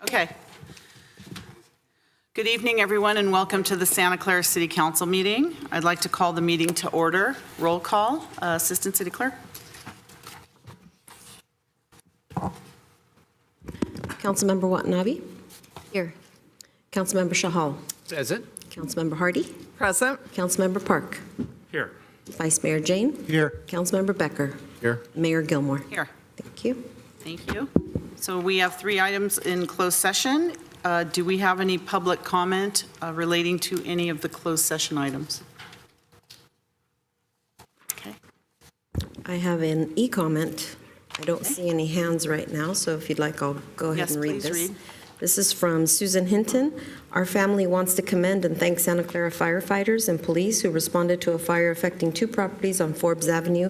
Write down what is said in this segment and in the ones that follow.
Okay. Good evening, everyone, and welcome to the Santa Clara City Council meeting. I'd like to call the meeting to order. Roll call. Assistant City Clerk. Councilmember Watanabe. Here. Councilmember Shahal. Present. Councilmember Hardy. Present. Councilmember Park. Here. Vice Mayor Jane. Here. Councilmember Becker. Here. Mayor Gilmore. Here. Thank you. Thank you. So we have 3 items in closed session. Do we have any public comment relating to any of the closed session items? Okay. I have an e-comment. I don't see any hands right now, so if you'd like, I'll go ahead Yes, and read please this. read. This is from Susan Hinton. Our family wants to commend and thank Santa Clara firefighters and police who responded to a fire affecting 2 properties on Forbes Avenue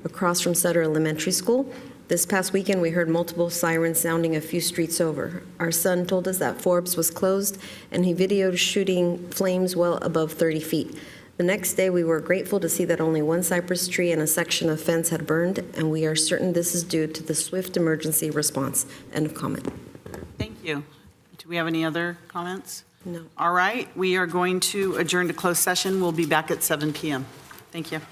across from Sutter Elementary School. This past weekend, we heard multiple sirens sounding a few streets over. Our son told us that Forbes was closed, and he videoed shooting flames well above 30 feet. The next day, we were grateful to see that only 1 cypress tree and a section of fence had burned, and we are certain this is due to the swift emergency response. End of comment. Thank you. Do we have any other comments? No. All right. We are going to adjourn to closed session. We'll be back at 7 p.m. Thank you.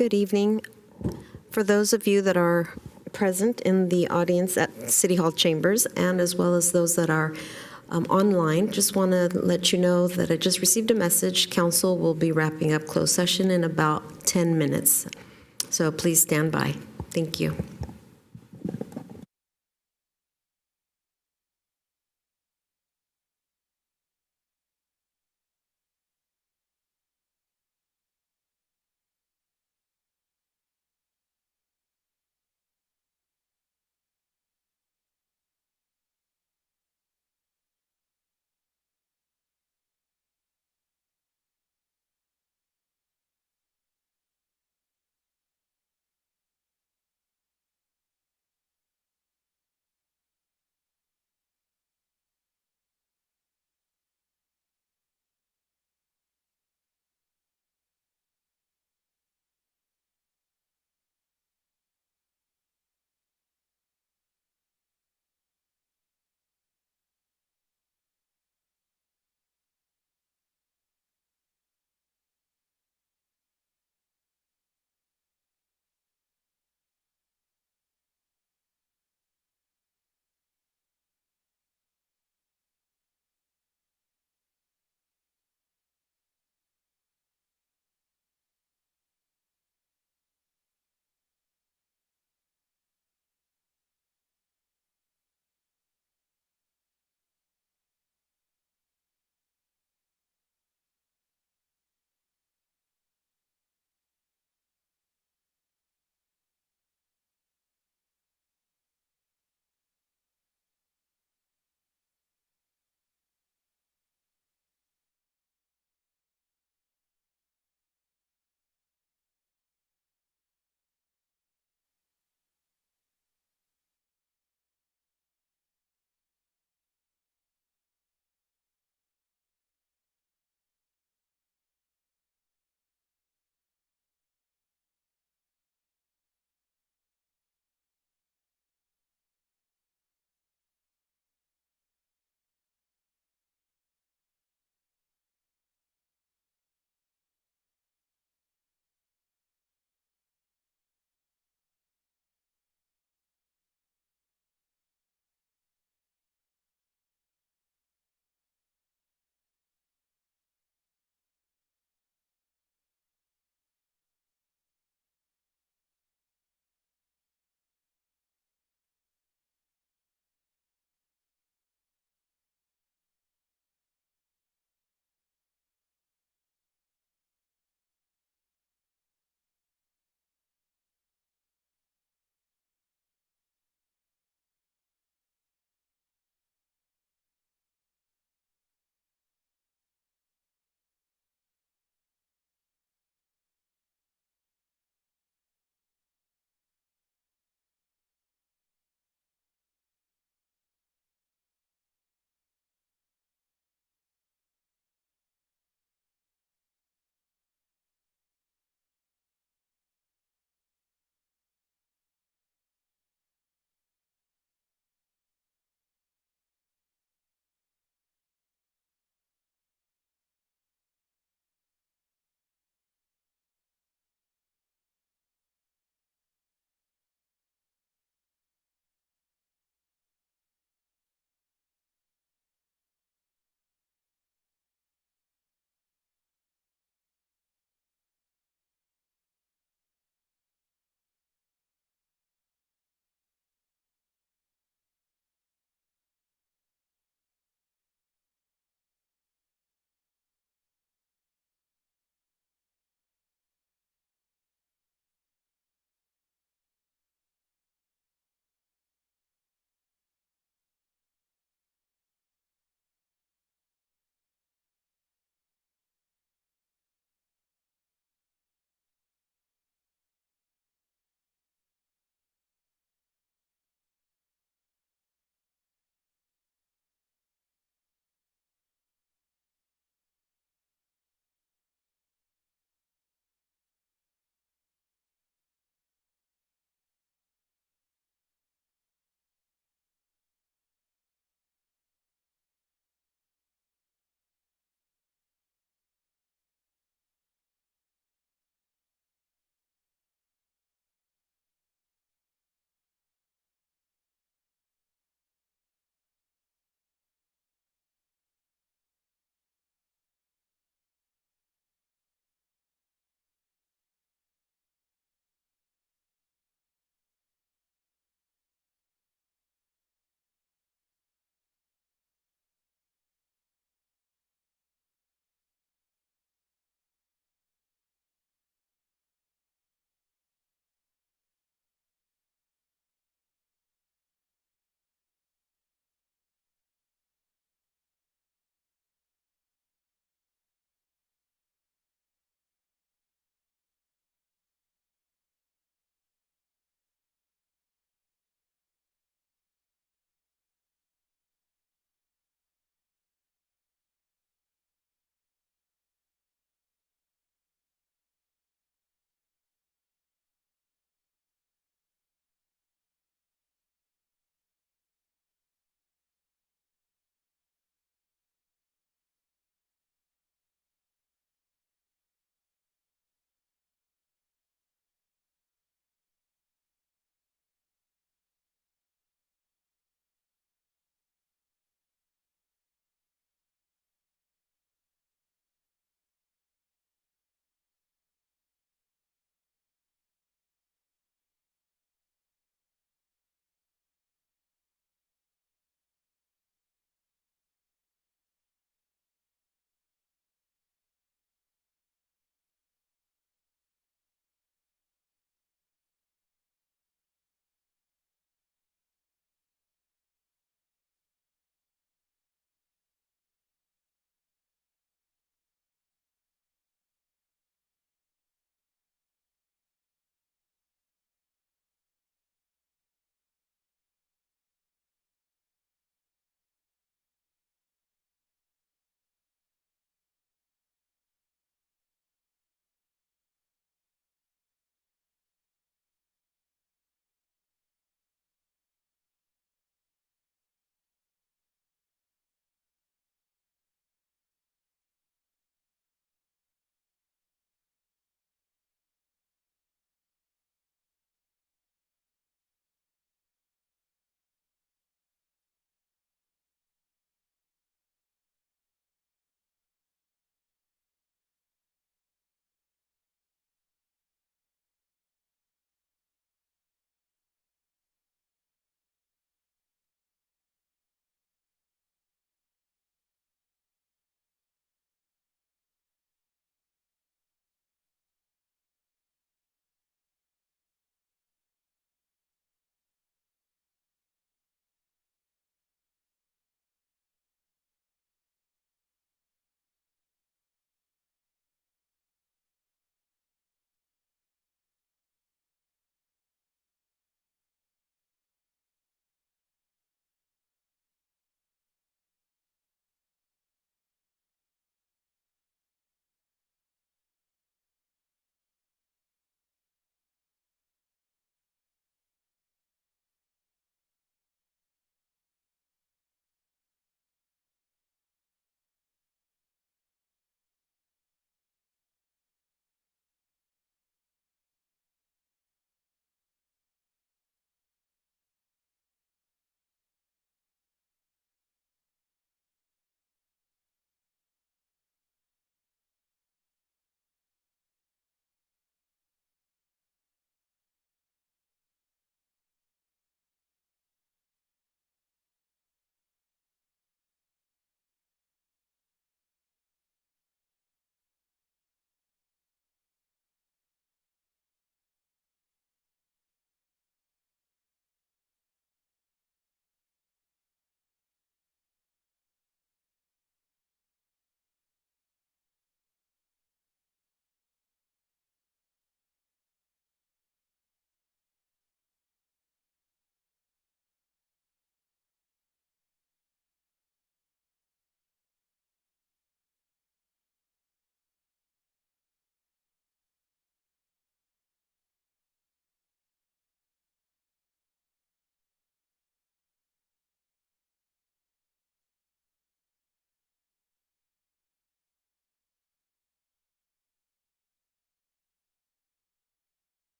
Good evening. For those of you that are present in the audience at City Hall chambers, and as well as those that are online, just want to let you know that I just received a message. Council will be wrapping up closed session in about 10 minutes. So please stand by. Thank you.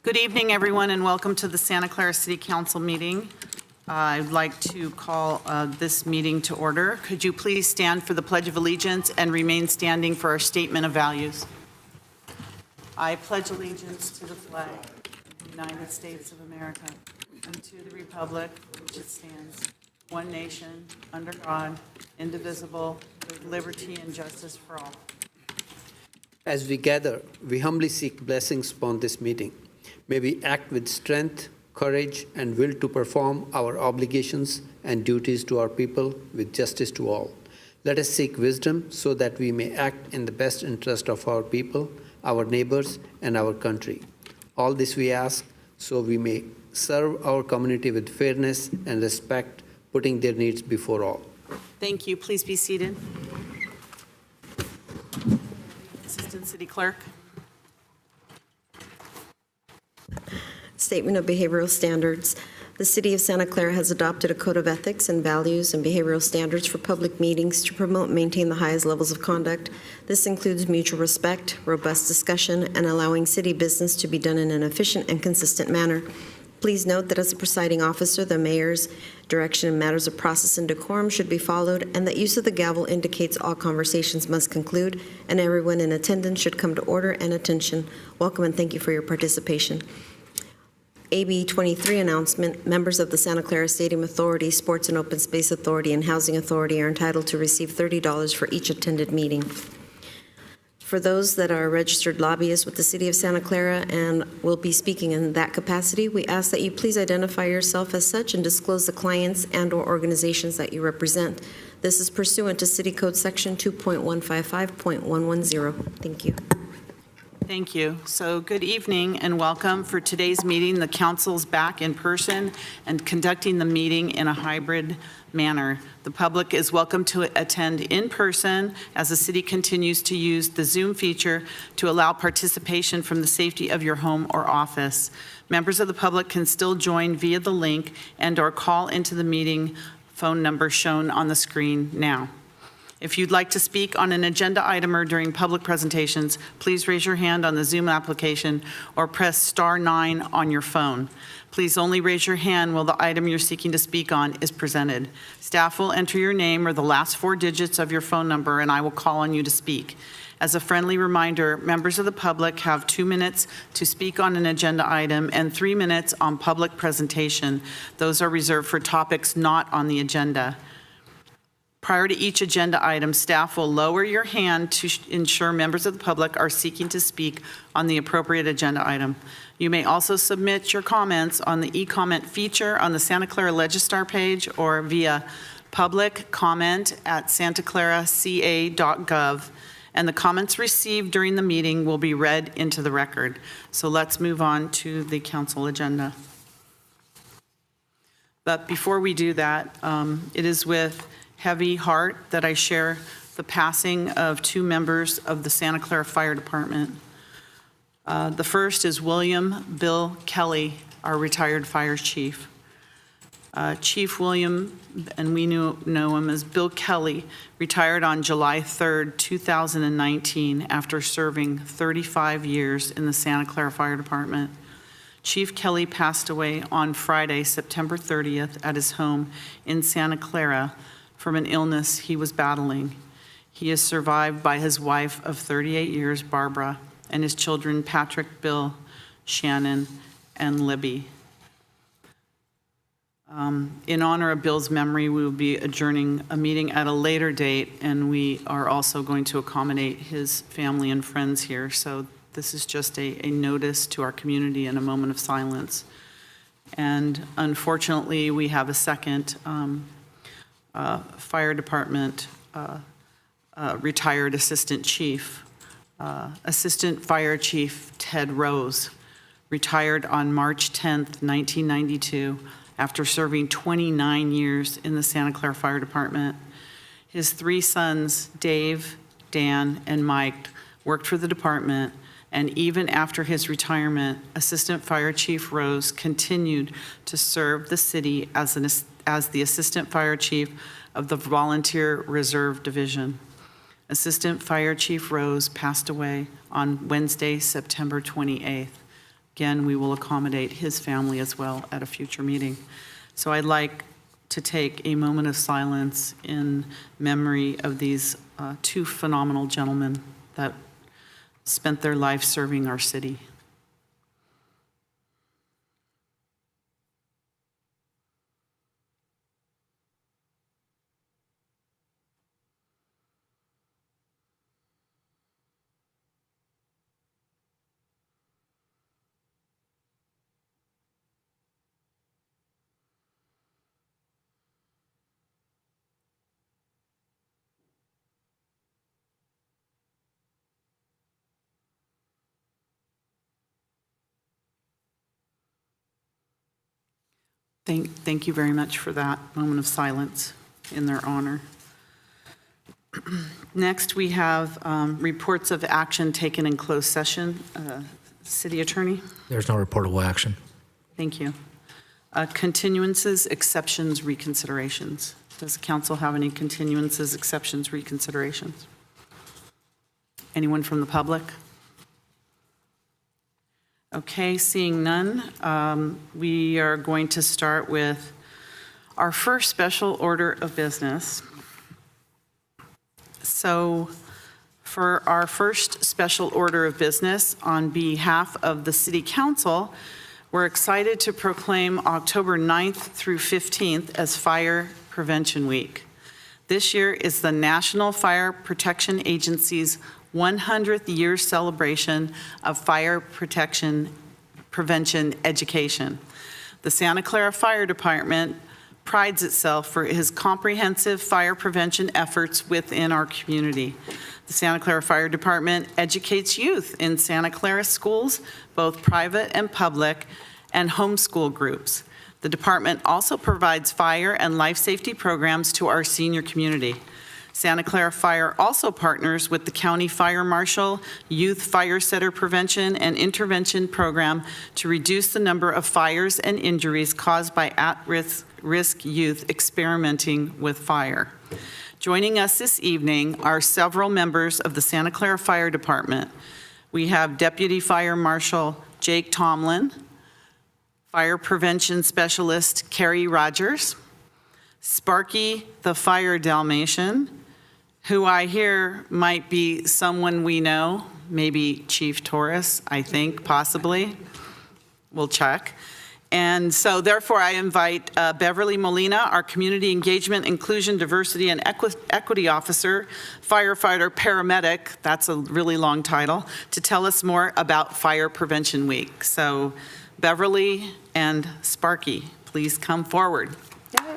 Good evening, everyone, and welcome to the Santa Clara City Council meeting. I'd like to call this meeting to order. Could you please stand for the Pledge of Allegiance and remain standing for our statement of values? I pledge allegiance to the flag of the United States of America and to the republic for which it stands, one nation, under God, indivisible, with liberty and justice for all. As we gather, we humbly seek blessings upon this meeting. May we act with strength, courage, and will to perform our obligations and duties to our people with justice to all. Let us seek wisdom so that we may act in the best interest of our people, our neighbors, and our country. All this we ask so we may serve our community with fairness and respect, putting their needs before all. Thank you. Please be seated. Assistant City Clerk. Statement of behavioral standards. The City of Santa Clara has adopted a code of ethics and values and behavioral standards for public meetings to promote and maintain the highest levels of conduct. This includes mutual respect, robust discussion, and allowing city business to be done in an efficient and consistent manner. Please note that as a presiding officer, the mayor's direction in matters of process and decorum should be followed, and that use of the gavel indicates all conversations must conclude, and everyone in attendance should come to order and attention. Welcome and thank you for your participation. AB 23 announcement, members of the Santa Clara Stadium Authority, Sports and Open Space Authority, and Housing Authority are entitled to receive $30 for each attended meeting. For those that are registered lobbyists with the City of Santa Clara and will be speaking in that capacity, we ask that you please identify yourself as such and disclose the clients and/or organizations that you represent. This is pursuant to City Code Section 2.155.110. Thank you. Thank you. So good evening and welcome. For today's meeting, the council's back in person and conducting the meeting in a hybrid manner. The public is welcome to attend in person as the city continues to use the Zoom feature to allow participation from the safety of your home or office. Members of the public can still join via the link and/or call into the meeting phone number shown on the screen now. If you'd like to speak on an agenda item or during public presentations, please raise your hand on the Zoom application or press *9 on your phone. Please only raise your hand while the item you're seeking to speak on is presented. Staff will enter your name or the last 4 digits of your phone number, and I will call on you to speak. As a friendly reminder, members of the public have 2 minutes to speak on an agenda item and 3 minutes on public presentation. Those are reserved for topics not on the agenda. Prior to each agenda item, staff will lower your hand to ensure members of the public are seeking to speak on the appropriate agenda item. You may also submit your comments on the e-comment feature on the Santa Clara Legistar page or via public comment at santaclaraca.gov, and the comments received during the meeting will be read into the record. So let's move on to the council agenda. But before we do that, it is with heavy heart that I share the passing of 2 members of the Santa Clara Fire Department. The first is William Bill Kelly, our retired fire chief. Chief William, and we know him as Bill Kelly, retired on July 3rd, 2019 after serving 35 years in the Santa Clara Fire Department. Chief Kelly passed away on Friday, September 30th at his home in Santa Clara from an illness he was battling. He is survived by his wife of 38 years, Barbara, and his children, Patrick, Bill, Shannon, and Libby. In honor of Bill's memory, we will be adjourning a meeting at a later date, and we are also going to accommodate his family and friends here. So this is just a notice to our community and a moment of silence. And unfortunately, we have a second fire department retired assistant chief. Assistant Fire Chief Ted Rose retired on March 10th, 1992, after serving 29 years in the Santa Clara Fire Department. His 3 sons, Dave, Dan, and Mike, worked for the department, and even after his retirement, Assistant Fire Chief Rose continued to serve the city as the Assistant Fire Chief of the Volunteer Reserve Division. Assistant Fire Chief Rose passed away on Wednesday, September 28th. again, we will accommodate his family as well at a future meeting. So I'd like to take a moment of silence in memory of these two phenomenal gentlemen that spent their life serving our city. Thank you very much for that moment of silence in their honor. Next, we have reports of action taken in closed session. City Attorney? There's no reportable action. Thank you. Continuances, exceptions, reconsiderations. Does the council have any continuances, exceptions, reconsiderations? Anyone from the public? Okay, seeing none, we are going to start with our first special order of business. So for our first special order of business, on behalf of the City Council, we're excited to proclaim October 9th through 15th as Fire Prevention Week. This year is the National Fire Protection Agency's 100th year celebration of fire protection prevention education. The Santa Clara Fire Department prides itself for its comprehensive fire prevention efforts within our community. The Santa Clara Fire Department educates youth in Santa Clara schools, both private and public, and homeschool groups. The department also provides fire and life safety programs to our senior community. Santa Clara Fire also partners with the County Fire Marshal Youth Fire Setter Prevention and Intervention Program to reduce the number of fires and injuries caused by at-risk youth experimenting with fire. Joining us this evening are several members of the Santa Clara Fire Department. We have Deputy Fire Marshal Jake Tomlin, Fire Prevention Specialist Carrie Rogers, Sparky the Fire Dalmatian, who I hear might be someone we know, maybe Chief Torres, I think, possibly. We'll check. And so therefore I invite Beverly Molina, our Community Engagement, Inclusion, Diversity, and Equity Officer, firefighter, paramedic, that's a really long title, to tell us more about Fire Prevention Week. So Beverly and Sparky, please come forward. Yay.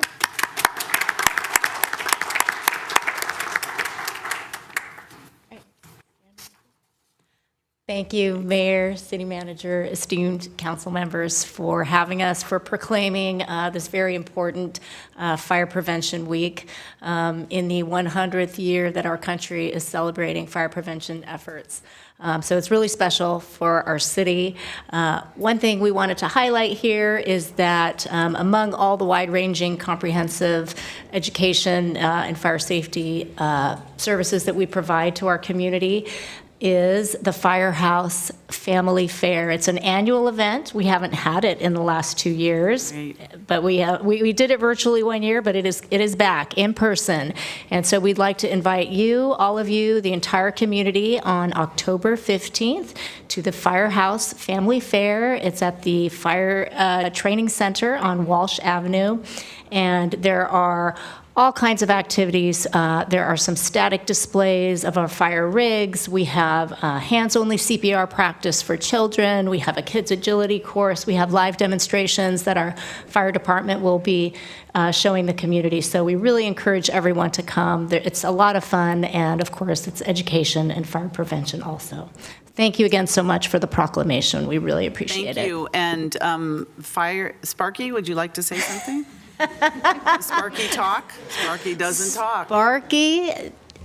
Thank you, Mayor, City Manager, esteemed council members, for having us, for proclaiming this very important Fire Prevention Week in the 100th year that our country is celebrating fire prevention efforts. So it's really special for our city. One thing we wanted to highlight here is that among all the wide-ranging comprehensive education and fire safety services that we provide to our community, is the Firehouse Family Fair. It's an annual event. We haven't had it in the last 2 years, but we did it virtually one year, but it is back in person. And so we'd like to invite you, all of you, the entire community, on October 15th to the Firehouse Family Fair. It's at the Fire Training Center on Walsh Avenue, and there are all kinds of activities. There are some static displays of our fire rigs. We have hands-only CPR practice for children. We have a kids agility course. We have live demonstrations that our fire department will be showing the community. So we really encourage everyone to come. It's a lot of fun, and of course, it's education and fire prevention also. Thank you again so much for the proclamation. We really appreciate it. Thank you. And Sparky, would you like to say something? Sparky talk? Sparky doesn't talk. Sparky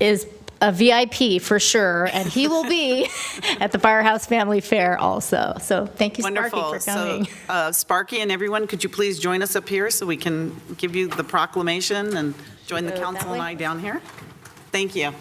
is a VIP for sure, and he will be at the Firehouse Family Fair also. So thank you, Wonderful. Sparky, for coming. So, Sparky and everyone, could you please join us up here so we can give you the proclamation and join the Go that council and way. I down here? Thank you.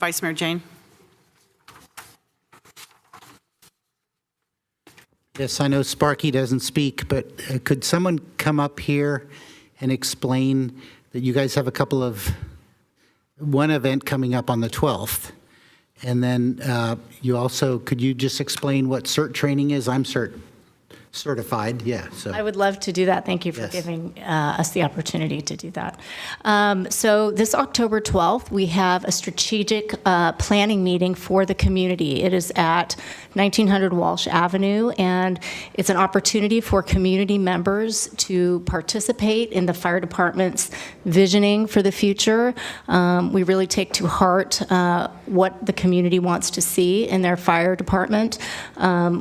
Vice Mayor Jane? Yes, I know Sparky doesn't speak, but could someone come up here and explain that you guys have one event coming up on the 12th? And then could you just explain what CERT training is? I'm certified, yeah. So I would love to do that. Thank you for Yes. giving us the opportunity to do that. So this October 12th, we have a strategic planning meeting for the community. It is at 1900 Walsh Avenue, and it's an opportunity for community members to participate in the fire department's visioning for the future. We really take to heart what the community wants to see in their fire department.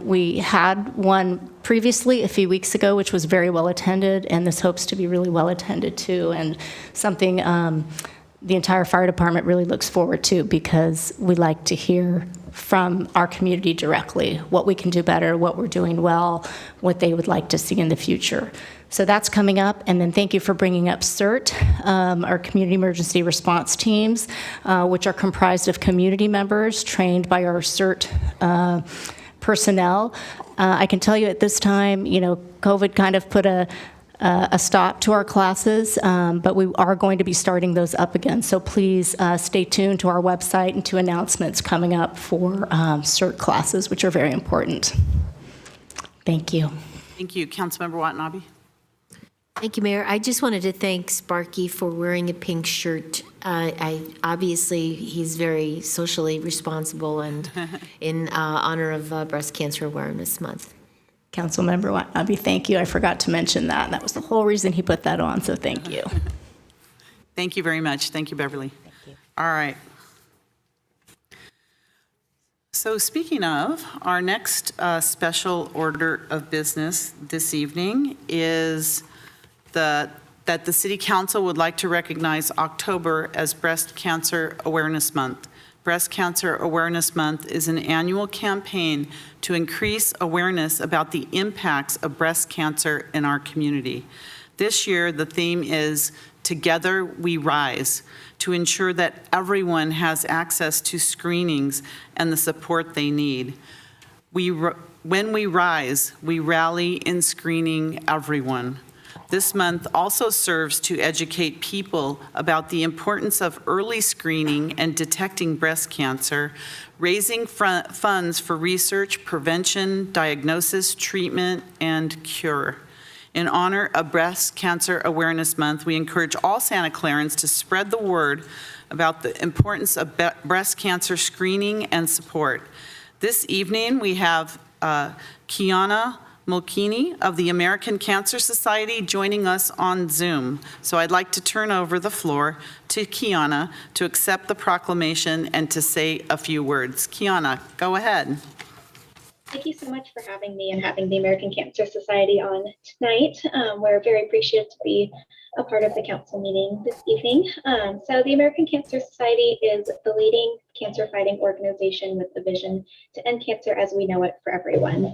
We had one previously a few weeks ago, which was very well attended, and this hopes to be really well attended too, and something the entire fire department really looks forward to, because we like to hear from our community directly what we can do better, what we're doing well, what they would like to see in the future. So that's coming up. And then thank you for bringing up CERT, our community emergency response teams, which are comprised of community members trained by our CERT personnel. I can tell you at this time, COVID kind of put a stop to our classes, but we are going to be starting those up again. So please stay tuned to our website and to announcements coming up for CERT classes, which are very important. Thank you. Thank you. Councilmember Watanabe? Thank you, Mayor. I just wanted to thank Sparky for wearing a pink shirt. Obviously, he's very socially responsible and in honor of Breast Cancer Awareness Month. Councilmember Watanabe, thank you. I forgot to mention that. That was the whole reason he put that on, so thank you. Thank you very much. Thank you, Beverly. Thank you. All right. So speaking of, our next special order of business this evening is that the City Council would like to recognize October as Breast Cancer Awareness Month. Breast Cancer Awareness Month is an annual campaign to increase awareness about the impacts of breast cancer in our community. This year, the theme is Together We Rise, to ensure that everyone has access to screenings and the support they need. When we rise, we rally in screening everyone. This month also serves to educate people about the importance of early screening and detecting breast cancer, raising funds for research, prevention, diagnosis, treatment, and cure. In honor of Breast Cancer Awareness Month, we encourage all Santa Clarans to spread the word about the importance of breast cancer screening and support. This evening, we have Kiana Mulkini of the American Cancer Society joining us on Zoom. So I'd like to turn over the floor to Kiana to accept the proclamation and to say a few words. Kiana, go ahead. Thank you so much for having me and having the American Cancer Society on tonight. We're very appreciative to be a part of the council meeting this evening. So the American Cancer Society is the leading cancer fighting organization with the vision to end cancer as we know it for everyone.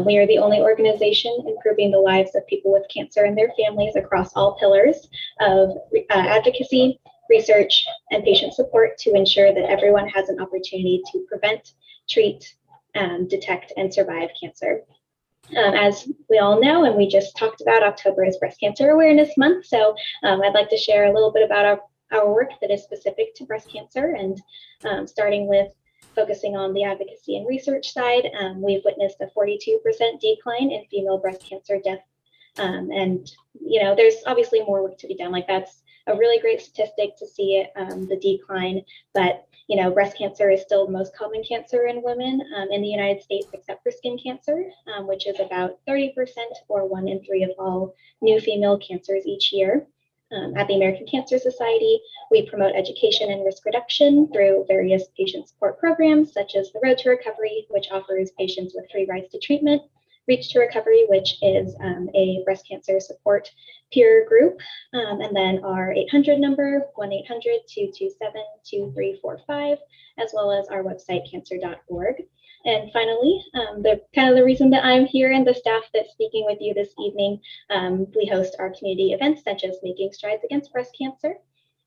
We are the only organization improving the lives of people with cancer and their families across all pillars of advocacy, research, and patient support to ensure that everyone has an opportunity to prevent, treat, detect, and survive cancer. As we all know, and we just talked about, October is Breast Cancer Awareness Month. So I'd like to share a little bit about our work that is specific to breast cancer, and starting with focusing on the advocacy and research side. We've witnessed a 42% decline in female breast cancer death. And, there's obviously more work to be done. Like, that's a really great statistic to see it, the decline, but breast cancer is still the most common cancer in women in the United States, except for skin cancer, which is about 30% or 1 in 3 of all new female cancers each year. At the American Cancer Society, we promote education and risk reduction through various patient support programs, such as the Road to Recovery, which offers patients with free rides to treatment, Reach to Recovery, which is a breast cancer support peer group, and then our 800 number, 1-800-227-2345, as well as our website, cancer.org. And finally, the reason that I'm here and the staff that's speaking with you this evening, we host our community events such as Making Strides Against Breast Cancer.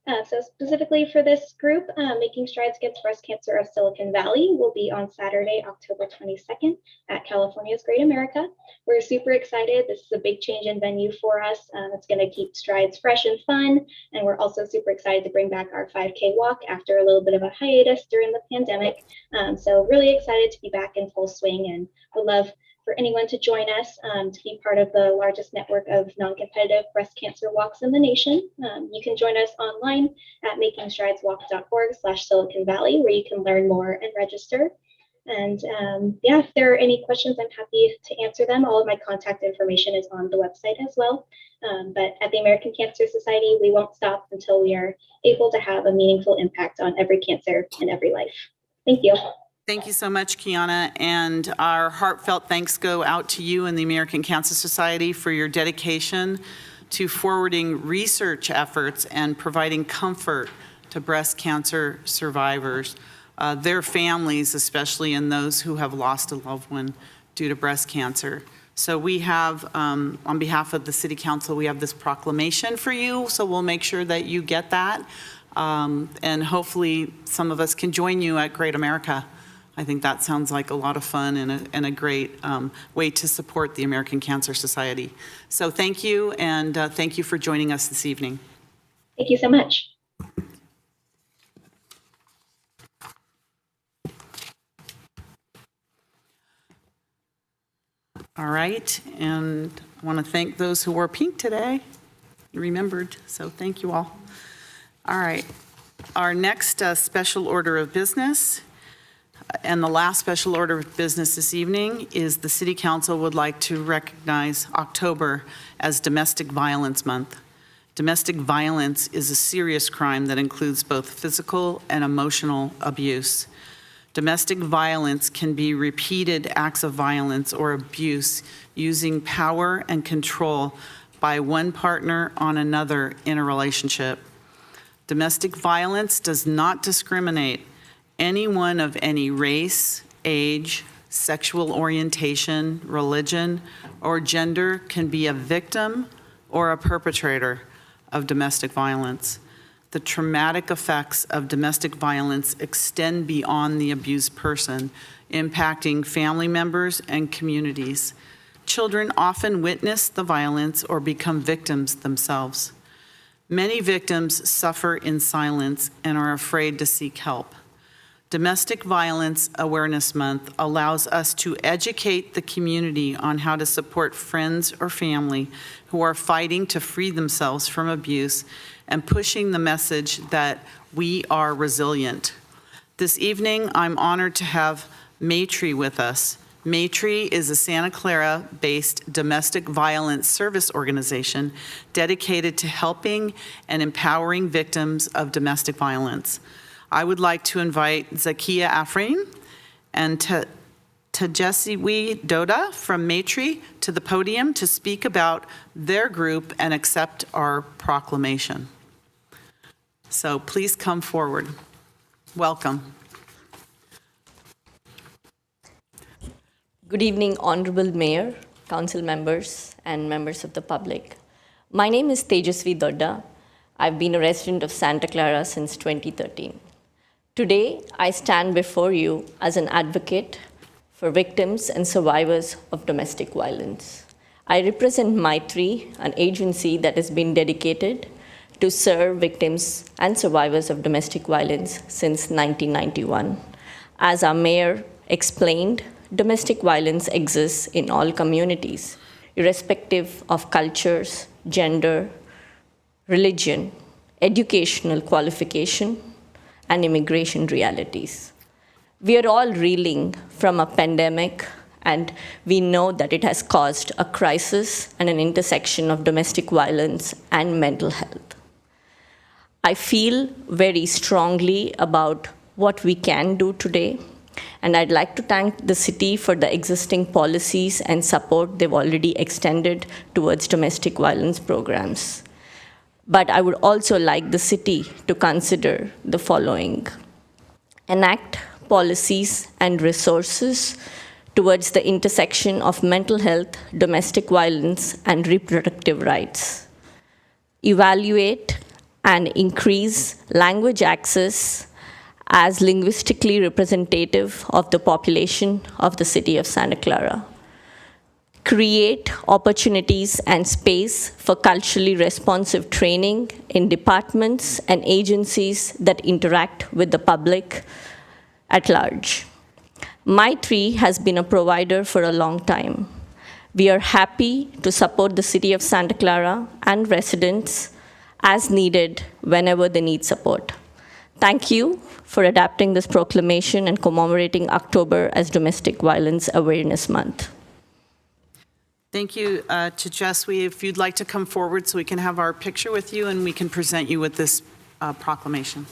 So specifically for this group, Making Strides Against Breast Cancer of Silicon Valley will be on Saturday, October 22nd at California's Great America. We're super excited. This is a big change in venue for us. It's going to keep Strides fresh and fun. And we're also super excited to bring back our 5K walk after a little bit of a hiatus during the pandemic. So really excited to be back in full swing, and would love for anyone to join us to be part of the largest network of non-competitive breast cancer walks in the nation. You can join us online at makingstrideswalk.org/Silicon Valley, where you can learn more and register. And yeah, if there are any questions, I'm happy to answer them. All of my contact information is on the website as well. But at the American Cancer Society, we won't stop until we are able to have a meaningful impact on every cancer and every life. Thank you. Thank you so much, Kiana, and our heartfelt thanks go out to you and the American Cancer Society for your dedication to forwarding research efforts and providing comfort to breast cancer survivors, their families, especially, and those who have lost a loved one due to breast cancer. So we have, on behalf of the City Council, we have this proclamation for you, so we'll make sure that you get that. And hopefully some of us can join you at Great America. I think that sounds like a lot of fun and a great way to support the American Cancer Society. So thank you, and thank you for joining us this evening. Thank you so much. All right, and I want to thank those who wore pink today. You remembered, so thank you all. All right, our next special order of business, and the last special order of business this evening, is the City Council would like to recognize October as Domestic Violence Month. Domestic violence is a serious crime that includes both physical and emotional abuse. Domestic violence can be repeated acts of violence or abuse using power and control by one partner on another in a relationship. Domestic violence does not discriminate. Anyone of any race, age, sexual orientation, religion, or gender can be a victim or a perpetrator of domestic violence. The traumatic effects of domestic violence extend beyond the abused person, impacting family members and communities. Children often witness the violence or become victims themselves. Many victims suffer in silence and are afraid to seek help. Domestic Violence Awareness Month allows us to educate the community on how to support friends or family who are fighting to free themselves from abuse and pushing the message that we are resilient. This evening, I'm honored to have Maytree with us. Maytree is a Santa Clara-based domestic violence service organization dedicated to helping and empowering victims of domestic violence. I would like to invite Zakia Afrin and Tejessie Doda from Maytree to the podium to speak about their group and accept our proclamation. So please come forward. Welcome. Good evening, Honorable Mayor, Council members, and members of the public. My name is Tejessie Doda. I've been a resident of Santa Clara since 2013. Today, I stand before you as an advocate for victims and survivors of domestic violence. I represent Maytree, an agency that has been dedicated to serve victims and survivors of domestic violence since 1991. As our mayor explained, domestic violence exists in all communities, irrespective of cultures, gender, religion, educational qualification, and immigration realities. We are all reeling from a pandemic, and we know that it has caused a crisis and an intersection of domestic violence and mental health. I feel very strongly about what we can do today, and I'd like to thank the city for the existing policies and support they've already extended towards domestic violence programs. But I would also like the city to consider the following: enact policies and resources towards the intersection of mental health, domestic violence, and reproductive rights. Evaluate and increase language access as linguistically representative of the population of the city of Santa Clara. Create opportunities and space for culturally responsive training in departments and agencies that interact with the public at large. My3 has been a provider for a long time. We are happy to support the city of Santa Clara and residents as needed whenever they need support. Thank you for adapting this proclamation and commemorating October as Domestic Violence Awareness Month. Thank you to Jess. If you'd like to come forward so we can have our picture with you and we can present you with this proclamation.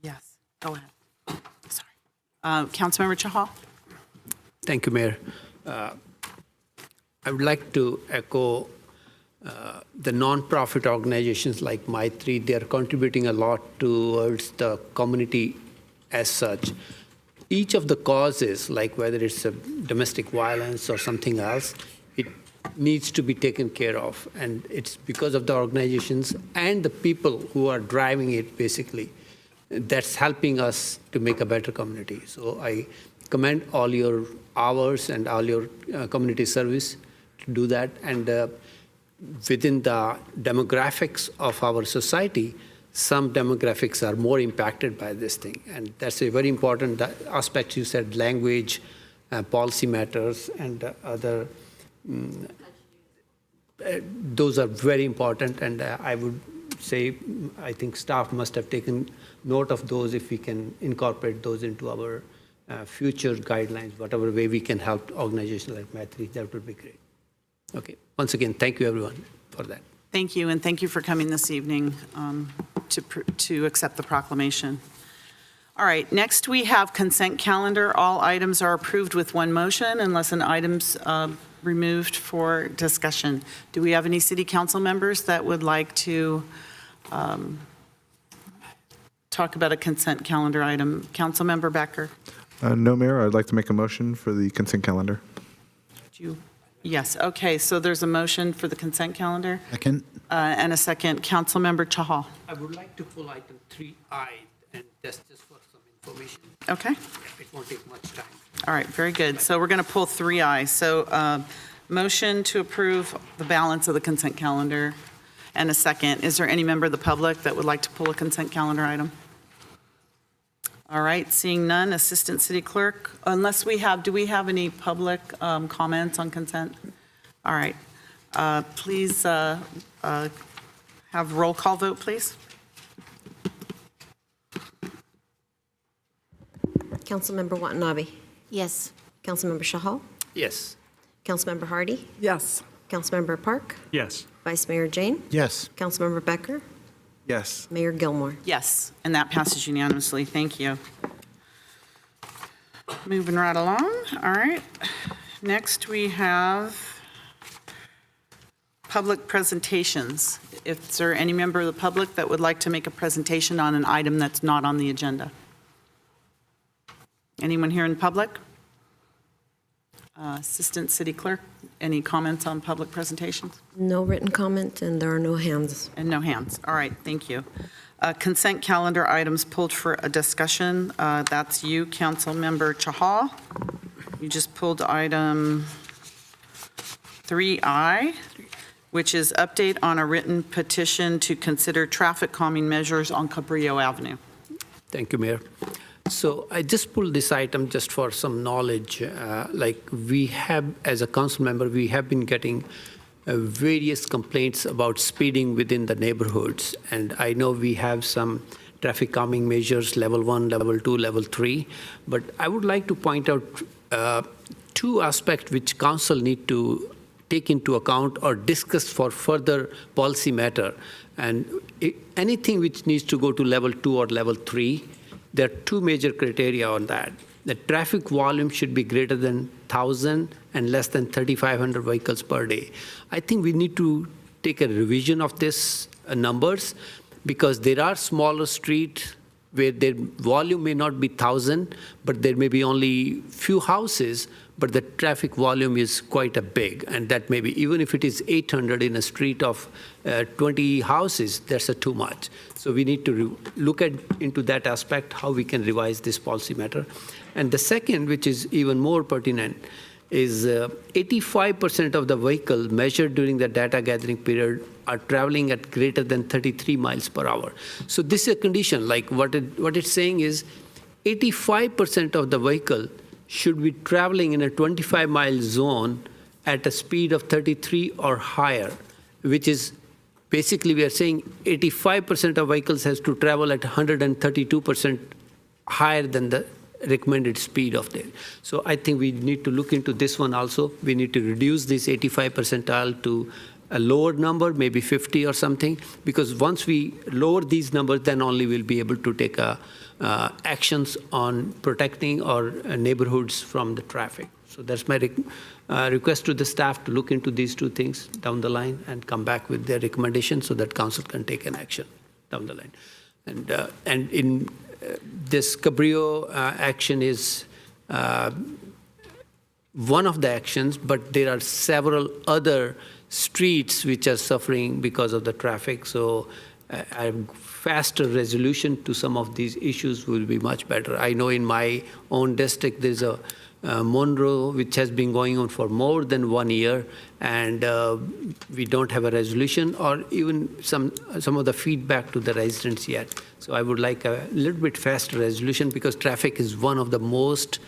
Yes, go ahead. Sorry. Councilmember Chahal? Thank you, Mayor. I would like to echo the nonprofit organizations like My3. They are contributing a lot towards the community as such. Each of the causes, like whether it's a domestic violence or something else, it needs to be taken care of. And it's because of the organizations and the people who are driving it, basically, that's helping us to make a better community. So I commend all your hours and all your community service to do that. And within the demographics of our society, some demographics are more impacted by this thing. And that's a very important aspect. You said language, policy matters, and other, those are very important. And I would say, I think staff must have taken note of those. If we can incorporate those into our future guidelines, whatever way we can help organizations like My3, that would be great. Okay, once again, thank you everyone for that. Thank you, and thank you for coming this evening to accept the proclamation. All right, next we have consent calendar. All items are approved with one motion unless an item's removed for discussion. Do we have any city council members that would like to talk about a consent calendar item? Councilmember Becker? No, Mayor, I'd like to make a motion for the consent calendar. Yes, okay, so there's a motion for the consent calendar Second. and a second. Councilmember Chahal. I would like to pull item 3I, and that's just for some information. Okay. It won't take much time. All right, very good. So we're going to pull 3I. So motion to approve the balance of the consent calendar and a second. Is there any member of the public that would like to pull a consent calendar item? All right, seeing none, Assistant City Clerk, unless we have, do we have any public comments on consent? All right, please have roll call vote, please. Councilmember Watanabe. Yes. Councilmember Shahal. Yes. Councilmember Hardy. Yes. Councilmember Park. Yes. Vice Mayor Jane. Yes. Councilmember Becker. Yes. Mayor Gilmore. Yes, and that passes unanimously. Thank you. Moving right along. All right. Next, we have public presentations. If there any member of the public that would like to make a presentation on an item that's not on the agenda. Anyone here in public? Assistant City Clerk, any comments on public presentations? No written comment, and there are no hands. And no hands. All right, thank you. Consent calendar items pulled for a discussion. That's you, Councilmember Chahal. You just pulled item 3I, which is update on a written petition to consider traffic calming measures on Cabrillo Avenue. Thank you, Mayor. So I just pulled this item just for some knowledge. Like we have, as a council member, we have been getting various complaints about speeding within the neighborhoods. And I know we have some traffic calming measures, level 1, level 2, level 3. But I would like to point out two aspects which council need to take into account or discuss for further policy matter. And anything which needs to go to level 2 or level 3, there are two major criteria on that. The traffic volume should be greater than 1,000 and less than 3,500 vehicles per day. I think we need to take a revision of this numbers, because there are smaller streets where their volume may not be 1,000, but there may be only few houses, but the traffic volume is quite a big, and that may be, even if it is 800 in a street of 20 houses, that's too much. So we need to look into that aspect, how we can revise this policy matter. And the second, which is even more pertinent, is 85% of the vehicles measured during the data gathering period are traveling at greater than 33 miles per hour. So this is a condition, like what it's saying is 85% of the vehicle should be traveling in a 25-mile zone at a speed of 33 or higher, which is basically we are saying 85% of vehicles has to travel at 132% higher than the recommended speed of that. So I think we need to look into this one also. We need to reduce this 85 percentile to a lower number, maybe 50 or something, because once we lower these numbers, then only we'll be able to take actions on protecting our neighborhoods from the traffic. So that's my request to the staff to look into these two things down the line and come back with their recommendations so that council can take an action down the line. And in this Cabrillo action is one of the actions, but there are several other streets which are suffering because of the traffic. So a faster resolution to some of these issues will be much better. I know in my own district there's a Monroe which has been going on for more than 1 year, and we don't have a resolution or even some of the feedback to the residents yet. So I would like a little bit faster resolution, because traffic is one of the most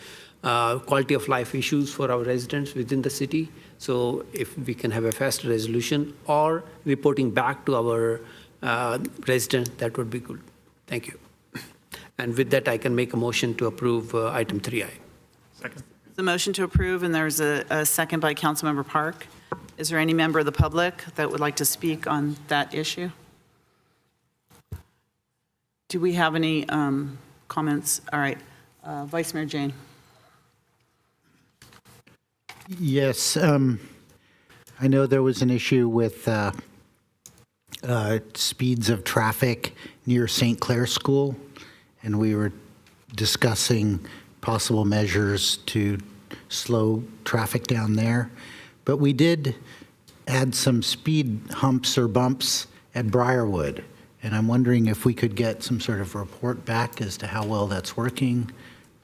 quality of life issues for our residents within the city. So if we can have a faster resolution or reporting back to our residents, that would be good. Thank you. And with that, I can make a motion to approve item 3I. Second. The motion to approve, and there's a second by Councilmember Park. Is there any member of the public that would like to speak on that issue? Do we have any comments? All right, Vice Mayor Jane. Yes, I know there was an issue with speeds of traffic near St. Clair School, and we were discussing possible measures to slow traffic down there. But we did add some speed humps or bumps at Briarwood, and I'm wondering if we could get some sort of report back as to how well that's working,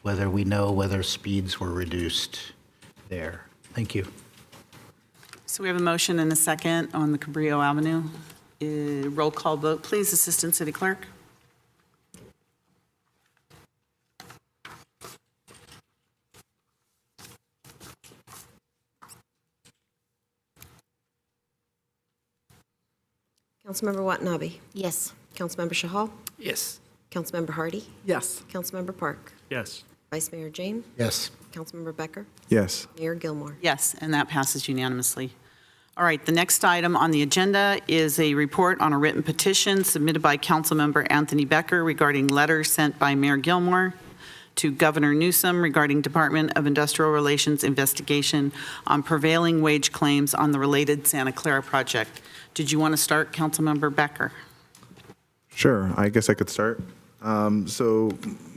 whether we know whether speeds were reduced there. Thank you. So we have a motion and a second on the Cabrillo Avenue. Roll call vote, please, Assistant City Clerk. Councilmember Watanabe. Yes. Councilmember Shahal. Yes. Councilmember Hardy. Yes. Councilmember Park. Yes. Vice Mayor Jane. Yes. Councilmember Becker. Yes. Mayor Gilmore. Yes, and that passes unanimously. All right, the next item on the agenda is a report on a written petition submitted by Councilmember Anthony Becker regarding letters sent by Mayor Gilmore to Governor Newsom regarding Department of Industrial Relations investigation on prevailing wage claims on the related Santa Clara project. Did you want to start, Councilmember Becker? Sure, I guess I could start. So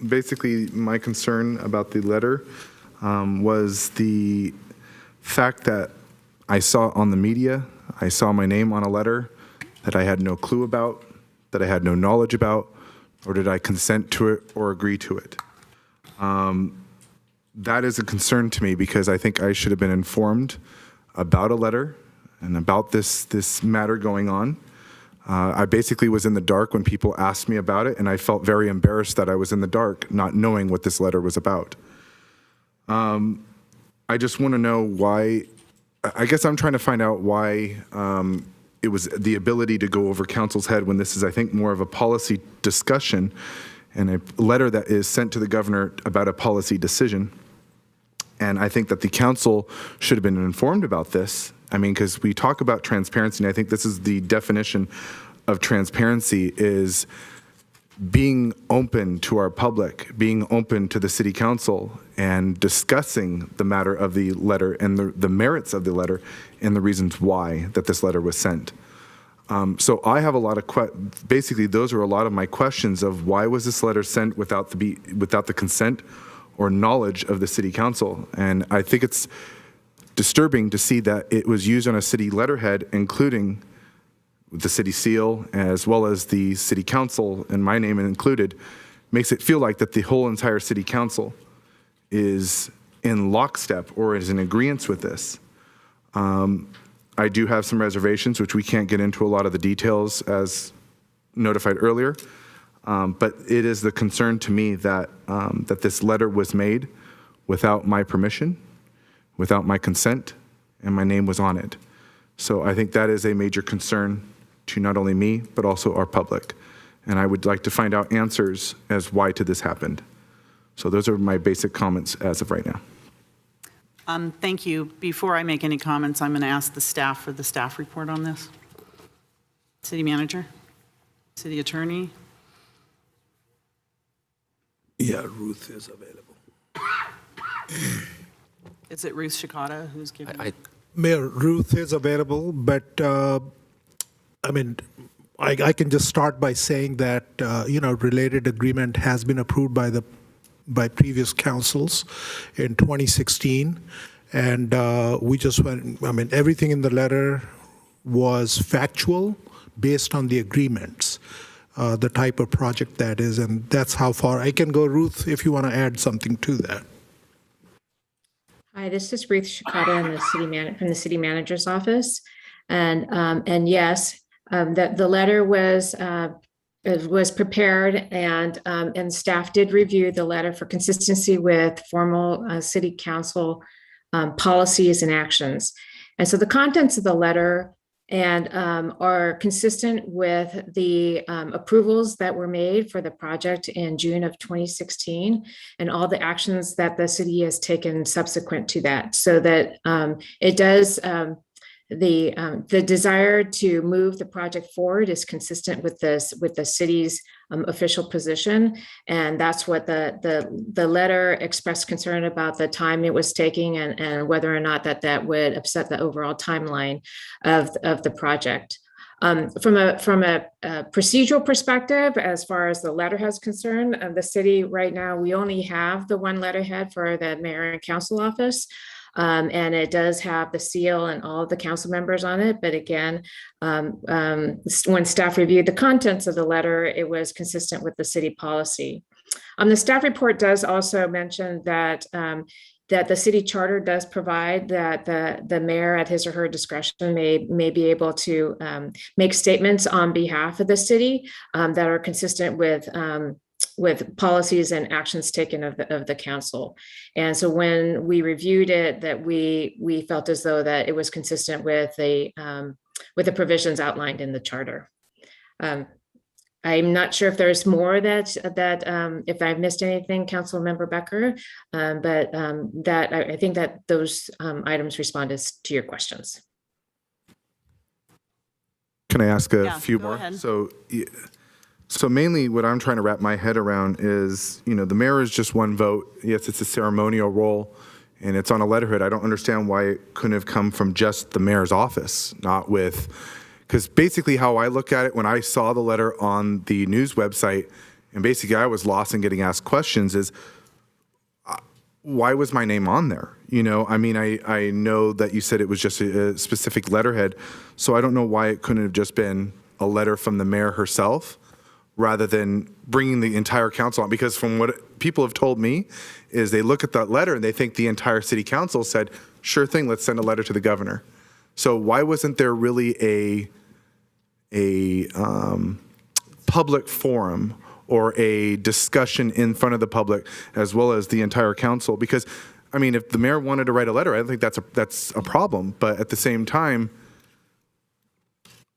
basically, my concern about the letter was fact that I saw on the media, I saw my name on a letter that I had no clue about, that I had no knowledge about, or did I consent to it or agree to it? That is a concern to me because I think I should have been informed about a letter and about this matter going on. I basically was in the dark when people asked me about it, and I felt very embarrassed that I was in the dark, not knowing what this letter was about. I just want to know why. I guess I'm trying to find out why it was the ability to go over council's head when this is, I think, more of a policy discussion and a letter that is sent to the governor about a policy decision. And I think that the council should have been informed about this. I mean, because we talk about transparency, and I think this is the definition of transparency, is being open to our public, being open to the city council, and discussing the matter of the letter and the merits of the letter and the reasons why that this letter was sent. So I have a lot of basically those are a lot of my questions of why was this letter sent without the consent or knowledge of the city council. And I think it's disturbing to see that it was used on a city letterhead, including the city seal, as well as the city council, and my name included, makes it feel like that the whole entire city council is in lockstep or is in agreement with this. I do have some reservations, which we can't get into a lot of the details as notified earlier, but it is the concern to me that, that this letter was made without my permission, without my consent, and my name was on it. So I think that is a major concern to not only me, but also our public. And I would like to find out answers as why to this happened. So those are my basic comments as of right now. Thank you. Before I make any comments, I'm going to ask the staff for the staff report on this. City manager, city attorney. Yeah, Ruth is available. Is it Ruth Shikata who's giving? Mayor, Ruth is available, but I mean, I can just start by saying that related agreement has been approved by previous councils in 2016, and we just went. I mean, everything in the letter was factual, based on the agreements, the type of project that is, and that's how far I can go. Ruth, if you want to add something to that. Hi, this is Ruth Shikata from the city manager's office, and yes, that the letter was prepared, and staff did review the letter for consistency with formal city council policies and actions, and so the contents of the letter are consistent with the approvals that were made for the project in June of 2016 and all the actions that the city has taken subsequent to that, so that it does the desire to move the project forward is consistent with the city's official position, and that's what the letter expressed concern about the time it was taking and whether or not that would upset the overall timeline of the project. From a procedural perspective, as far as the letterhead is concerned, the city right now, we only have the one letterhead for the mayor and council office. And it does have the seal and all of the council members on it. But again, when staff reviewed the contents of the letter, it was consistent with the city policy. The staff report does also mention that that the city charter does provide that the mayor at his or her discretion may be able to make statements on behalf of the city that are consistent with policies and actions taken of the council. And so when we reviewed it, that we felt as though that it was consistent with the provisions outlined in the charter. I'm not sure if there's more that if I've missed anything, Council Member Becker, but that I think that those items responded to your questions. Can I ask a few go more? ahead. So mainly what I'm trying to wrap my head around is, the mayor is just one vote. Yes, it's a ceremonial role and it's on a letterhead. I don't understand why it couldn't have come from just the mayor's office, not with, because basically how I look at it when I saw the letter on the news website, and basically I was lost in getting asked questions, is why was my name on there? You know, I mean, I know that you said it was just a specific letterhead, so I don't know why it couldn't have just been a letter from the mayor herself rather than bringing the entire council on. Because from what people have told me is they look at that letter and they think the entire city council said, sure thing, let's send a letter to the governor. So why wasn't there really a public forum or a discussion in front of the public as well as the entire council? Because, I mean, if the mayor wanted to write a letter, I don't think that's a problem. But at the same time,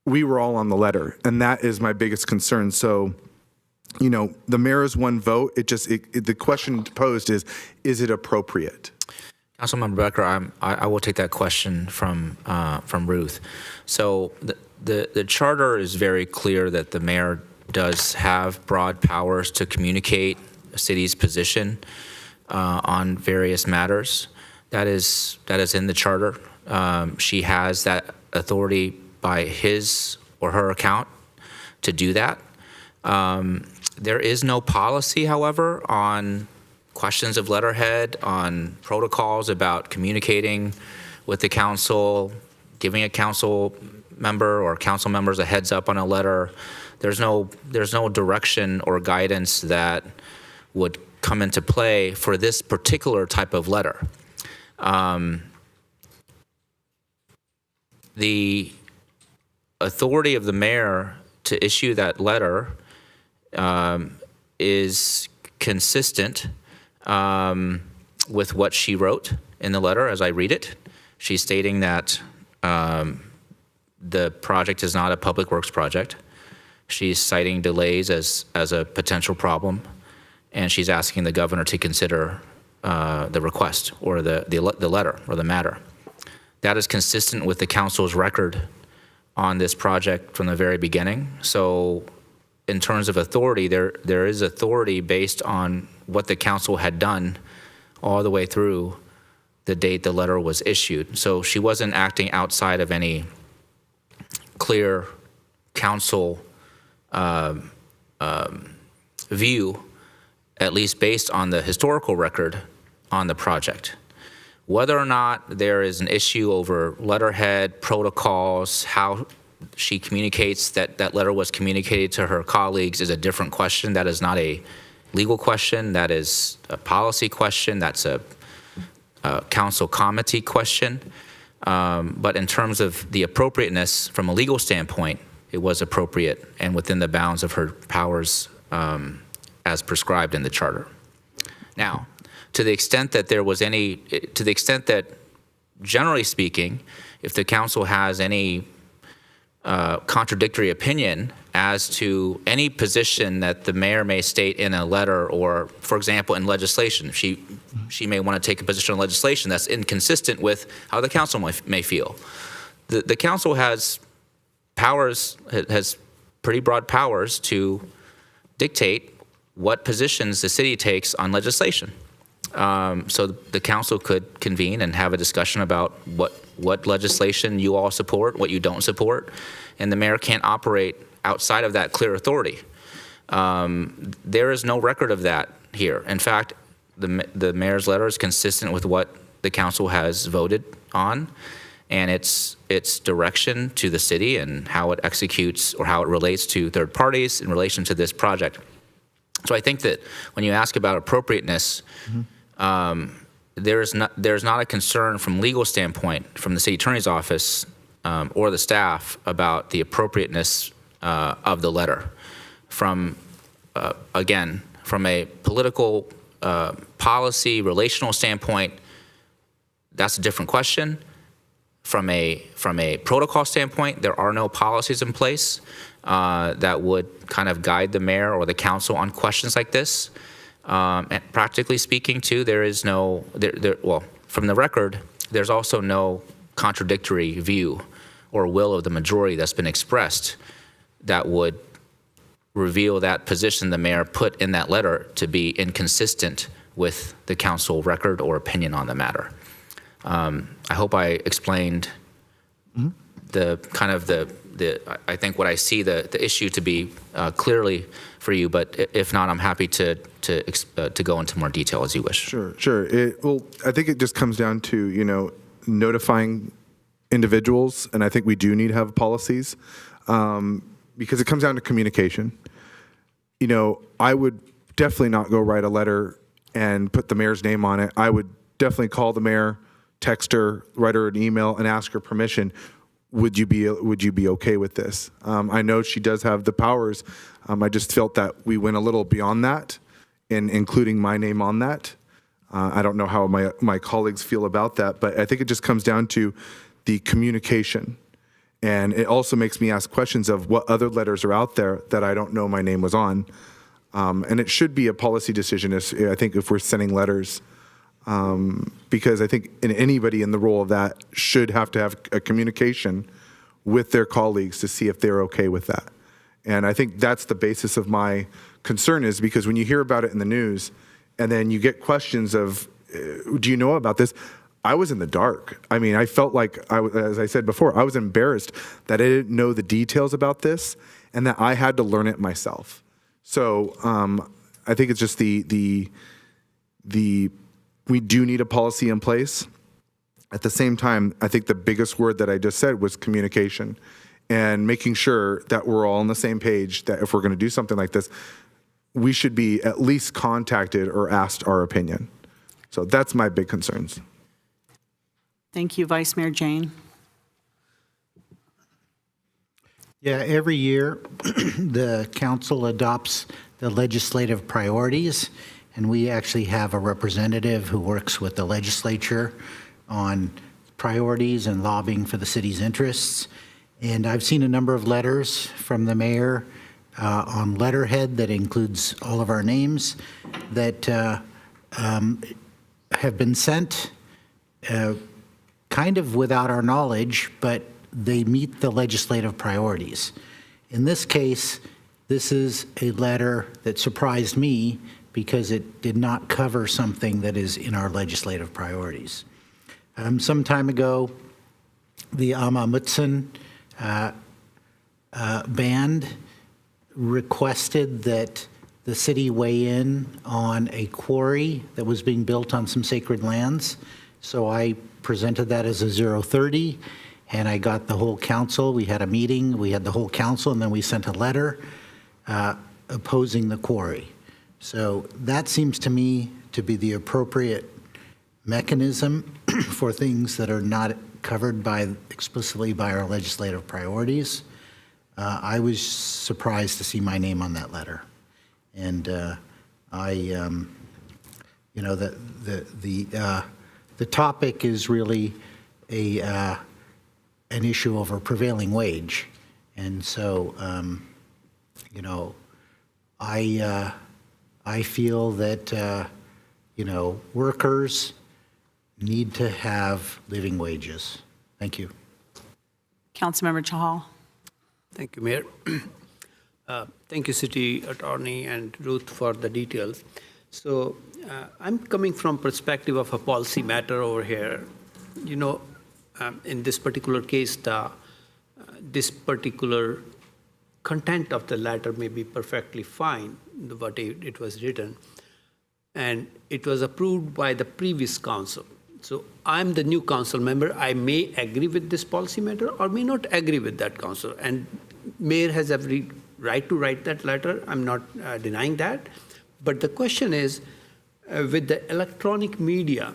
we were all on the letter, and that is my biggest concern. So, you know, the mayor's one vote, the question posed is it appropriate? Councilmember Becker, I will take that question from Ruth. So the charter is very clear that the mayor does have broad powers to communicate a city's position on various matters. That is in the charter. She has that authority by his or her account to do that. There is no policy, however, on questions of letterhead, on protocols about communicating with the council, giving a council member or council members a heads up on a letter. There's no direction or guidance that would come into play for this particular type of letter. The authority of the mayor to issue that letter is consistent with what she wrote in the letter as I read it. She's stating that the project is not a public works project. She's citing delays as a potential problem, and she's asking the governor to consider the request or the letter or the matter. That is consistent with the council's record on this project from the very beginning. So in terms of authority, there is authority based on what the council had done all the way through the date the letter was issued. So she wasn't acting outside of any clear council view, at least based on the historical record on the project. Whether or not there is an issue over letterhead, protocols, how she communicates that letter was communicated to her colleagues is a different question. That is not a legal question. That is a policy question. That's a council committee question. But in terms of the appropriateness from a legal standpoint, it was appropriate and within the bounds of her powers as prescribed in the charter. Now, to the extent that generally speaking, if the council has any contradictory opinion as to any position that the mayor may state in a letter, or, for example, in legislation, she may want to take a position on legislation that's inconsistent with how the council may feel. The council has powers, has pretty broad powers to dictate what positions the city takes on legislation. So the council could convene and have a discussion about what legislation you all support, what you don't support, and the mayor can't operate outside of that clear authority. There is no record of that here. In fact, the mayor's letter is consistent with what the council has voted on, and its direction to the city and how it executes or how it relates to third parties in relation to this project. So I think that when you ask about appropriateness, there's not a concern from legal standpoint from the city attorney's office or the staff about the appropriateness of the letter. From again, from a political policy relational standpoint, that's a different question. From a protocol standpoint, there are no policies in place that would kind of guide the mayor or the council on questions like this. And practically speaking, too, there is no, well, from the record, there's also no contradictory view or will of the majority that's been expressed that would reveal that position the mayor put in that letter to be inconsistent with the council record or opinion on the matter. I hope I explained the kind of the I think what I see the issue to be clearly for you, but if not, I'm happy to go into more detail as you wish. Sure. Well, I think it just comes down to, notifying individuals, and I think we do need to have policies because it comes down to communication. I would definitely not go write a letter and put the mayor's name on it. I would definitely call the mayor, text her, write her an email, and ask her permission. Would you be okay with this? I know she does have the powers. I just felt that we went a little beyond that in including my name on that. I don't know how my colleagues feel about that, but I think it just comes down to the communication. And it also makes me ask questions of what other letters are out there that I don't know my name was on. And it should be a policy decision, I think, if we're sending letters. Because I think anybody in the role of that should have to have a communication with their colleagues to see if they're okay with that. And I think that's the basis of my concern, is because when you hear about it in the news and then you get questions of, do you know about this? I was in the dark. I mean, I felt like, as I said before, I was embarrassed that I didn't know the details about this and that I had to learn it myself. So I think it's just we do need a policy in place. At the same time, I think the biggest word that I just said was communication, and making sure that we're all on the same page, that if we're going to do something like this, we should be at least contacted or asked our opinion. So that's my big concerns. Thank you, Vice Mayor Jane. Yeah, every year the council adopts the legislative priorities, and we actually have a representative who works with the legislature on priorities and lobbying for the city's interests. And I've seen a number of letters from the mayor on letterhead that includes all of our names that have been sent kind of without our knowledge, but they meet the legislative priorities. In this case, this is a letter that surprised me because it did not cover something that is in our legislative priorities. Some time ago, the Ama Mutsun band requested that the city weigh in on a quarry that was being built on some sacred lands. So I presented that as a 030, and I got the whole council. We had a meeting, we had the whole council, and then we sent a letter opposing the quarry. So that seems to me to be the appropriate mechanism for things that are not covered explicitly by our legislative priorities. I was surprised to see my name on that letter. And the topic is really an issue over prevailing wage. And so, I feel that, workers need to have living wages. Thank you. Councilmember Chahal. Thank you, Mayor. Thank you, City Attorney and Ruth, for the details. So I'm coming from perspective of a policy matter over here. In this particular case, this particular content of the letter may be perfectly fine, what it was written, and it was approved by the previous council. So I'm the new council member. I may agree with this policy matter or may not agree with that council. And mayor has every right to write that letter. I'm not denying that. But the question is, with the electronic media,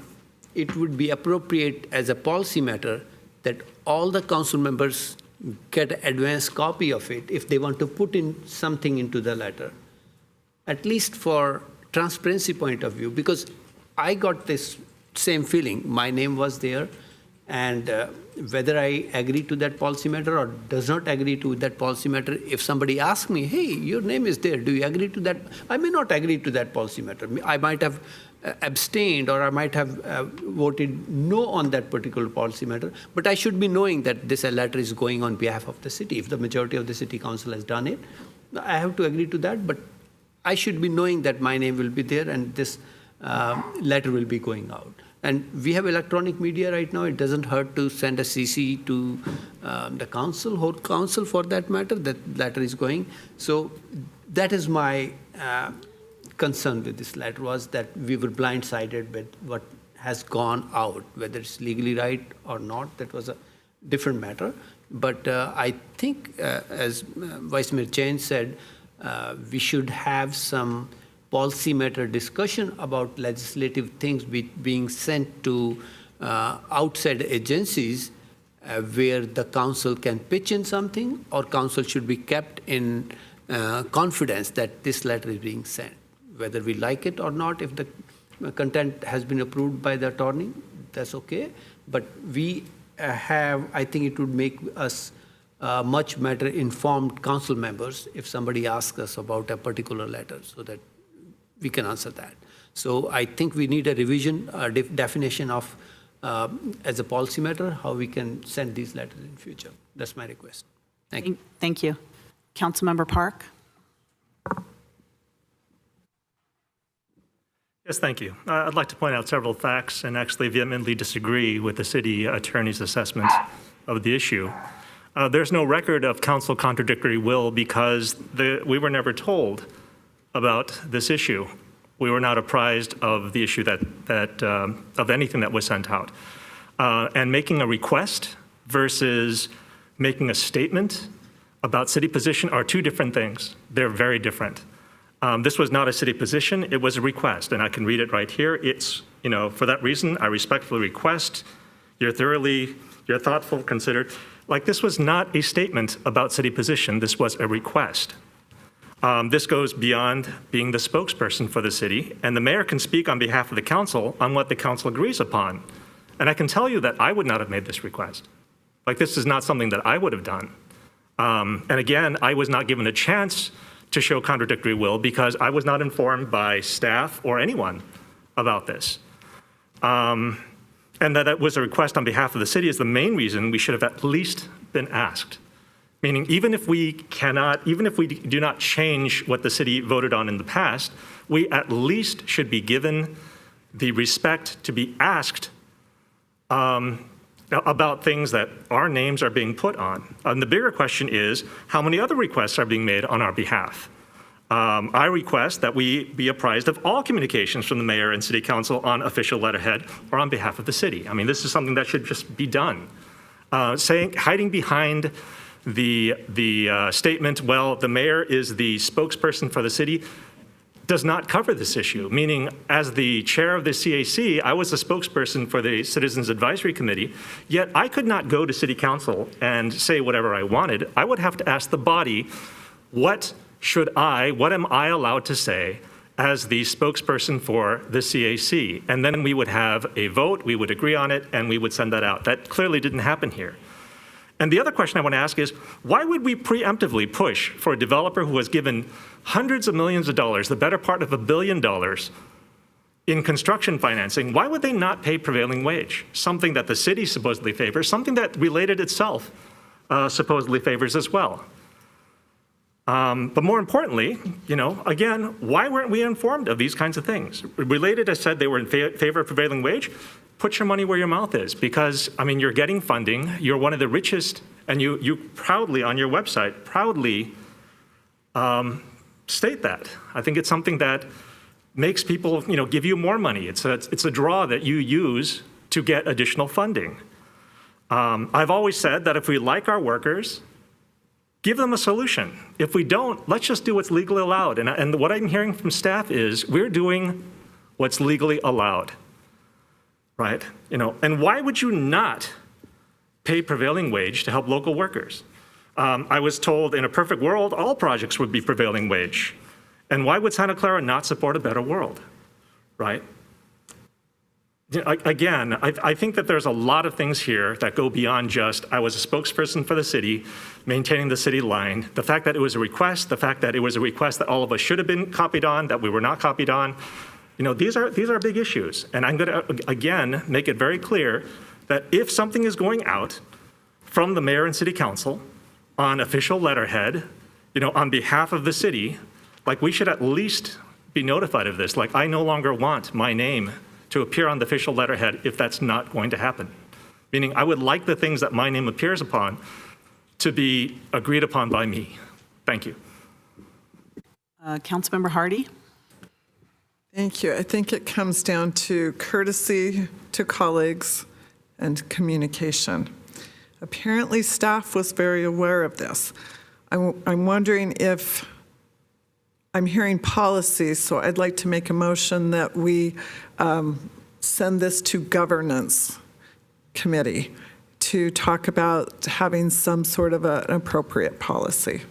it would be appropriate as a policy matter that all the council members get an advance copy of it if they want to put in something into the letter, at least for transparency point of view, because I got this same feeling. My name was there, and whether I agree to that policy matter or does not agree to that policy matter, if somebody asks me, hey, your name is there, do you agree to that? I may not agree to that policy matter. I might have abstained, or I might have voted no on that particular policy matter, but I should be knowing that this letter is going on behalf of the city. If the majority of the city council has done it, I have to agree to that, but I should be knowing that my name will be there and this letter will be going out. And we have electronic media right now. It doesn't hurt to send a CC to the council, whole council for that matter, that letter is going. So that is my concern with this letter, was that we were blindsided with what has gone out, whether it's legally right or not. That was a different matter. But I think, as Vice Mayor Chen said, we should have some policy matter discussion about legislative things being sent to outside agencies where the council can pitch in something, or council should be kept in confidence that this letter is being sent, whether we like it or not. If the content has been approved by the attorney, that's okay. But we I think it would make us much better informed council members if somebody asks us about a particular letter, so that we can answer that. So I think we need a revision, definition of, as a policy matter, how we can send these letters in future. That's my request. Thank you. Thank you. Councilmember Park? Yes, thank you. I'd like to point out several facts and actually vehemently disagree with the city attorney's assessment of the issue. There's no record of council contradictory will because we were never told about this issue. We were not apprised of the issue of anything that was sent out. And making a request versus making a statement about city position are two different things. They're very different. This was not a city position, it was a request, and I can read it right here. It's, for that reason, I respectfully request you're thoughtful, considered. Like, this was not a statement about city position, this was a request. This goes beyond being the spokesperson for the city, and the mayor can speak on behalf of the council on what the council agrees upon. And I can tell you that I would not have made this request. Like, this is not something that I would have done. And again, I was not given a chance to show contradictory will because I was not informed by staff or anyone about this. And that it was a request on behalf of the city is the main reason we should have at least been asked. Meaning, even if we do not change what the city voted on in the past, we at least should be given the respect to be asked about things that our names are being put on. And the bigger question is, how many other requests are being made on our behalf? I request that we be apprised of all communications from the mayor and city council on official letterhead or on behalf of the city. I mean, this is something that should just be done. Hiding behind the statement, well, the mayor is the spokesperson for the city, does not cover this issue, meaning as the chair of the CAC, I was the spokesperson for the Citizens Advisory Committee, yet I could not go to city council and say whatever I wanted. I would have to ask the body, what am I allowed to say as the spokesperson for the CAC? And then we would have a vote, we would agree on it, and we would send that out. That clearly didn't happen here. And the other question I want to ask is, why would we preemptively push for a developer who has given hundreds of millions of dollars, the better part of $1 billion in construction financing, why would they not pay prevailing wage? Something that the city supposedly favors, something that Related itself supposedly favors as well. But more importantly, again, why weren't we informed of these kinds of things? Related has said they were in favor of prevailing wage. Put your money where your mouth is, because, I mean, you're getting funding, you're one of the richest, and you proudly, on your website, proudly state that. I think it's something that makes people, give you more money. It's a draw that you use to get additional funding. I've always said that if we like our workers, give them a solution. If we don't, let's just do what's legally allowed. And what I'm hearing from staff is we're doing what's legally allowed. Right? And why would you not pay prevailing wage to help local workers? I was told in a perfect world, all projects would be prevailing wage. And why would Santa Clara not support a better world? Right? Again, I think that there's a lot of things here that go beyond just, I was a spokesperson for the city, maintaining the city line. The fact that it was a request, the fact that it was a request that all of us should have been copied on, that we were not copied on. These are big issues. And I'm going to, again, make it very clear that if something is going out from the mayor and city council on official letterhead, on behalf of the city, like, we should at least be notified of this. Like, I no longer want my name to appear on the official letterhead if that's not going to happen. Meaning I would like the things that my name appears upon to be agreed upon by me. Thank you. Councilmember Hardy? Thank you. I think it comes down to courtesy to colleagues and communication. Apparently, staff was very aware of this. I'm wondering if I'm hearing policies, so I'd like to make a motion that we send this to governance committee to talk about having some sort of an appropriate policy.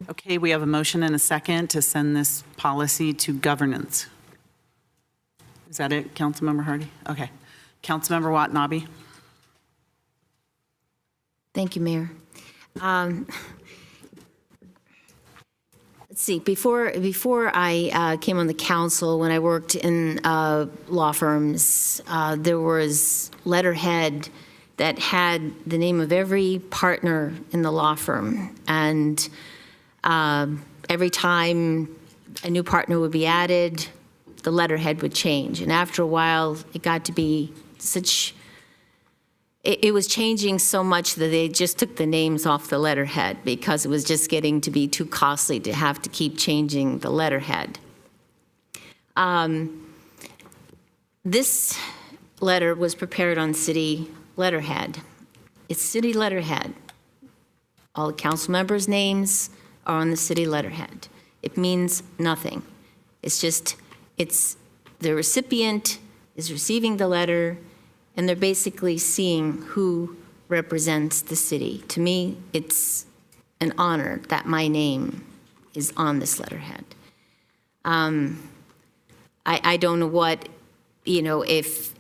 Okay, we have a motion and a second to send this policy to governance. Is that it, Councilmember Hardy? Okay. Councilmember Watanabe? Thank you, Mayor. Let's see, before I came on the council, when I worked in law firms, there was letterhead that had the name of every partner in the law firm. And every time a new partner would be added, the letterhead would change. And after a while, it got to be it was changing so much that they just took the names off the letterhead because it was just getting to be too costly to have to keep changing the letterhead. This letter was prepared on city letterhead. It's city letterhead. All the council members' names are on the city letterhead. It means nothing. It's just, the recipient is receiving the letter, and they're basically seeing who represents the city. To me, it's an honor that my name is on this letterhead. I don't know what, if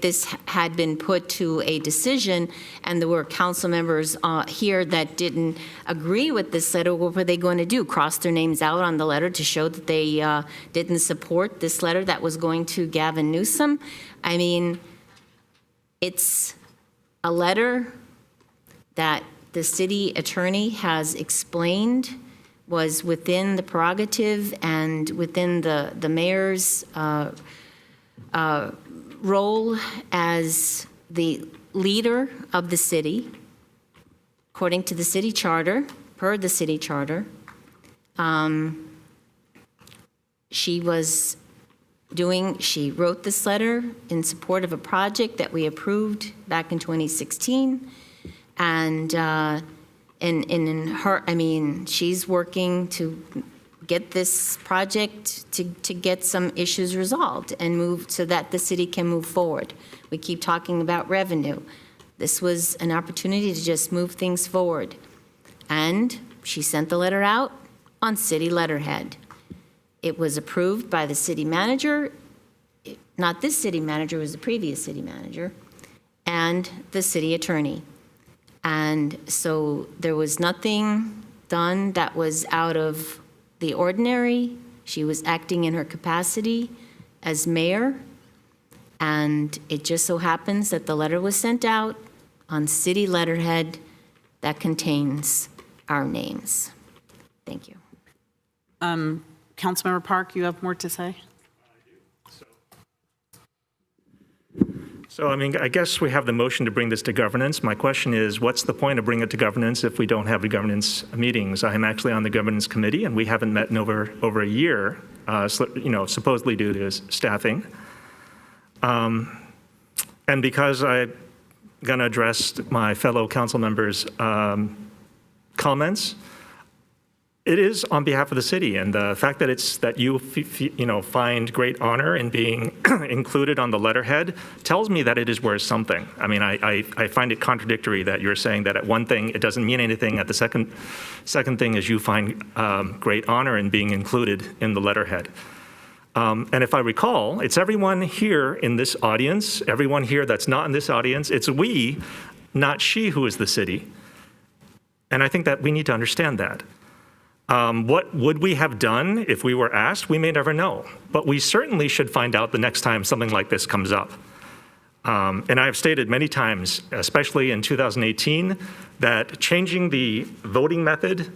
this had been put to a decision and there were council members here that didn't agree with this letter, what were they going to do? Cross their names out on the letter to show that they didn't support this letter that was going to Gavin Newsom? I mean, it's a letter that the city attorney has explained was within the prerogative and within the mayor's role as the leader of the city, according to the city charter, per the city charter. She wrote this letter in support of a project that we approved back in 2016. And in her, I mean, she's working to get this project to get some issues resolved and move so that the city can move forward. We keep talking about revenue. This was an opportunity to just move things forward. And she sent the letter out on city letterhead. It was approved by the city manager, not this city manager, it was the previous city manager, and the city attorney. And so there was nothing done that was out of the ordinary. She was acting in her capacity as mayor. And it just so happens that the letter was sent out on city letterhead that contains our names. Thank you. Councilmember Park, you have more to say? So, I mean, I guess we have the motion to bring this to governance. My question is, what's the point of bringing it to governance if we don't have the governance meetings? I am actually on the governance committee, and we haven't met in over a year, supposedly due to staffing. And because I'm going to address my fellow council members' comments, it is on behalf of the city, and the fact that you find great honor in being included on the letterhead tells me that it is worth something. I mean, I find it contradictory that you're saying that at one thing it doesn't mean anything. At the second thing is you find great honor in being included in the letterhead. And if I recall, it's everyone here in this audience, everyone here that's not in this audience. It's we, not she, who is the city. And I think that we need to understand that. What would we have done if we were asked? We may never know, but we certainly should find out the next time something like this comes up. And I have stated many times, especially in 2018, that changing the voting method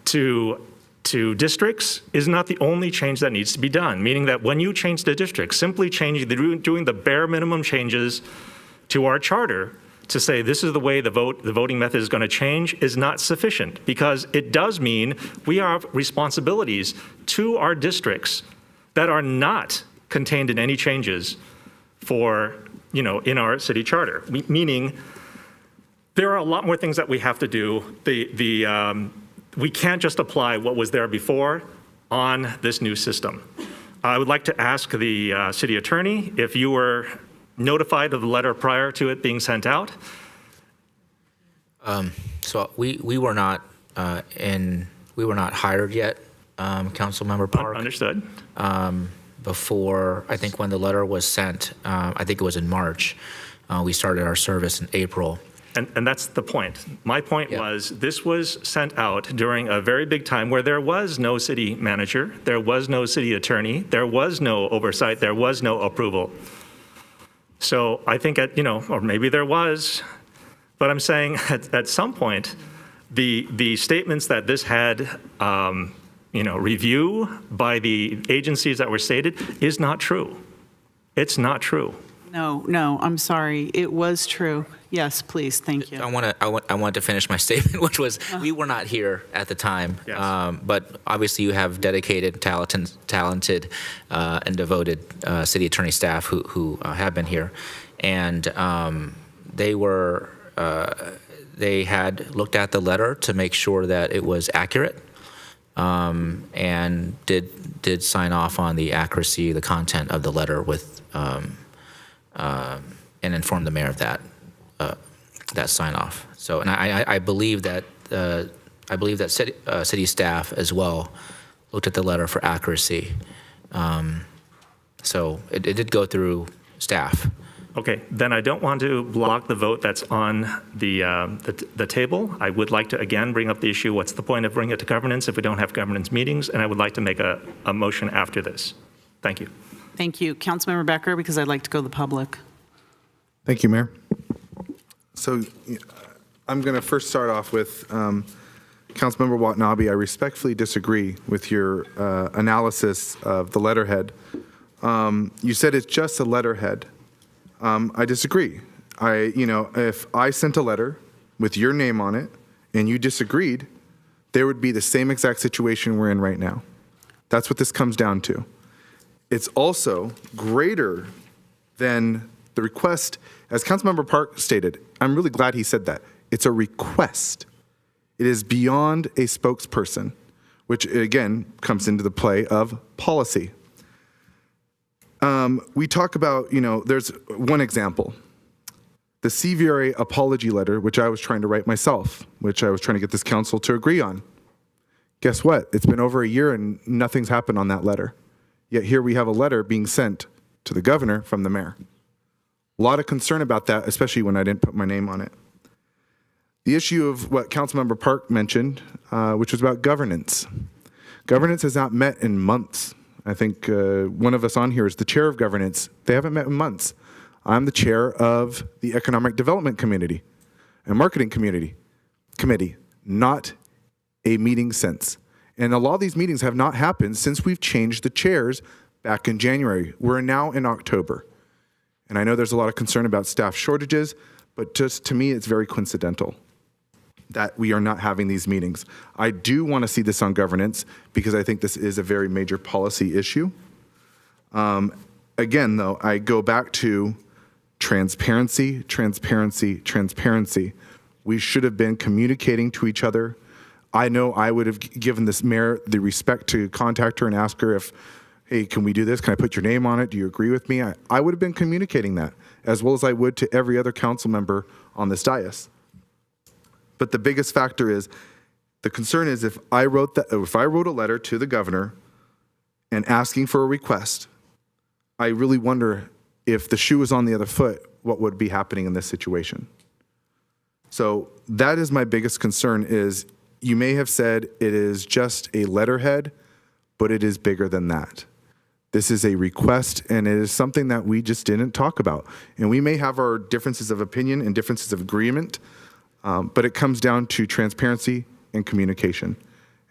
to to districts is not the only change that needs to be done, meaning that when you change the district, simply doing the bare minimum changes to our charter to say this is the way the voting method is going to change is not sufficient, because it does mean we have responsibilities to our districts that are not contained in any changes for, in our city charter, meaning there are a lot more things that we have to do. We can't just apply what was there before on this new system. I would like to ask the city attorney if you were notified of the letter prior to it being sent out. So we were not hired yet, Councilmember Park. Understood. Before, I think when the letter was sent, I think it was in March, we started our service in April. And that's the point. My point was this was sent out during a very big time where there was no city manager, there was no city attorney, there was no oversight, there was no approval. So I think or maybe there was, but I'm saying at some point, the statements that this had, review by the agencies that were stated is not true. It's not true. No, I'm sorry. It was true. Yes, please. Thank you. I want to finish my statement, which was we were not here at the time, Yes. but obviously you have dedicated, talented, and devoted city attorney staff who have been here, and they had looked at the letter to make sure that it was accurate, and did sign off on the accuracy, the content of the letter with. And inform the mayor of that sign off. So, and I believe that city staff as well looked at the letter for accuracy. So it did go through staff. Okay, then I don't want to block the vote that's on the table. I would like to again bring up the issue, what's the point of bringing it to governance if we don't have governance meetings? And I would like to make a motion after this. Thank you. Thank you. Councilmember Becker, because I'd like to go to the public. Thank you, Mayor. So I'm going to first start off with Councilmember Watanabe. I respectfully disagree with your analysis of the letterhead. You said it's just a letterhead. I disagree. If I sent a letter with your name on it and you disagreed, there would be the same exact situation we're in right now. That's what this comes down to. It's also greater than the request, as Councilmember Park stated. I'm really glad he said that. It's a request. It is beyond a spokesperson, which again comes into the play of policy. We talk about, there's one example. The CVRA apology letter, which I was trying to write myself, which I was trying to get this council to agree on. Guess what? It's been over a year and nothing's happened on that letter. Yet here we have a letter being sent to the governor from the mayor. A lot of concern about that, especially when I didn't put my name on it. The issue of what Councilmember Park mentioned, which was about governance. Governance has not met in months. I think one of us on here is the chair of governance. They haven't met in months. I'm the chair of the Economic Development Committee and Marketing Committee, not a meeting since. And a lot of these meetings have not happened since we've changed the chairs back in January. We're now in October. And I know there's a lot of concern about staff shortages, but just to me, it's very coincidental that we are not having these meetings. I do want to see this on governance because I think this is a very major policy issue. Again, though, I go back to transparency, transparency, transparency. We should have been communicating to each other. I know I would have given this mayor the respect to contact her and ask her if, hey, can we do this? Can I put your name on it? Do you agree with me? I would have been communicating that as well as I would to every other council member on this dais. But the biggest factor is, the concern is if I wrote a letter to the governor and asking for a request, I really wonder if the shoe was on the other foot, what would be happening in this situation? So that is my biggest concern is, you may have said it is just a letterhead, but it is bigger than that. This is a request, and it is something that we just didn't talk about. And we may have our differences of opinion and differences of agreement, but it comes down to transparency and communication.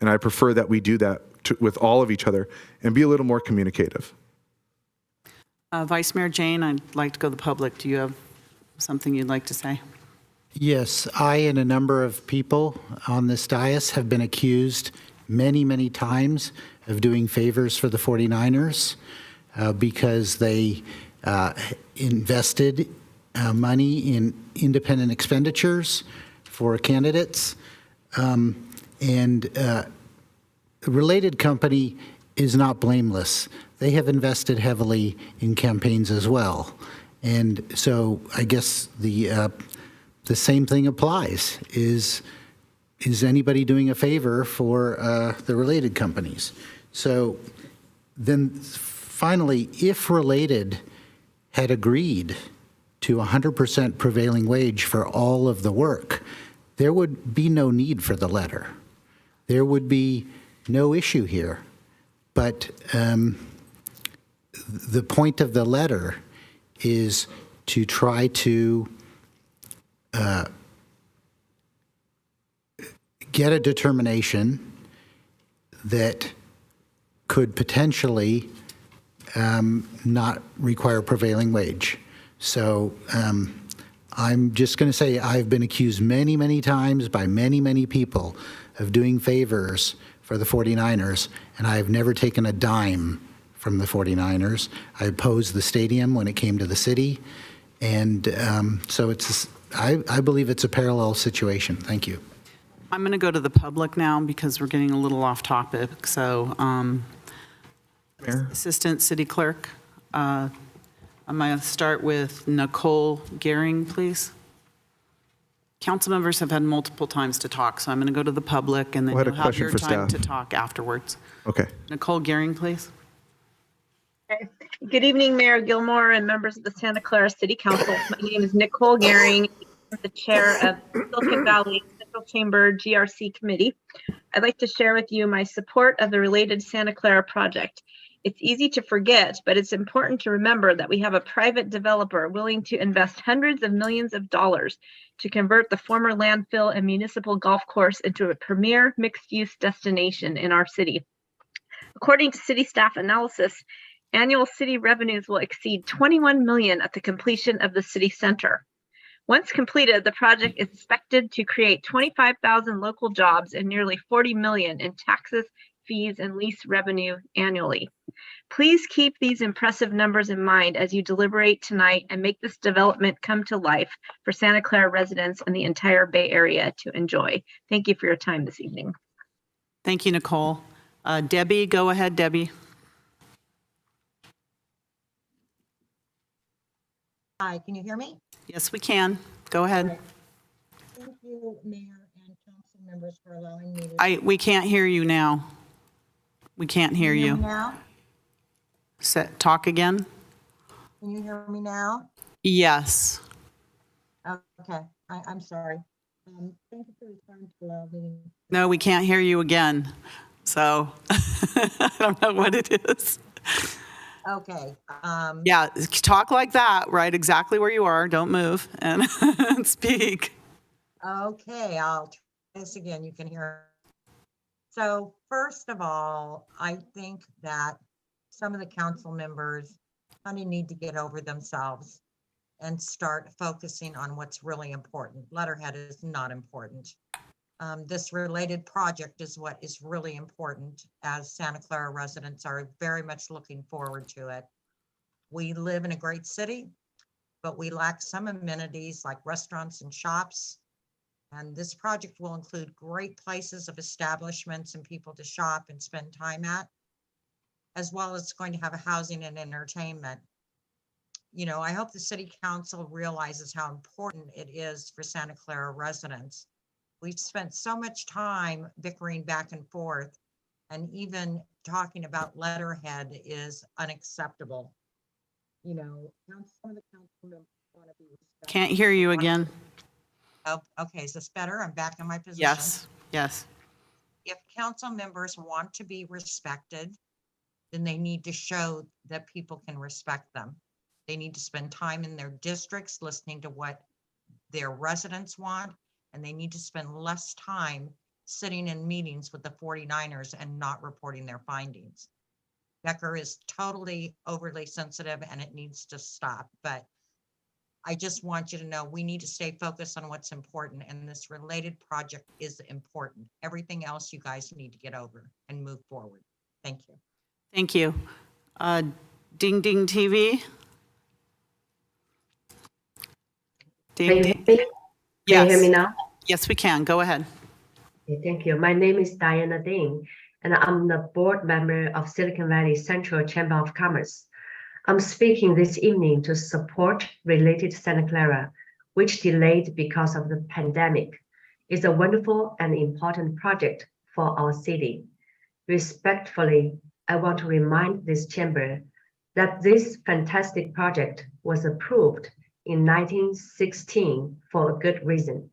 And I prefer that we do that with all of each other and be a little more communicative. Vice Mayor Jane, I'd like to go to the public. Do you have something you'd like to say? Yes, I and a number of people on this dais have been accused many, many times of doing favors for the 49ers because they invested money in independent expenditures for candidates. And the related company is not blameless. They have invested heavily in campaigns as well. And so I guess the same thing applies. Is anybody doing a favor for the related companies? So then finally, if related had agreed to 100% prevailing wage for all of the work, there would be no need for the letter. There would be no issue here. But the point of the letter is to try to get a determination that could potentially not require prevailing wage. So I'm just going to say I've been accused many, many times by many, many people of doing favors for the 49ers, and I've never taken a dime from the 49ers. I opposed the stadium when it came to the city, and so I believe it's a parallel situation. Thank you. I'm going to go to the public now because we're getting a little off topic. So, Mayor? Assistant City Clerk, I'm going to start with Nicole Gehring, please. Council members have had multiple times to talk, so I'm going to go to the public, and then Well, I had a you'll have question your for time staff. to talk afterwards. Okay. Nicole Gehring, please. Okay. Good evening, Mayor Gilmore and members of the Santa Clara City Council. My name is Nicole Gehring. I'm the chair of the Silicon Valley Central Chamber GRC Committee. I'd like to share with you my support of the related Santa Clara project. It's easy to forget, but it's important to remember that we have a private developer willing to invest hundreds of millions of dollars to convert the former landfill and municipal golf course into a premier mixed-use destination in our city. According to city staff analysis, annual city revenues will exceed 21 million at the completion of the city center. Once completed, the project is expected to create 25,000 local jobs and nearly 40 million in taxes, fees, and lease revenue annually. Please keep these impressive numbers in mind as you deliberate tonight and make this development come to life for Santa Clara residents and the entire Bay Area to enjoy. Thank you for your time this evening. Thank you, Nicole. Debbie, go ahead, Debbie. Hi, can you hear me? Yes, we can. Go ahead. Thank you, Mayor and council members, for allowing me to. We can't hear you now. We can't hear Can you you. hear me now? Talk again? Can you hear me now? Yes. Okay, I'm sorry. Thank you for your time to allow me. No, we can't hear you again. So I don't know what it is. Okay. Yeah, talk like that, right? Exactly where you are. Don't move and speak. Okay, I'll try this again. You can hear. So first of all, I think that some of the council members kind of need to get over themselves and start focusing on what's really important. Letterhead is not important. This related project is what is really important, as Santa Clara residents are very much looking forward to it. We live in a great city, but we lack some amenities like restaurants and shops. And this project will include great places of establishments and people to shop and spend time at, as well as going to have a housing and entertainment. You know, I hope the city council realizes how important it is for Santa Clara residents. We've spent so much time bickering back and forth, and even talking about letterhead is unacceptable. You know, some of the council members want to be respectful. Can't hear you again. Oh, okay, is this better? I'm back in my position. Yes, yes. If council members want to be respected, then they need to show that people can respect them. They need to spend time in their districts listening to what their residents want, and they need to spend less time sitting in meetings with the 49ers and not reporting their findings. Becker is totally overly sensitive and it needs to stop. But I just want you to know we need to stay focused on what's important, and this related project is important. Everything else you guys need to get over and move forward. Thank you. Thank you. Ding Ding TV? Ding Ding. Can you hear me Yes. now? Yes, we can. Go ahead. Okay, thank you. My name is Diana Ding, and I'm the board member of Silicon Valley Central Chamber of Commerce. I'm speaking this evening to support Related Santa Clara, which delayed because of the pandemic. It's a wonderful and important project for our city. Respectfully, I want to remind this chamber that this fantastic project was approved in 1916 for a good reason.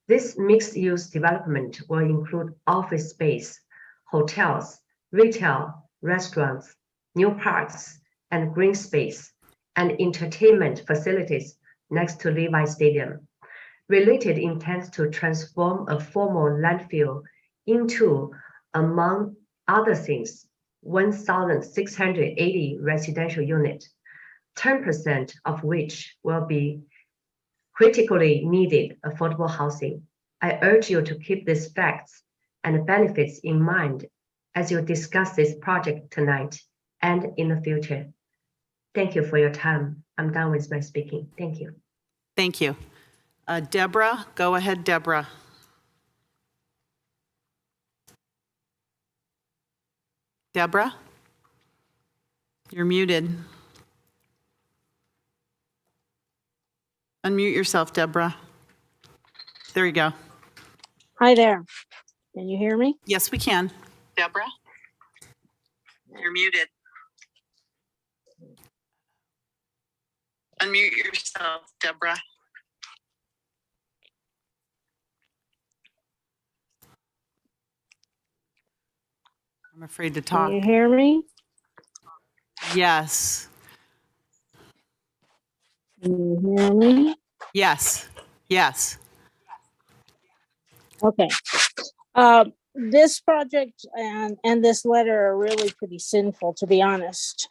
This mixed-use development will include office space, hotels, retail, restaurants, new parks, and green space, and entertainment facilities next to Levi Stadium. Related intends to transform a former landfill into, among other things, 1,680 residential units, 10% of which will be critically needed affordable housing. I urge you to keep these facts and benefits in mind as you discuss this project tonight and in the future. Thank you for your time. I'm done with my speaking. Thank you. Thank you. Deborah, go ahead, Deborah. Deborah? You're muted. Unmute yourself, Deborah. There you go. Hi there. Can you hear me? Yes, we can. Deborah? You're muted. Unmute yourself, Deborah. I'm afraid to talk. Can you hear me? Yes. Can you hear me? Yes. Yes. Okay. This project and this letter are really pretty sinful, to be honest.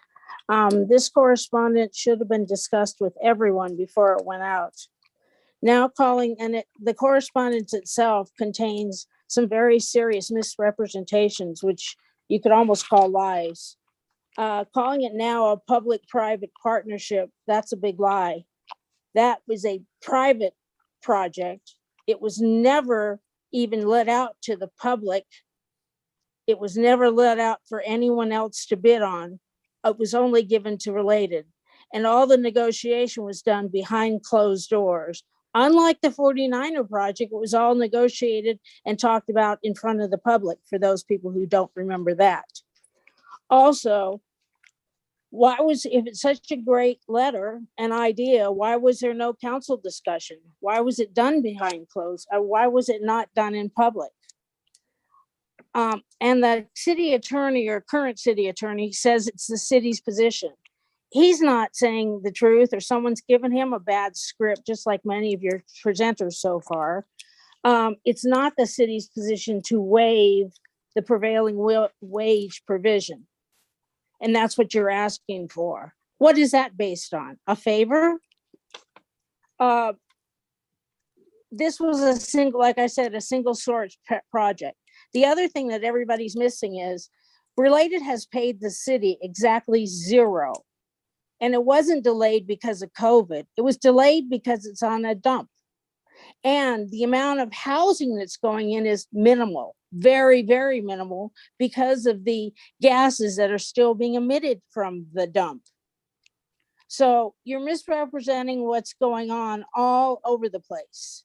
This correspondence should have been discussed with everyone before it went out. Now calling, and the correspondence itself contains some very serious misrepresentations, which you could almost call lies. Calling it now a public-private partnership, that's a big lie. That was a private project. It was never even let out to the public. It was never let out for anyone else to bid on. It was only given to Related. And all the negotiation was done behind closed doors. Unlike the 49er project, it was all negotiated and talked about in front of the public, for those people who don't remember that. Also, if it's such a great letter and idea, why was there no council discussion? Why was it done behind closed? Why was it not done in public? And the city attorney or current city attorney says it's the city's position. He's not saying the truth, or someone's given him a bad script, just like many of your presenters so far. It's not the city's position to waive the prevailing wage provision. And that's what you're asking for. What is that based on? A favor? This was a single, like I said, a single source project. The other thing that everybody's missing is Related has paid the city exactly zero. And it wasn't delayed because of COVID. It was delayed because it's on a dump. And the amount of housing that's going in is minimal, very, very minimal, because of the gases that are still being emitted from the dump. So you're misrepresenting what's going on all over the place.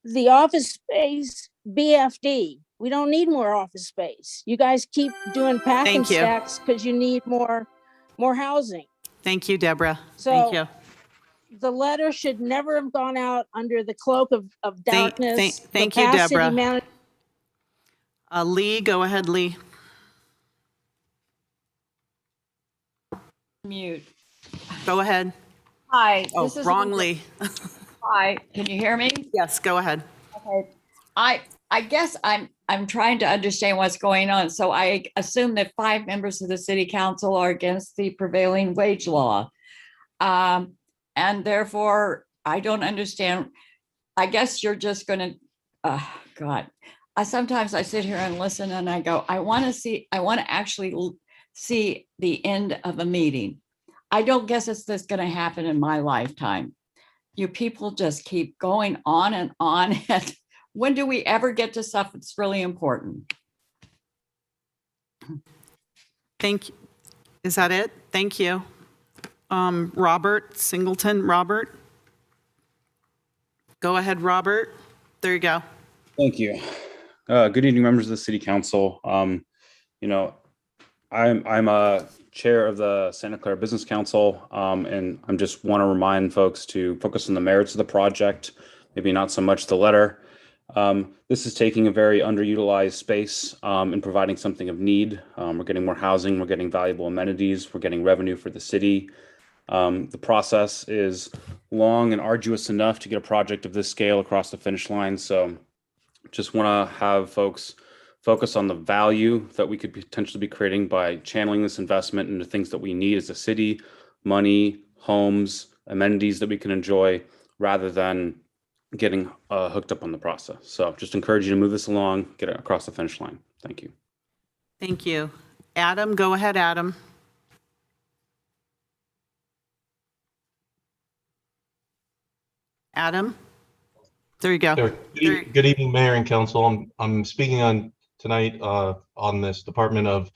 The office space, BFD, we don't need more office space. You guys keep doing packing stacks because you need more housing. Thank you, Deborah. So, thank you. The letter should never have gone out under the cloak of darkness. Thank you, Deborah. Lee, go ahead, Lee. Mute. Go ahead. Hi. Oh, wrong Lee. Hi. Can you hear me? Yes, go ahead. Okay. I guess I'm trying to understand what's going on. So I assume that 5 members of the city council are against the prevailing wage law. And therefore, I don't understand. I guess you're just going to, God. Sometimes I sit here and listen and I go, I want to actually see the end of a meeting. I don't guess it's this going to happen in my lifetime. You people just keep going on and on. And when do we ever get to stuff that's really important? Thank you. Is that it? Thank you. Robert Singleton. Robert? Go ahead, Robert. There you go. Thank you. Good evening, members of the City Council. You know, I'm a chair of the Santa Clara Business Council, and I just want to remind folks to focus on the merits of the project, maybe not so much the letter. This is taking a very underutilized space and providing something of need. We're getting more housing, we're getting valuable amenities, we're getting revenue for the city. The process is long and arduous enough to get a project of this scale across the finish line. So just want to have folks focus on the value that we could potentially be creating by channeling this investment into things that we need as a city, money, homes, amenities that we can enjoy, rather than getting hooked up on the process. So just encourage you to move this along, get it across the finish line. Thank you. Thank you. Adam, go ahead, Adam. Adam? There you go. Good evening, Mayor and Council. I'm speaking on tonight on this Department of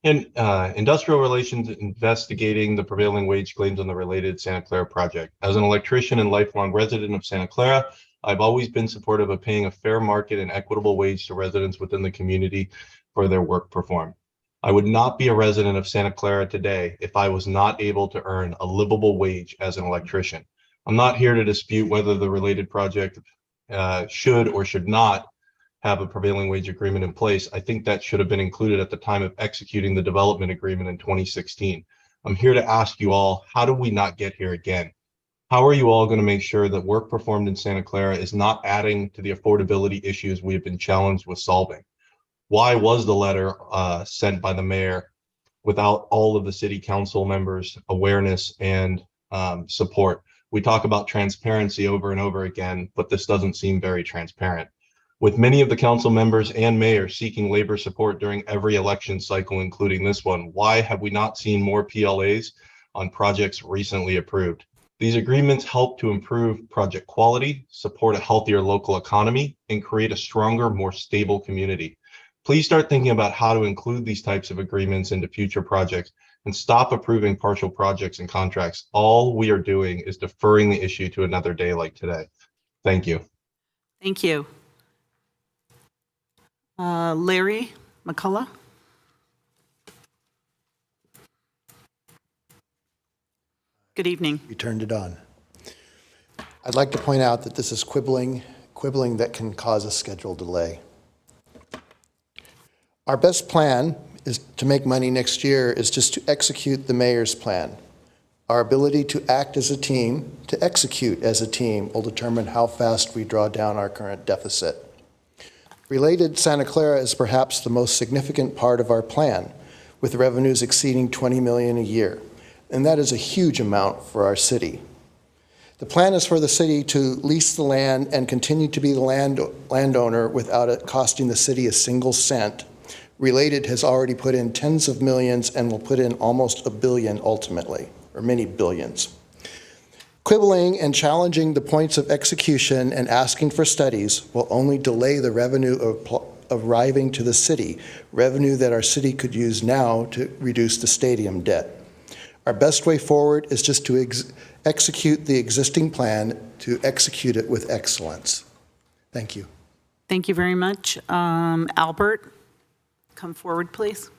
Industrial Relations investigating the prevailing wage claims on the related Santa Clara project. As an electrician and lifelong resident of Santa Clara, I've always been supportive of paying a fair market and equitable wage to residents within the community for their work performed. I would not be a resident of Santa Clara today if I was not able to earn a livable wage as an electrician. I'm not here to dispute whether the related project should or should not have a prevailing wage agreement in place. I think that should have been included at the time of executing the development agreement in 2016. I'm here to ask you all, how do we not get here again? How are you all going to make sure that work performed in Santa Clara is not adding to the affordability issues we have been challenged with solving? Why was the letter sent by the mayor without all of the city council members' awareness and support? We talk about transparency over and over again, but this doesn't seem very transparent. With many of the council members and mayor seeking labor support during every election cycle, including this one, why have we not seen more PLAs on projects recently approved? These agreements help to improve project quality, support a healthier local economy, and create a stronger, more stable community. Please start thinking about how to include these types of agreements into future projects and stop approving partial projects and contracts. All we are doing is deferring the issue to another day like today. Thank you. Thank you. Larry McCullough. Good evening. You turned it on. I'd like to point out that this is quibbling that can cause a schedule delay. Our best plan is to make money next year is just to execute the mayor's plan. Our ability to act as a team, to execute as a team, will determine how fast we draw down our current deficit. Related, Santa Clara is perhaps the most significant part of our plan, with revenues exceeding $20 million a year, and that is a huge amount for our city. The plan is for the city to lease the land and continue to be the landowner without it costing the city a single cent. Related has already put in tens of millions and will put in almost $1 billion ultimately, or many billions. Quibbling and challenging the points of execution and asking for studies will only delay the revenue arriving to the city, revenue that our city could use now to reduce the stadium debt. Our best way forward is just to execute the existing plan, to execute it with excellence. Thank you. Thank you very much. Albert, come forward, please.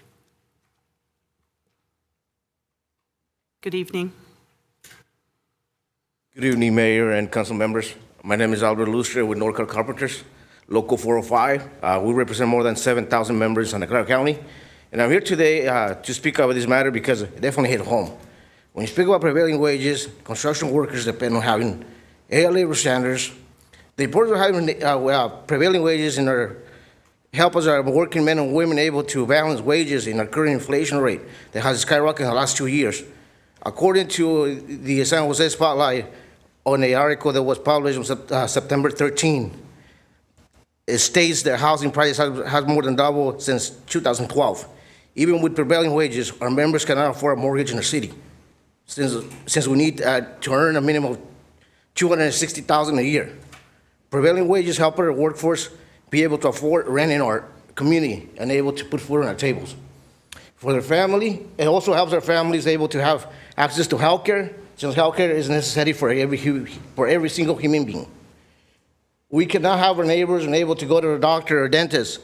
Good evening. Good evening, Mayor and council members. My name is Albert Lustre with Norcal Carpenters, Local 405. We represent more than 7,000 members in Santa Clara County. And I'm here today to speak about this matter because it definitely hit home. When you speak about prevailing wages, construction workers depend on having labor standards The importance of having prevailing wages in our help us, our working men and women, able to balance wages in our current inflation rate that has skyrocketed in the last 2 years. According to the San Jose Spotlight, on an article that was published on September 13, it states that housing prices has more than doubled since 2012. Even with prevailing wages, our members cannot afford a mortgage in the city, since we need to earn a minimum of $260,000 a year. Prevailing wages help our workforce be able to afford rent in our community and able to put food on our tables. For their family, it also helps our families able to have access to healthcare, since healthcare is necessary for every single human being. We cannot have our neighbors unable to go to a doctor or dentist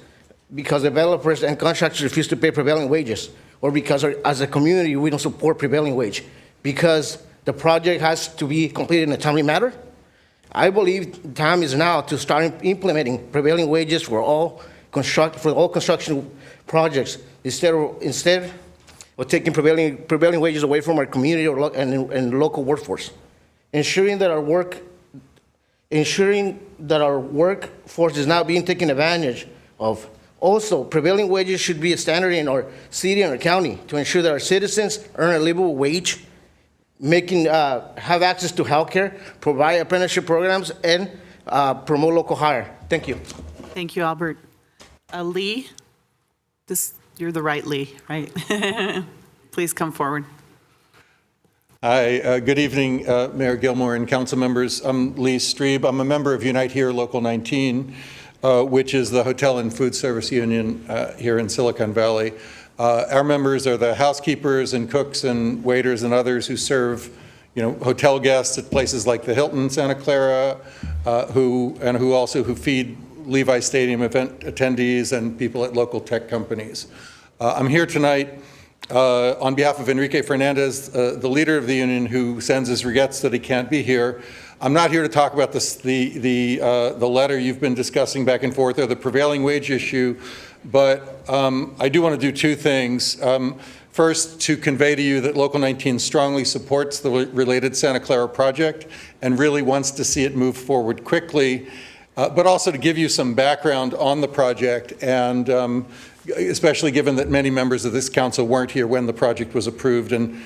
because developers and contractors refuse to pay prevailing wages, or because as a community we don't support prevailing wage, because the project has to be completed in a timely manner. I believe the time is now to start implementing prevailing wages for all construction projects instead of taking prevailing wages away from our community and local workforce. Ensuring that our workforce is not being taken advantage of. Also, prevailing wages should be a standard in our city and our county to ensure that our citizens earn a livable wage, have access to healthcare, provide apprenticeship programs, and promote local hire. Thank you. Thank you, Albert. Lee, you're the right Lee, right? Please come forward. Hi, good evening, Mayor Gilmore and council members. I'm Lee Streeb. I'm a member of Unite Here Local 19, which is the hotel and food service union here in Silicon Valley. Our members are the housekeepers and cooks and waiters and others who serve, hotel guests at places like the Hilton Santa Clara, who feed Levi Stadium event attendees and people at local tech companies. I'm here tonight on behalf of Enrique Fernandez, the leader of the union, who sends his regrets that he can't be here. I'm not here to talk about the letter you've been discussing back and forth or the prevailing wage issue, but I do want to do two things. First, to convey to you that Local 19 strongly supports the related Santa Clara project and really wants to see it move forward quickly, but also to give you some background on the project, and especially given that many members of this council weren't here when the project was approved, and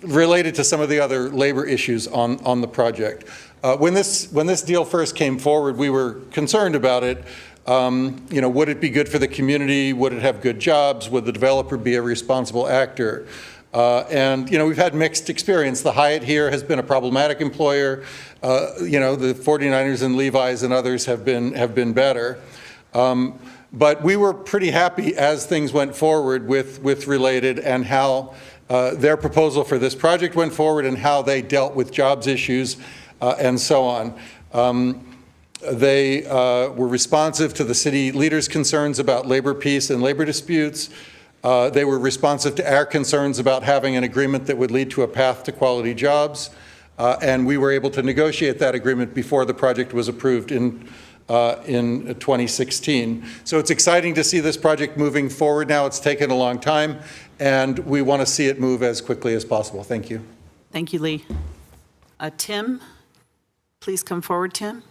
related to some of the other labor issues on the project. When this deal first came forward, we were concerned about it. Would it be good for the community? Would it have good jobs? Would the developer be a responsible actor? We've had mixed experience. The Hyatt here has been a problematic employer. The 49ers and Levi's and others have been better. But we were pretty happy as things went forward with Related and how their proposal for this project went forward and how they dealt with jobs issues and so on. They were responsive to the city leaders' concerns about labor peace and labor disputes. They were responsive to our concerns about having an agreement that would lead to a path to quality jobs. And we were able to negotiate that agreement before the project was approved in 2016. So it's exciting to see this project moving forward now. It's taken a long time, and we want to see it move as quickly as possible. Thank you. Thank you, Lee. Tim, please come forward, Tim.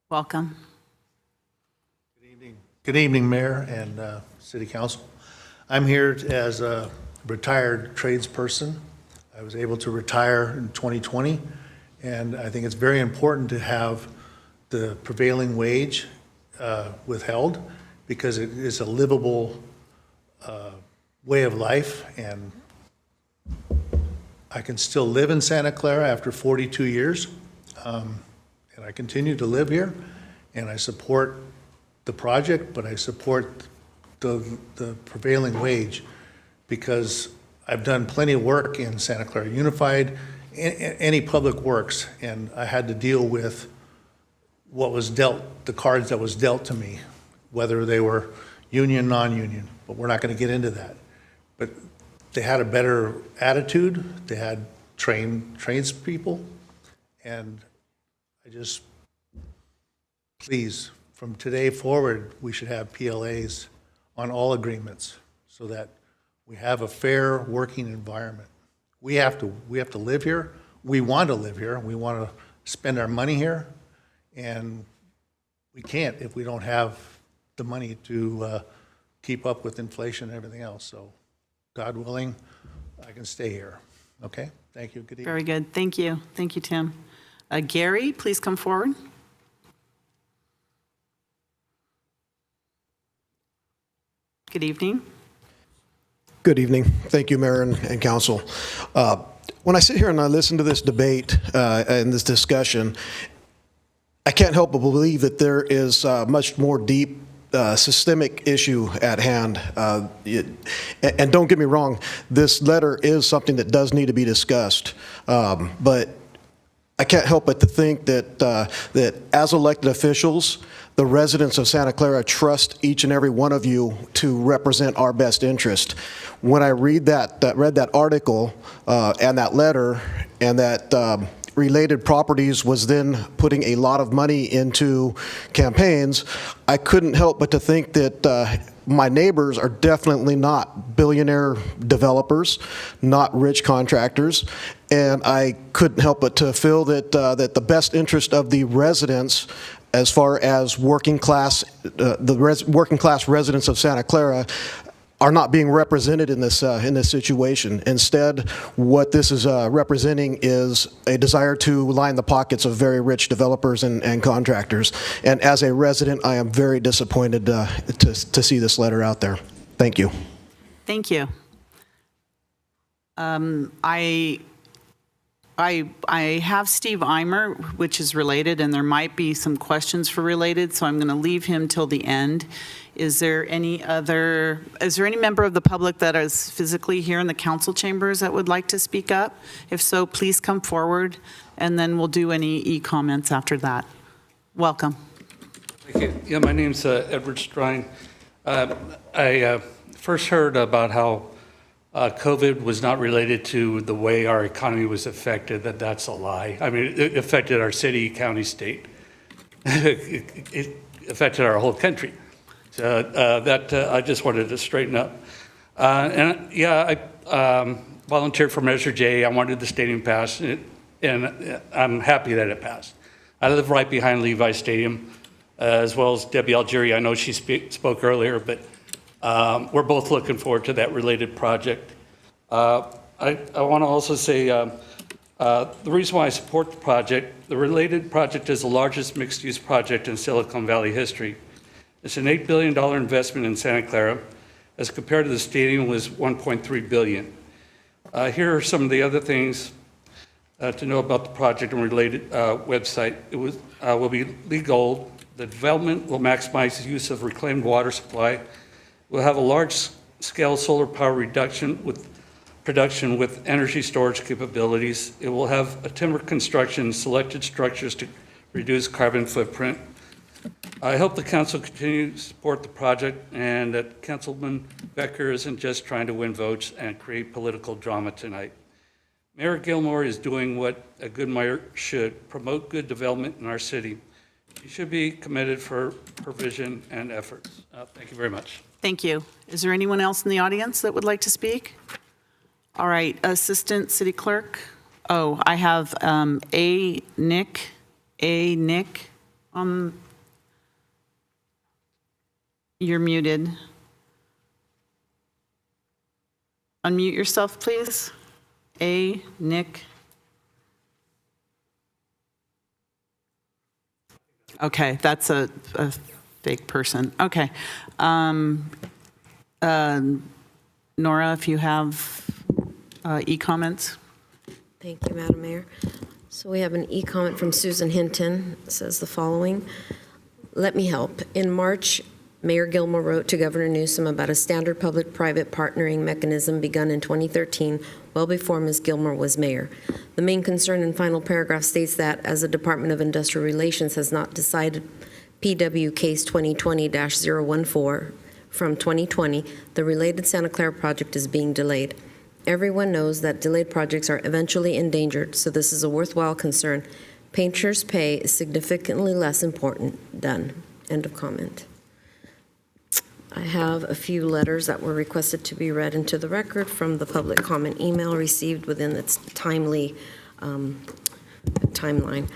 Welcome. Good evening, Mayor and City Council. I'm here as a retired tradesperson. I was able to retire in 2020, and I think it's very important to have the prevailing wage withheld because it is a livable way of life, and I can still live in Santa Clara after 42 years, and I continue to live here, and I support the project, but I support the prevailing wage because I've done plenty of work in Santa Clara Unified, any public works, and I had to deal with what was dealt, the cards that was dealt to me, whether they were union, non-union, but we're not going to get into that. But they had a better attitude, they had tradespeople, and please, from today forward, we should have PLAs on all agreements so that we have a fair working environment. We have to live here, we want to live here, we want to spend our money here, and we can't if we don't have the money to keep up with inflation and everything else. So God willing, I can stay here. Okay? Thank you. Good evening. Very good. Thank you. Thank you, Tim. Gary, please come forward. Good evening. Good evening. Thank you, Mayor and Council. When I sit here and I listen to this debate and this discussion, I can't help but believe that there is much more deep systemic issue at hand. And don't get me wrong, this letter is something that does need to be discussed. But I can't help but to think that as elected officials, the residents of Santa Clara trust each and every one of you to represent our best interest. When I read that article and that letter, and that Related Properties was then putting a lot of money into campaigns, I couldn't help but to think that my neighbors are definitely not billionaire developers, not rich contractors, and I couldn't help but to feel that that the best interest of the residents, as far as working class residents of Santa Clara, are not being represented in this situation. Instead, what this is representing is a desire to line the pockets of very rich developers and contractors. And as a resident, I am very disappointed to see this letter out there. Thank you. Thank you. I have Steve Eimer, which is related, and there might be some questions for related, so I'm going to leave him till the end. Is there any member of the public that is physically here in the council chambers that would like to speak up? If so, please come forward, and then we'll do any e-comments after that. Welcome. Thank you. Yeah, my name's Edward Strine. I first heard about how COVID was not related to the way our economy was affected. That's a lie. I mean, it affected our city, county, state. It affected our whole country. So I just wanted to straighten up. And yeah, I volunteered for Measure J. I wanted the stadium passed, and I'm happy that it passed. I live right behind Levi Stadium, as well as Debbie Algieri. I know she spoke earlier, but we're both looking forward to that related project. I want to also say the reason why I support the project, the related project is the largest mixed-use project in Silicon Valley history. It's an $8 billion investment in Santa Clara, as compared to the stadium was $1.3 billion. Here are some of the other things to know about the project and related website. It will be LEED Gold. The development will maximize the use of reclaimed water supply. We'll have a large-scale solar power production with energy storage capabilities. It will have a timber construction, selected structures to reduce carbon footprint. I hope the council continue to support the project and that Councilman Becker isn't just trying to win votes and create political drama tonight. Mayor Gilmore is doing what a good mayor should, promote good development in our city. He should be committed for provision and efforts. Thank you very much. Thank you. Is there anyone else in the audience that would like to speak? All right, Assistant City Clerk. Oh, I have Nick. You're muted. Unmute yourself, please. Nick. Okay, that's a fake person. Okay. Nora, if you have e-comments. Thank you, Madam Mayor. So we have an e-comment from Susan Hinton. It says the following. Let me help. In March, Mayor Gilmore wrote to Governor Newsom about a standard public-private partnering mechanism begun in 2013, well before Ms. Gilmore was mayor. The main concern in final paragraph states that, as the Department of Industrial Relations has not decided PW Case 2020-014 from 2020, the related Santa Clara project is being delayed. Everyone knows that delayed projects are eventually endangered, so this is a worthwhile concern. Painter's pay is significantly less important. Done. End of comment. I have a few letters that were requested to be read into the record from the public comment email received within its timely timeline.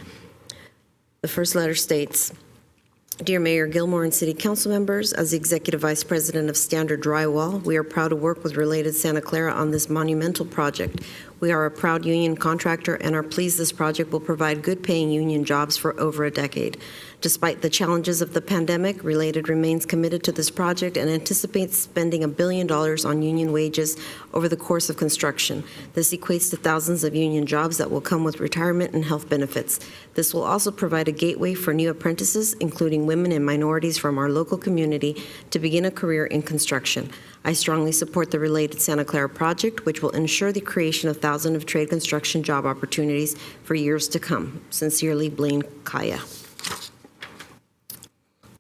The first letter states, Dear Mayor Gilmore and City Council members, as the Executive Vice President of Standard Drywall, we are proud to work with Related Santa Clara on this monumental project. We are a proud union contractor and are pleased this project will provide good-paying union jobs for over a decade. Despite the challenges of the pandemic, Related remains committed to this project and anticipates spending $1 billion on union wages over the course of construction. This equates to thousands of union jobs that will come with retirement and health benefits. This will also provide a gateway for new apprentices, including women and minorities from our local community, to begin a career in construction. I strongly support the Related Santa Clara project, which will ensure the creation of thousands of trade construction job opportunities for years to come. Sincerely, Blaine Kaya.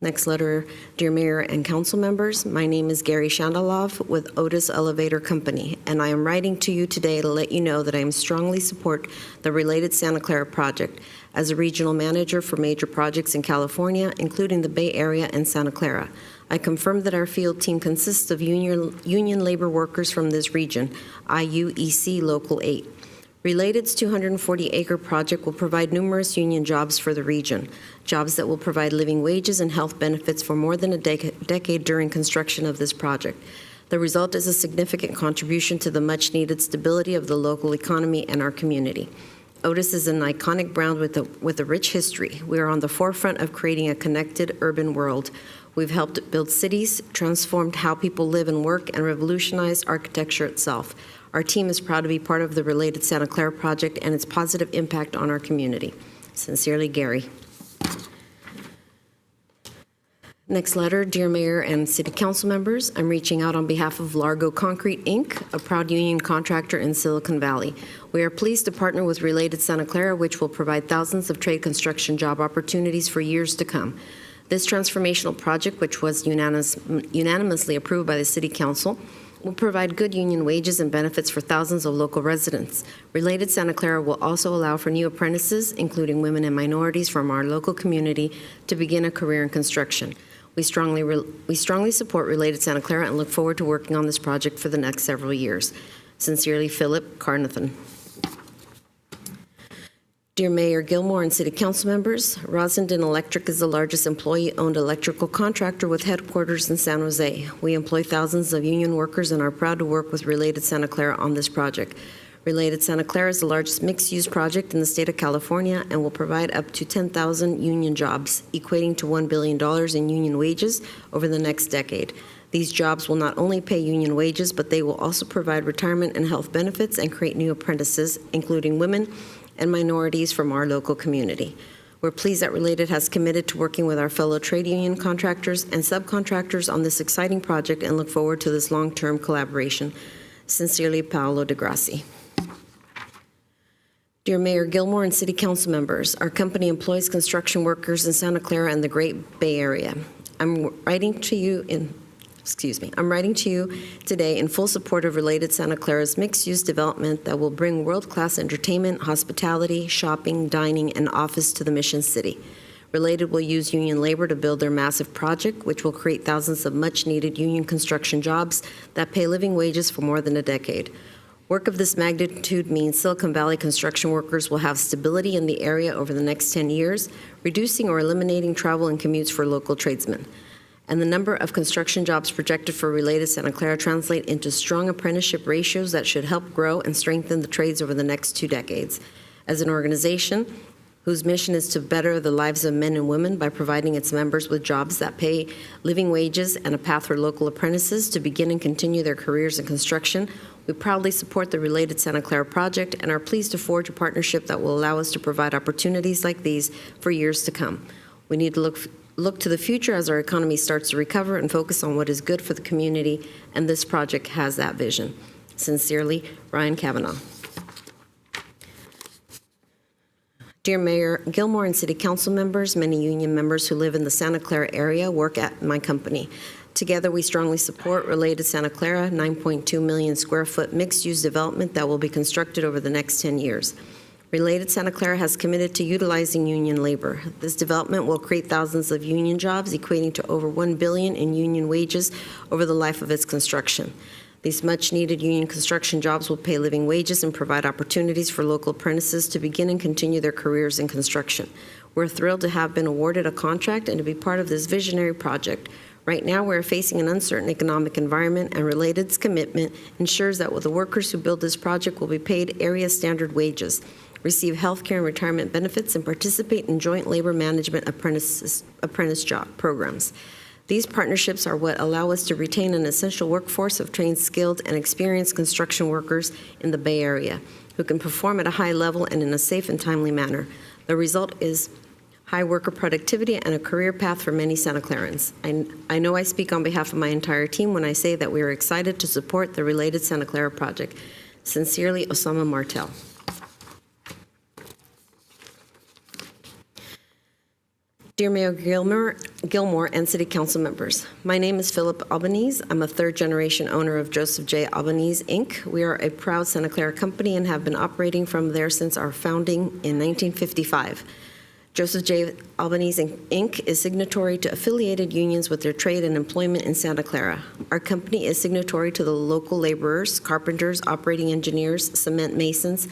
Next letter, Dear Mayor and Council members, my name is Gary Shandalov with Otis Elevator Company, and I am writing to you today to let you know that I strongly support the Related Santa Clara project. As a regional manager for major projects in California, including the Bay Area and Santa Clara, I confirm that our field team consists of union labor workers from this region, IUEC Local 8. Related's 240-acre project will provide numerous union jobs for the region, jobs that will provide living wages and health benefits for more than a decade during construction of this project. The result is a significant contribution to the much-needed stability of the local economy and our community. Otis is an iconic brand with a rich history. We are on the forefront of creating a connected urban world. We've helped build cities, transformed how people live and work, and revolutionized architecture itself. Our team is proud to be part of the Related Santa Clara project and its positive impact on our community. Sincerely, Gary. Next letter, Dear Mayor and City Council members, I'm reaching out on behalf of Largo Concrete, Inc., a proud union contractor in Silicon Valley. We are pleased to partner with Related Santa Clara, which will provide thousands of trade construction job opportunities for years to come. This transformational project, which was unanimously approved by the City Council, will provide good union wages and benefits for thousands of local residents. Related Santa Clara will also allow for new apprentices, including women and minorities from our local community, to begin a career in construction. We strongly support Related Santa Clara and look forward to working on this project for the next several years. Sincerely, Philip Carnathan. Dear Mayor Gilmore and City Council members, Rosendin Electric is the largest employee-owned electrical contractor with headquarters in San Jose. We employ thousands of union workers and are proud to work with Related Santa Clara on this project. Related Santa Clara is the largest mixed-use project in the state of California and will provide up to 10,000 union jobs, equating to $1 billion in union wages over the next decade. These jobs will not only pay union wages, but they will also provide retirement and health benefits and create new apprentices, including women and minorities from our local community. We're pleased that Related has committed to working with our fellow trade union contractors and subcontractors on this exciting project and look forward to this long-term collaboration. Sincerely, Paolo De Grassi. Dear Mayor Gilmore and City Council members, our company employs construction workers in Santa Clara and the Great Bay Area. I'm writing to you today in full support of Related Santa Clara's mixed-use development that will bring world-class entertainment, hospitality, shopping, dining, and office to the Mission City. Related will use union labor to build their massive project, which will create thousands of much-needed union construction jobs that pay living wages for more than a decade. Work of this magnitude means Silicon Valley construction workers will have stability in the area over the next 10 years, reducing or eliminating travel and commutes for local tradesmen. And the number of construction jobs projected for Related Santa Clara translate into strong apprenticeship ratios that should help grow and strengthen the trades over the next 2 decades. As an organization whose mission is to better the lives of men and women by providing its members with jobs that pay living wages and a path for local apprentices to begin and continue their careers in construction, we proudly support the Related Santa Clara project and are pleased to forge a partnership that will allow us to provide opportunities like these for years to come. We need to look to the future as our economy starts to recover and focus on what is good for the community, and this project has that vision. Sincerely, Ryan Kavanaugh. Dear Mayor Gilmore and City Council members, many union members who live in the Santa Clara area work at my company. Together, we strongly support Related Santa Clara, 9.2 million square foot mixed-use development that will be constructed over the next 10 years. Related Santa Clara has committed to utilizing union labor. This development will create thousands of union jobs, equating to over $1 billion in union wages over the life of its construction. These much-needed union construction jobs will pay living wages and provide opportunities for local apprentices to begin and continue their careers in construction. We're thrilled to have been awarded a contract and to be part of this visionary project. Right now, we're facing an uncertain economic environment, and Related's commitment ensures that the workers who build this project will be paid area standard wages, receive health care and retirement benefits, and participate in joint labor management apprentice job programs. These partnerships are what allow us to retain an essential workforce of trained, skilled, and experienced construction workers in the Bay Area who can perform at a high level and in a safe and timely manner. The result is high worker productivity and a career path for many Santa Clarans. I know I speak on behalf of my entire team when I say that we are excited to support the Related Santa Clara project. Sincerely, Osama Martel. Dear Mayor Gilmore and City Council members, my name is Philip Albanese. I'm a third-generation owner of Joseph J. Albanese, Inc. We are a proud Santa Clara company and have been operating from there since our founding in 1955. Joseph J. Albanese, Inc. is signatory to affiliated unions with their trade and employment in Santa Clara. Our company is signatory to the local laborers, carpenters, operating engineers, cement masons,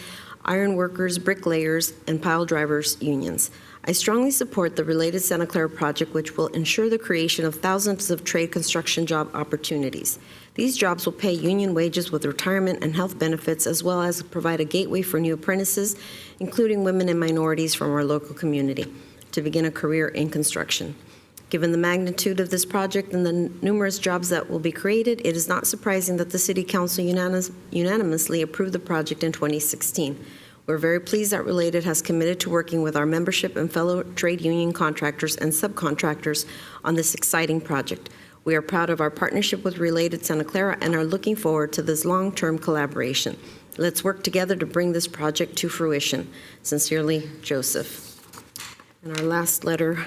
iron workers, bricklayers, and pile drivers unions. I strongly support the Related Santa Clara project, which will ensure the creation of thousands of trade construction job opportunities. These jobs will pay union wages with retirement and health benefits, as well as provide a gateway for new apprentices, including women and minorities from our local community, to begin a career in construction. Given the magnitude of this project and the numerous jobs that will be created, it is not surprising that the City Council unanimously approved the project in 2016. We're very pleased that Related has committed to working with our membership and fellow trade union contractors and subcontractors on this exciting project. We are proud of our partnership with Related Santa Clara and are looking forward to this long-term collaboration. Let's work together to bring this project to fruition. Sincerely, Joseph. And our last letter,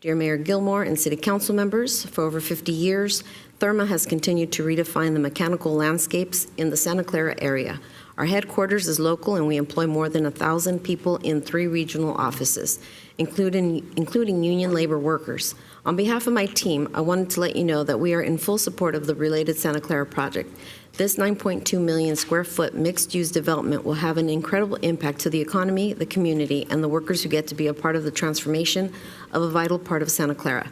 dear Mayor Gilmore and City Council members, for over 50 years, Therma has continued to redefine the mechanical landscapes in the Santa Clara area. Our headquarters is local, and we employ more than 1,000 people in 3 regional offices, including union labor workers. On behalf of my team, I wanted to let you know that we are in full support of the Related Santa Clara project. This 9.2 million square foot mixed-use development will have an incredible impact to the economy, the community, and the workers who get to be a part of the transformation of a vital part of Santa Clara.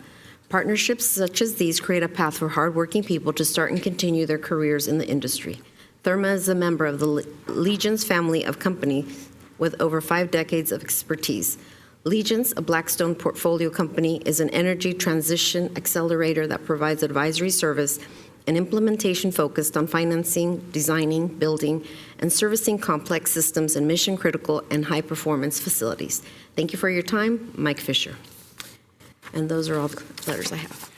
Partnerships such as these create a path for hardworking people to start and continue their careers in the industry. Therma is a member of the Legion's family of companies with over 5 decades of expertise. Legion's, a Blackstone portfolio company, is an energy transition accelerator that provides advisory service and implementation focused on financing, designing, building, and servicing complex systems and mission-critical and high-performance facilities. Thank you for your time. Mike Fisher. And those are all the letters I have.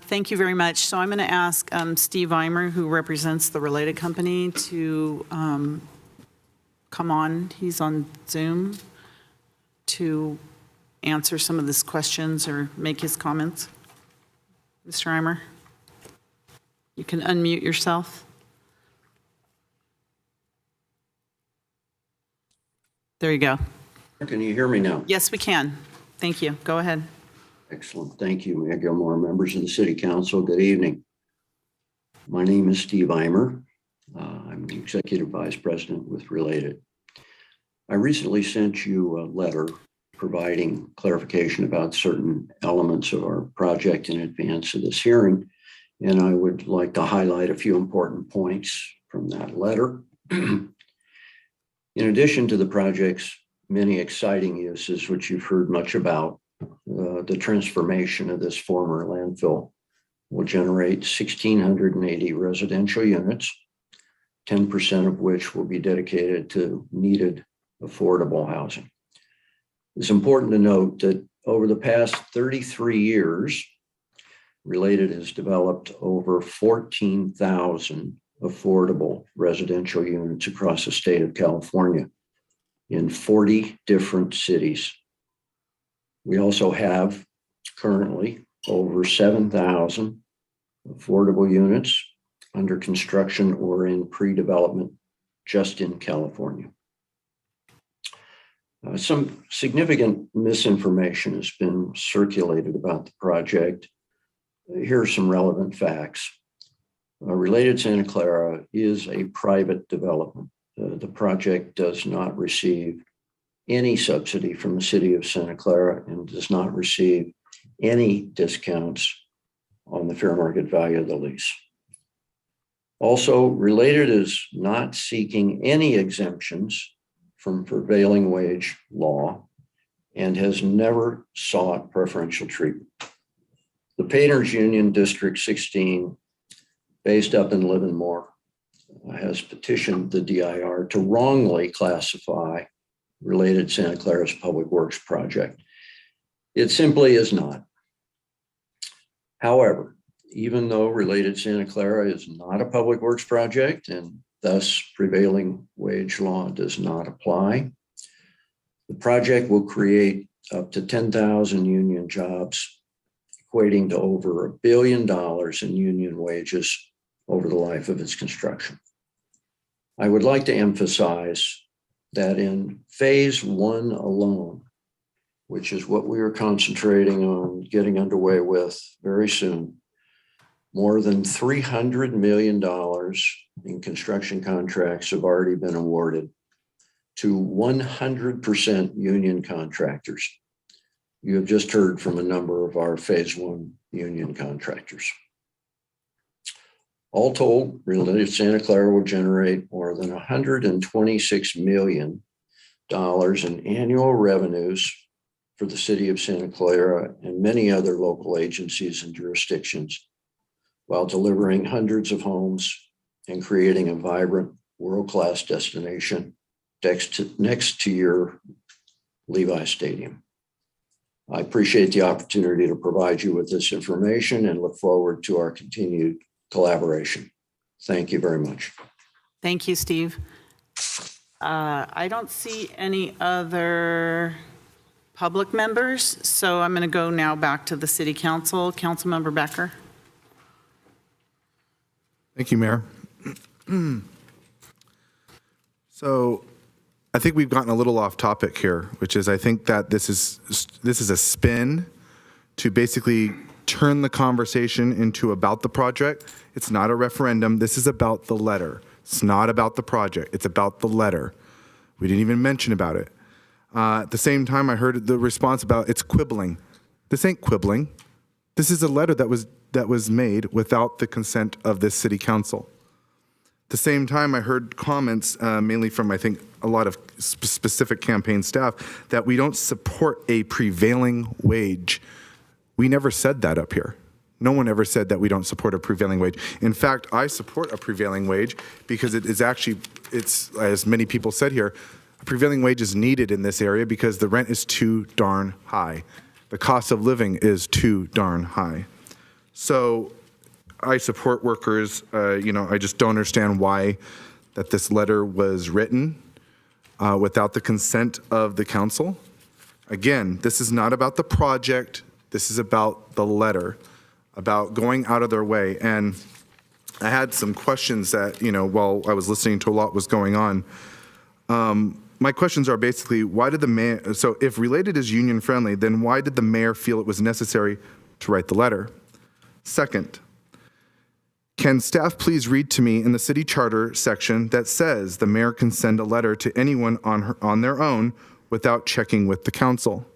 Thank you very much. So I'm going to ask Steve Eimer, who represents the Related Company, to come on. He's on Zoom to answer some of these questions or make his comments. Mr. Eimer, you can unmute yourself. There you go. Can you hear me now? Yes, we can. Thank you. Go ahead. Excellent. Thank you, Mayor Gilmore, members of the City Council. Good evening. My name is Steve Eimer. I'm the Executive Vice President with Related. I recently sent you a letter providing clarification about certain elements of our project in advance of this hearing, and I would like to highlight a few important points from that letter. In addition to the project's many exciting uses, which you've heard much about, the transformation of this former landfill will generate 1,680 residential units, 10% of which will be dedicated to needed affordable housing. It's important to note that over the past 33 years, Related has developed over 14,000 affordable residential units across the state of California in 40 different cities. We also have currently over 7,000 affordable units under construction or in pre-development just in California. Some significant misinformation has been circulated about the project. Here are some relevant facts. Related Santa Clara is a private development. The project does not receive any subsidy from the city of Santa Clara and does not receive any discounts on the fair market value of the lease. Also, Related is not seeking any exemptions from prevailing wage law and has never sought preferential treatment. The Painters Union District 16, based up in Livermore, has petitioned the DIR to wrongly classify Related Santa Clara's Public Works project. It simply is not. However, even though Related Santa Clara is not a public works project and thus prevailing wage law does not apply, the project will create up to 10,000 union jobs, equating to over $1 billion in union wages over the life of its construction. I would like to emphasize that in phase one alone, which is what we are concentrating on getting underway with very soon, more than $300 million in construction contracts have already been awarded to 100% union contractors. You have just heard from a number of our phase one union contractors. All told, Related Santa Clara will generate more than $126 million in annual revenues for the city of Santa Clara and many other local agencies and jurisdictions, while delivering hundreds of homes and creating a vibrant world-class destination next to your Levi Stadium. I appreciate the opportunity to provide you with this information and look forward to our continued collaboration. Thank you very much. Thank you, Steve. I don't see any other public members, so I'm going to go now back to the City Council. Councilmember Becker. Thank you, Mayor. So I think we've gotten a little off topic here, which is I think that this is a spin to basically turn the conversation into about the project. It's not a referendum. This is about the letter. It's not about the project. It's about the letter. We didn't even mention about it. At the same time, I heard the response about it's quibbling. This ain't quibbling. This is a letter that was made without the consent of this city council. At the same time, I heard comments mainly from, I think, a lot of specific campaign staff that we don't support a prevailing wage. We never said that up here. No one ever said that we don't support a prevailing wage. In fact, I support a prevailing wage because it is actually, it's, as many people said here, a prevailing wage is needed in this area because the rent is too darn high. The cost of living is too darn high. So I support workers. I just don't understand why that this letter was written without the consent of the council. Again, this is not about the project. This is about the letter, about going out of their way. And I had some questions that, while I was listening to a lot was going on. My questions are basically, why did the mayor, so if Related is union friendly, then why did the mayor feel it was necessary to write the letter? Second, can staff please read to me in the city charter section that says the mayor can send a letter to anyone on their own without checking with the council?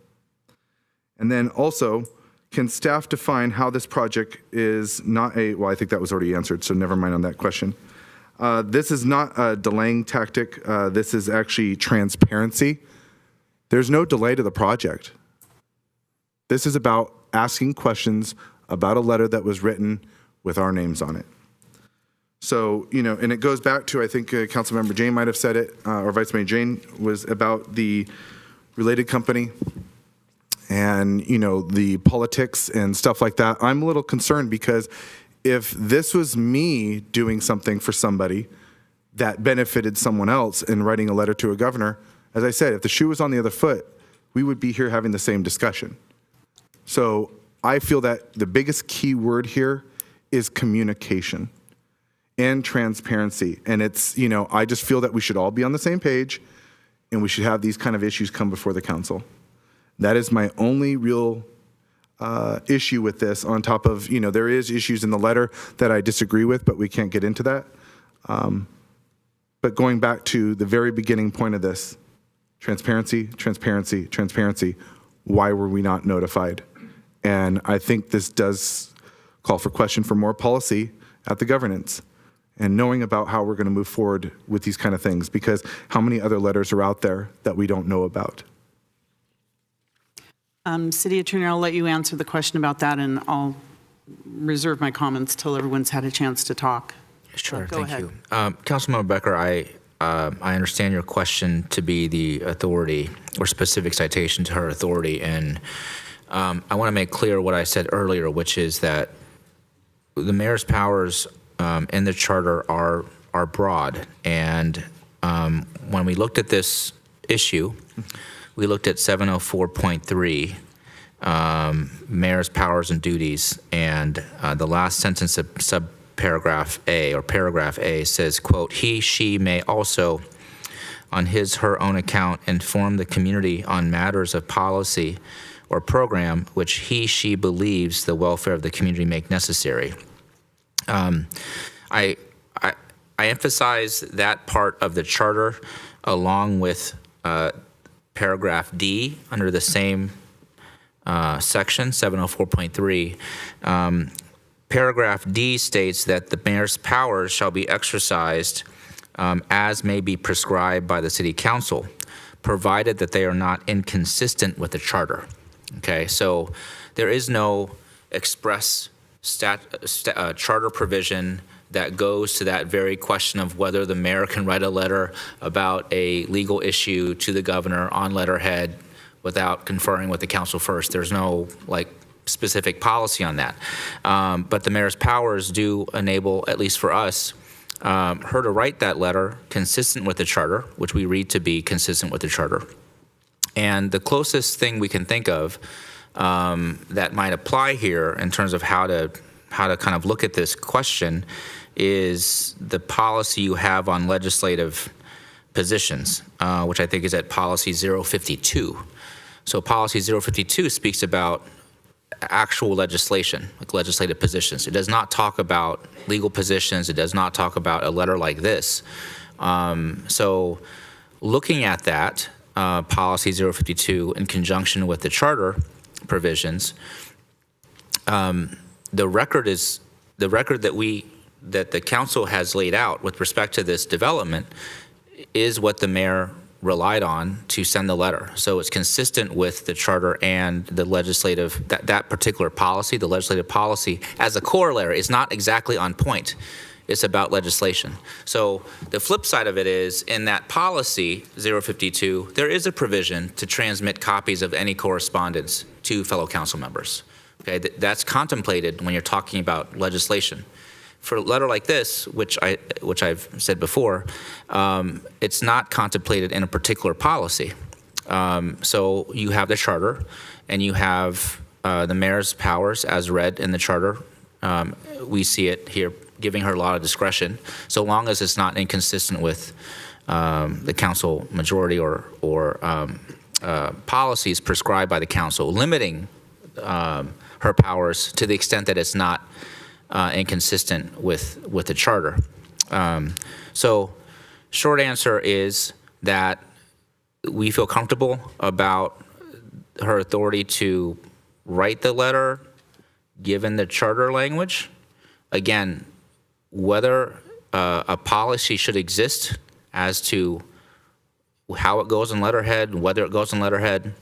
And then also, can staff define how this project is not well, I think that was already answered, so never mind on that question. This is not a delaying tactic. This is actually transparency. There's no delay to the project. This is about asking questions about a letter that was written with our names on it. So, and it goes back to, I think Councilmember Jane might have said it, or Vice Mayor Jane, was about the Related company and, the politics and stuff like that. I'm a little concerned because if this was me doing something for somebody that benefited someone else and writing a letter to a governor, as I said, if the shoe was on the other foot, we would be here having the same discussion. So I feel that the biggest key word here is communication and transparency. And it's, I just feel that we should all be on the same page and we should have these kind of issues come before the council. That is my only real issue with this on top of, there is issues in the letter that I disagree with, but we can't get into that. But going back to the very beginning point of this, transparency, transparency, transparency, why were we not notified? And I think this does call for question for more policy at the governance and knowing about how we're going to move forward with these kind of things, because how many other letters are out there that we don't know about? City Attorney, I'll let you answer the question about that, and I'll reserve my comments till everyone's had a chance to talk. Sure, Go thank ahead. you. Councilmember Becker, I understand your question to be the authority or specific citation to her authority, and I want to make clear what I said earlier, which is that the mayor's powers in the charter are broad, and when we looked at this issue, we looked at 704.3, mayor's powers and duties, and the last sentence of subparagraph A or paragraph A says, quote, he, she may also, on his, her own account, inform the community on matters of policy or program which he, she believes the welfare of the community make necessary. I emphasize that part of the charter along with paragraph D under the same section, 704.3. Paragraph D states that the mayor's powers shall be exercised as may be prescribed by the city council, provided that they are not inconsistent with the charter. Okay, so there is no express charter provision that goes to that very question of whether the mayor can write a letter about a legal issue to the governor on letterhead without conferring with the council first. There's no specific policy on that. But the mayor's powers do enable, at least for us, her to write that letter consistent with the charter, which we read to be consistent with the charter. And the closest thing we can think of that might apply here in terms of how to kind of look at this question is the policy you have on legislative positions, which I think is at policy 052. So policy 052 speaks about actual legislation, like legislative positions. It does not talk about legal positions. It does not talk about a letter like this. So looking at that, policy 052 in conjunction with the charter provisions, the record that the council has laid out with respect to this development is what the mayor relied on to send the letter. So it's consistent with the charter and the legislative, that particular policy, the legislative policy as a corollary is not exactly on point. It's about legislation. So the flip side of it is in that policy 052, there is a provision to transmit copies of any correspondence to fellow council members. Okay, that's contemplated when you're talking about legislation. For a letter like this, which I've said before, it's not contemplated in a particular policy. So you have the charter, and you have the mayor's powers as read in the charter. We see it here giving her a lot of discretion, so long as it's not inconsistent with the council majority or policies prescribed by the council, limiting her powers to the extent that it's not inconsistent with the charter. So short answer is that we feel comfortable about her authority to write the letter given the charter language. Again, whether a policy should exist as to how it goes in letterhead, whether it goes in letterhead,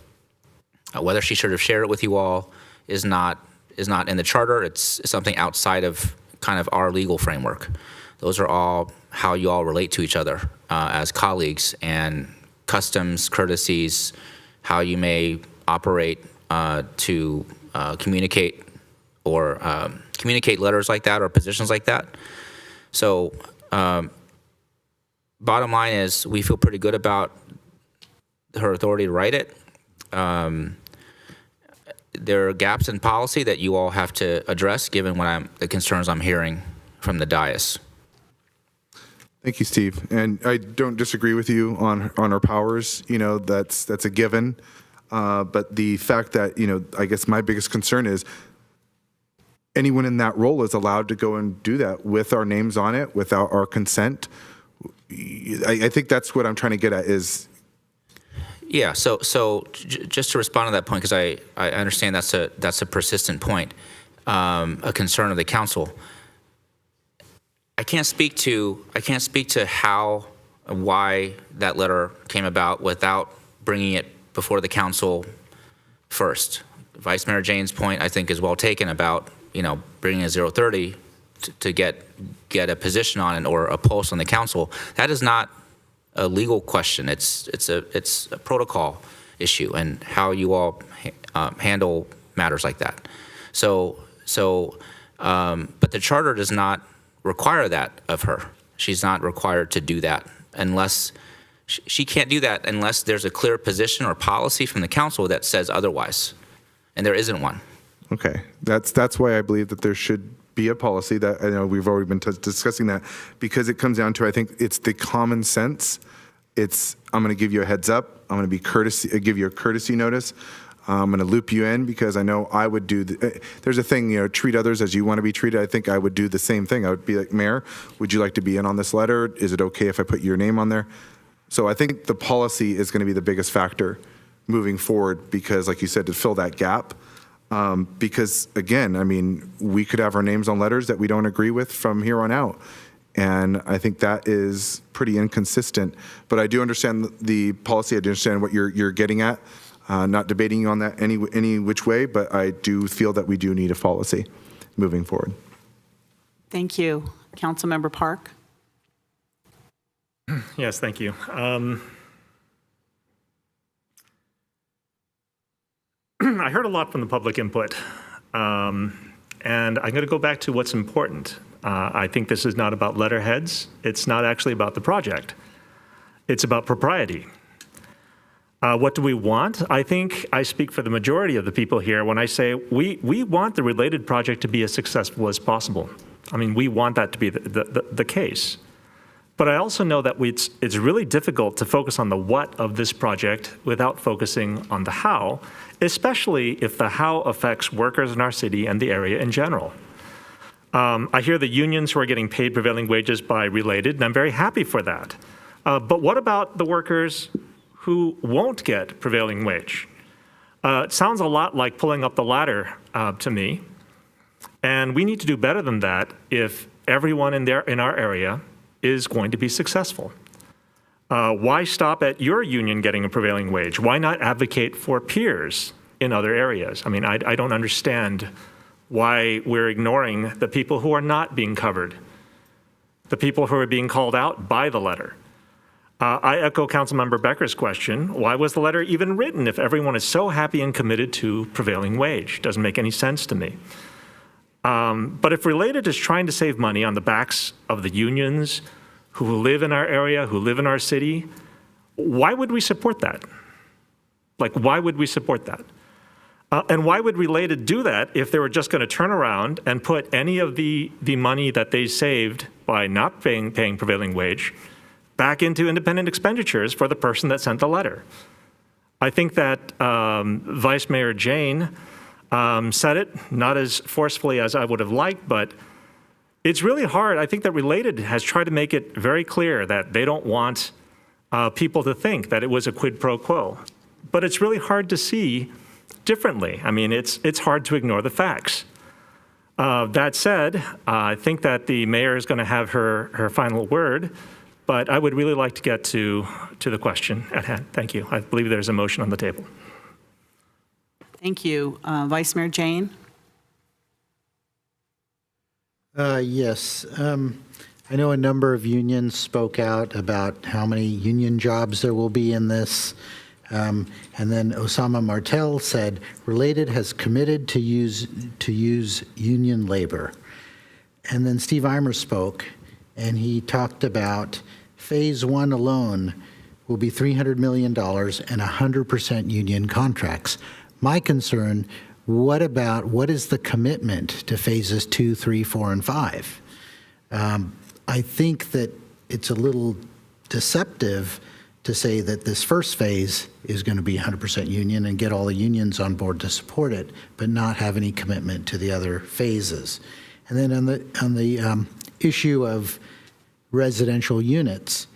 whether she should have shared it with you all is not in the charter. It's something outside of kind of our legal framework. Those are all how you all relate to each other as colleagues, and customs, courtesies, how you may operate to communicate or communicate letters like that or positions like that. So bottom line is we feel pretty good about her authority to write it. There are gaps in policy that you all have to address given the concerns I'm hearing from the dais. Thank you, Steve. And I don't disagree with you on our powers. That's a given. But the fact that, I guess my biggest concern is anyone in that role is allowed to go and do that with our names on it, without our consent. I think that's what I'm trying to get at is. Yeah, just to respond to that point, because I understand that's a persistent point, a concern of the council. I can't speak to how and why that letter came about without bringing it before the council first. Vice Mayor Jane's point, I think, is well taken about bringing a 030 to get a position on it or a pulse on the council. That is not a legal question. It's a protocol issue and how you all handle matters like that. But the charter does not require that of her. She's not required to do that unless she can't do that unless there's a clear position or policy from the council that says otherwise, and there isn't one. Okay, that's why I believe that there should be a policy. That I know we've already been discussing that, because it comes down to, I think it's the common sense. I'm going to give you a heads up. I'm going to give you a courtesy notice. I'm going to loop you in because I know I would do. There's a thing, treat others as you want to be treated. I think I would do the same thing. I would be like, Mayor, would you like to be in on this letter? Is it okay if I put your name on there? So I think the policy is going to be the biggest factor moving forward, because, like you said, to fill that gap. Because again, I mean, we could have our names on letters that we don't agree with from here on out. And I think that is pretty inconsistent. But I do understand the policy. I do understand what you're getting at. Not debating you on that any which way, but I do feel that we do need a policy moving forward. Thank you. Councilmember Park. Yes, thank you. I heard a lot from the public input, and I'm going to go back to what's important. I think this is not about letterheads. It's not actually about the project. It's about propriety. What do we want? I think I speak for the majority of the people here when I say we want the related project to be as successful as possible. I mean, we want that to be the case. But I also know that it's really difficult to focus on the what of this project without focusing on the how, especially if the how affects workers in our city and the area in general. I hear the unions who are getting paid prevailing wages by Related, and I'm very happy for that. But what about the workers who won't get prevailing wage? It sounds a lot like pulling up the ladder to me. And we need to do better than that if everyone in our area is going to be successful. Why stop at your union getting a prevailing wage? Why not advocate for peers in other areas? I mean, I don't understand why we're ignoring the people who are not being covered, the people who are being called out by the letter. I echo Councilmember Becker's question. Why was the letter even written if everyone is so happy and committed to prevailing wage? Doesn't make any sense to me. But if Related is trying to save money on the backs of the unions who live in our area, who live in our city, why would we support that? Like, why would we support that? And why would Related do that if they were just going to turn around and put any of the money that they saved by not paying prevailing wage back into independent expenditures for the person that sent the letter? I think that Vice Mayor Jane said it, not as forcefully as I would have liked, but it's really hard. I think that Related has tried to make it very clear that they don't want people to think that it was a quid pro quo. But it's really hard to see differently. I mean, it's hard to ignore the facts. That said, I think that the mayor is going to have her final word, but I would really like to get to the question at hand. Thank you. I believe there's a motion on the table. Thank you. Vice Mayor Jane? Yes. I know a number of unions spoke out about how many union jobs there will be in this. And then Osama Martel said, Related has committed to use union labor. And then Steve Eimer spoke, and he talked about phase one alone will be $300 million and 100% union contracts. My concern, what is the commitment to phases 2, 3, 4, and 5? I think that it's a little deceptive to say that this first phase is going to be 100% union and get all the unions on board to support it, but not have any commitment to the other phases. And then on the issue of residential units,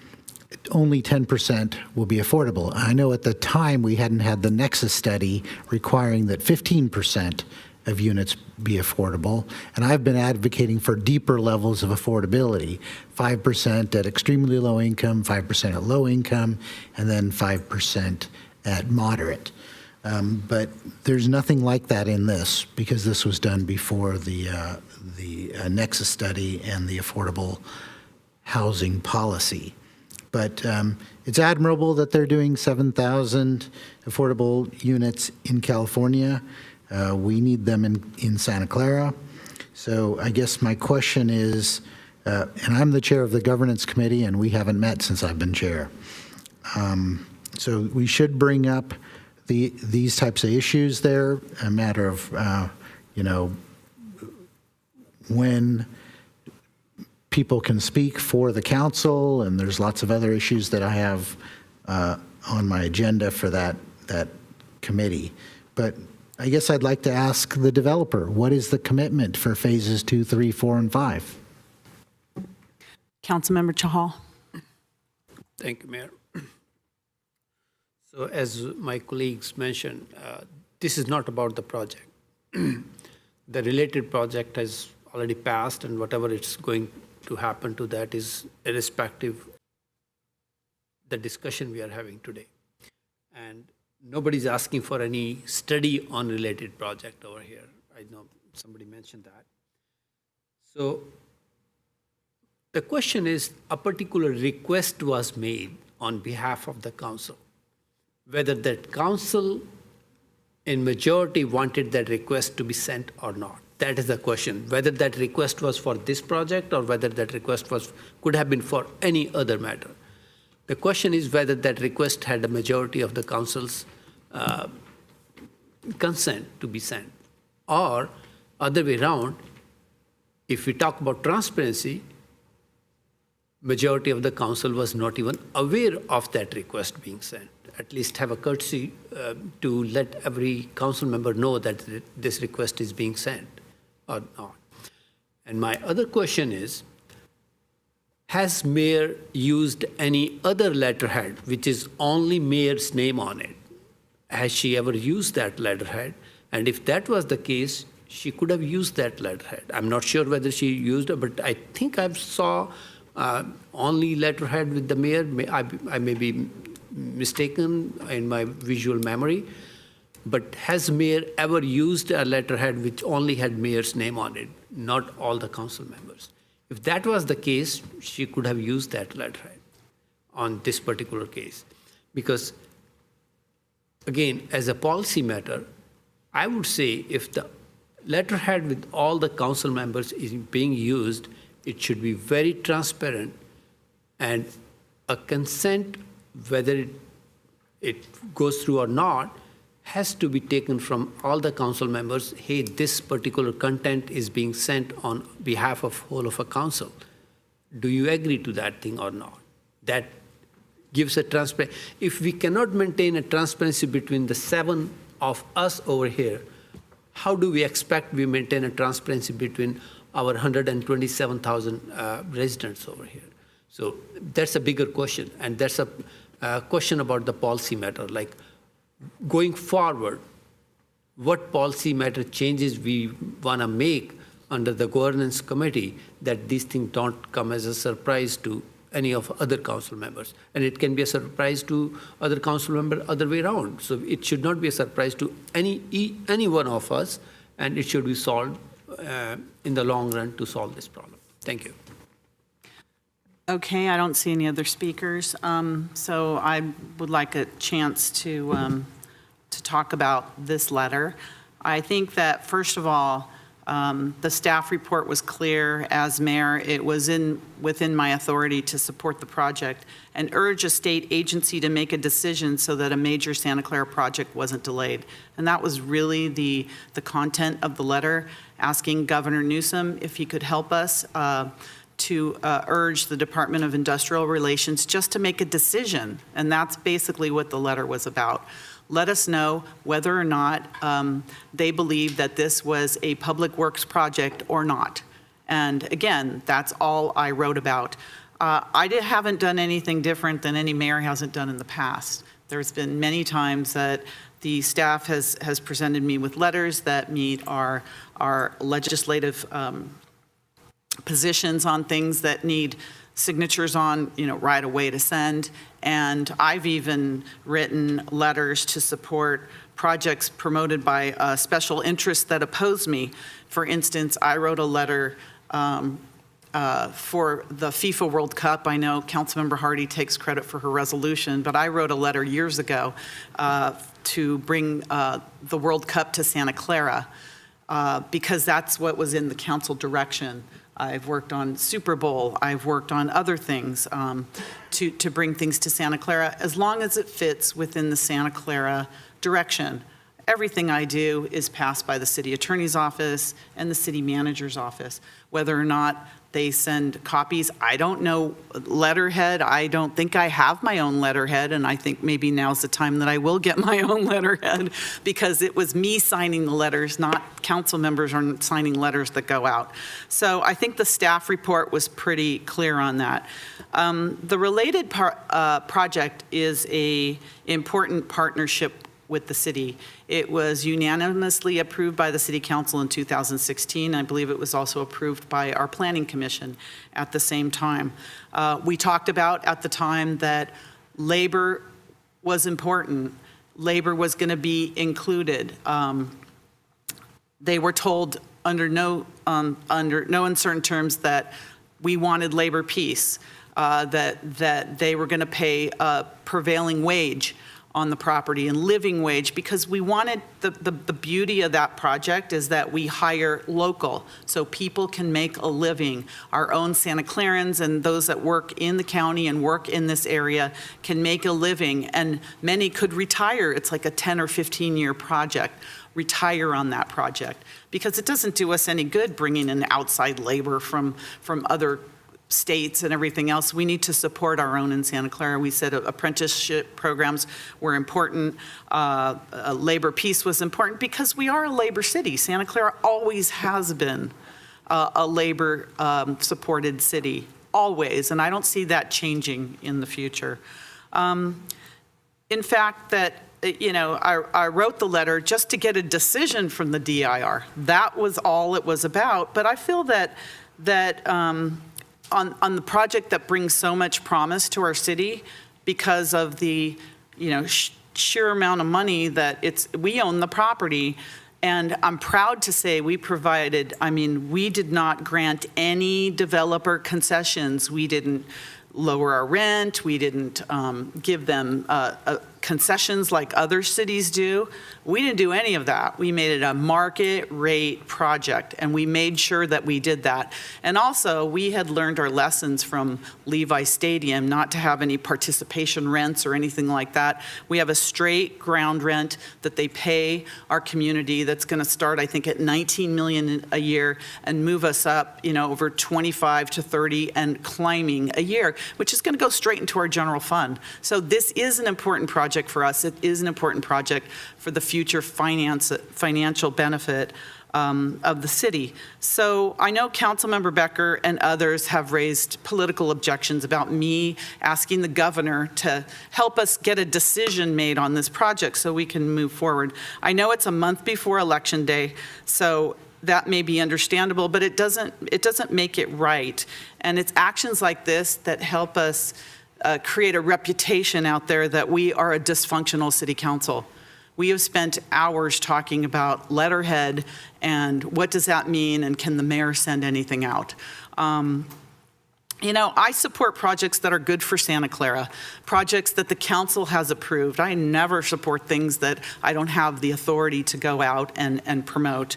only 10% will be affordable. I know at the time we hadn't had the Nexus study requiring that 15% of units be affordable, and I've been advocating for deeper levels of affordability, 5% at extremely low income, 5% at low income, and then 5% at moderate. But there's nothing like that in this because this was done before the Nexus study and the affordable housing policy. But it's admirable that they're doing 7,000 affordable units in California. We need them in Santa Clara. So I guess my question is, and I'm the chair of the governance committee, and we haven't met since I've been chair. So we should bring up these types of issues there, a matter of, when people can speak for the council, and there's lots of other issues that I have on my agenda for that committee. But I guess I'd like to ask the developer, what is the commitment for phases 2, 3, 4, and 5? Councilmember Chahal. Thank you, Mayor. So as my colleagues mentioned, this is not about the project. The related project has already passed, and whatever it's going to happen to that is irrespective of the discussion we are having today. And nobody's asking for any study on related project over here. I know somebody mentioned that. So the question is, a particular request was made on behalf of the council. Whether that council in majority wanted that request to be sent or not. That is the question. Whether that request was for this project or whether that request could have been for any other matter. The question is whether that request had a majority of the council's consent to be sent. Or other way around, if we talk about transparency, majority of the council was not even aware of that request being sent. At least have a courtesy to let every council member know that this request is being sent or not. And my other question is, has mayor used any other letterhead which is only mayor's name on it? Has she ever used that letterhead? And if that was the case, she could have used that letterhead. I'm not sure whether she used it, but I think I saw only letterhead with the mayor. I may be mistaken in my visual memory, but has mayor ever used a letterhead which only had mayor's name on it, not all the council members? If that was the case, she could have used that letterhead on this particular case. Because, again, as a policy matter, I would say if the letterhead with all the council members is being used, it should be very transparent, and a consent, whether it goes through or not, has to be taken from all the council members. Hey, this particular content is being sent on behalf of whole of a council. Do you agree to that thing or not? That gives a transparency. If we cannot maintain a transparency between the 7 of us over here, how do we expect we maintain a transparency between our 127,000 residents over here? So that's a bigger question, and that's a question about the policy matter. Like, going forward, what policy matter changes we want to make under the governance committee that these things don't come as a surprise to any of other council members. And it can be a surprise to other council members other way around. So it should not be a surprise to any one of us, and it should be solved in the long run to solve this problem. Thank you. Okay, I don't see any other speakers. So I would like a chance to talk about this letter. I think that, first of all, the staff report was clear. As mayor, it was within my authority to support the project and urge a state agency to make a decision so that a major Santa Clara project wasn't delayed. And that was really the content of the letter, asking Governor Newsom if he could help us to urge the Department of Industrial Relations just to make a decision. And that's basically what the letter was about. Let us know whether or not they believe that this was a public works project or not. And again, that's all I wrote about. Haven't done anything different than any mayor hasn't done in the past. There's been many times that the staff has presented me with letters that meet our legislative positions on things that need signatures on, right away to send. And I've even written letters to support projects promoted by special interests that oppose me. For instance, I wrote a letter for the FIFA World Cup. I know Councilmember Hardy takes credit for her resolution, but I wrote a letter years ago to bring the World Cup to Santa Clara because that's what was in the council direction. I've worked on Super Bowl. I've worked on other things to bring things to Santa Clara, as long as it fits within the Santa Clara direction. Everything I do is passed by the city attorney's office and the city manager's office. Whether or not they send copies, I don't know. Letterhead, I don't think I have my own letterhead, and I think maybe now's the time that I will get my own letterhead, because it was me signing the letters, not council members are signing letters that go out. So I think the staff report was pretty clear on that. The related project is an important partnership with the city. It was unanimously approved by the City Council in 2016. I believe it was also approved by our Planning Commission at the same time. We talked about at the time that labor was important. Labor was going to be included. They were told under no uncertain terms that we wanted labor peace, that they were going to pay a prevailing wage on the property and living wage, because we wanted the beauty of that project is that we hire local so people can make a living. Our own Santa Clarans and those that work in the county and work in this area can make a living, and many could retire. It's like a 10 or 15-year project. Retire on that project, because it doesn't do us any good bringing in outside labor from other states and everything else. We need to support our own in Santa Clara. We said apprenticeship programs were important. Labor peace was important because we are a labor city. Santa Clara always has been a labor supported city, always, and I don't see that changing in the future. In fact, I wrote the letter just to get a decision from the DIR. That was all it was about. But I feel that on the project that brings so much promise to our city, because of the sheer amount of money that we own the property, and I'm proud to say we did not grant any developer concessions. We didn't lower our rent. We didn't give them concessions like other cities do. We didn't do any of that. We made it a market rate project, and we made sure that we did that. And also, we had learned our lessons from Levi Stadium not to have any participation rents or anything like that. We have a straight ground rent that they pay our community that's going to start, I think, at $19 million a year and move us up, over 25 to 30 and climbing a year, which is going to go straight into our general fund. So this is an important project for us. It is an important project for the future financial benefit of the city. So I know Councilmember Becker and others have raised political objections about me asking the governor to help us get a decision made on this project so we can move forward. I know it's a month before Election Day, so that may be understandable, but it doesn't make it right. And it's actions like this that help us create a reputation out there that we are a dysfunctional city council. We have spent hours talking about letterhead and what does that mean, and can the mayor send anything out? I support projects that are good for Santa Clara, projects that the council has approved. I never support things that I don't have the authority to go out and promote.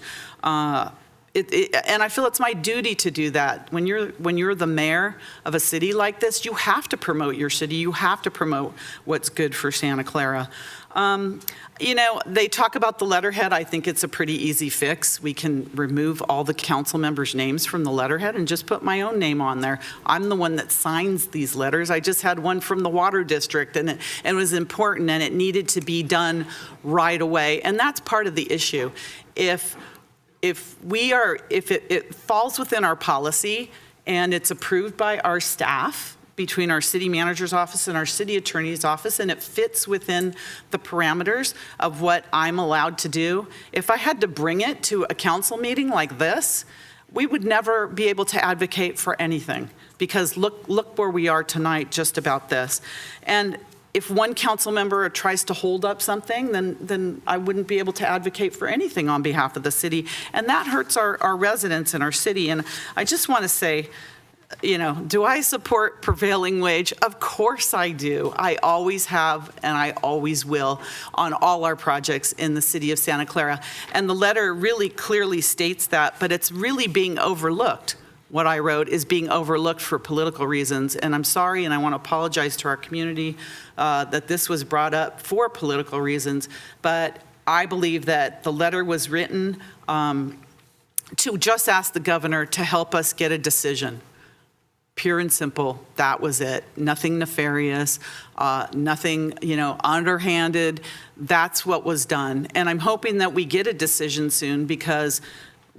and I feel it's my duty to do that. When you're the mayor of a city like this, you have to promote your city. You have to promote what's good for Santa Clara. They talk about the letterhead. I think it's a pretty easy fix. We can remove all the council members' names from the letterhead and just put my own name on there. I'm the one that signs these letters. I just had one from the water district, and it was important, and it needed to be done right away. And that's part of the issue. If it falls within our policy and it's approved by our staff, between our city manager's office and our city attorney's office, and it fits within the parameters of what I'm allowed to do. If I had to bring it to a council meeting like this, we would never be able to advocate for anything, because look where we are tonight just about this. And if one council member tries to hold up something, then I wouldn't be able to advocate for anything on behalf of the city. And that hurts our residents in our city. And I just want to say, do I support prevailing wage? Of course I do. I always have, and I always will, on all our projects in the city of Santa Clara. And the letter really clearly states that, but it's really being overlooked. What I wrote is being overlooked for political reasons. And I'm sorry, and I want to apologize to our community that this was brought up for political reasons. But I believe that the letter was written to just ask the governor to help us get a decision. Pure and simple, that was it. Nothing nefarious, nothing, underhanded. That's what was done. And I'm hoping that we get a decision soon, because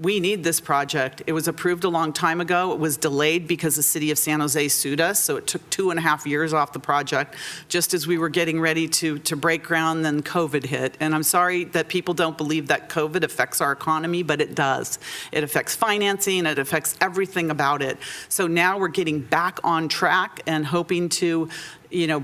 we need this project. It was approved a long time ago. It was delayed because the city of San Jose sued us, so it took 2.5 years off the project, just as we were getting ready to break ground, then COVID hit. And I'm sorry that people don't believe that COVID affects our economy, but it does. It affects financing, it affects everything about it. So now we're getting back on track and hoping to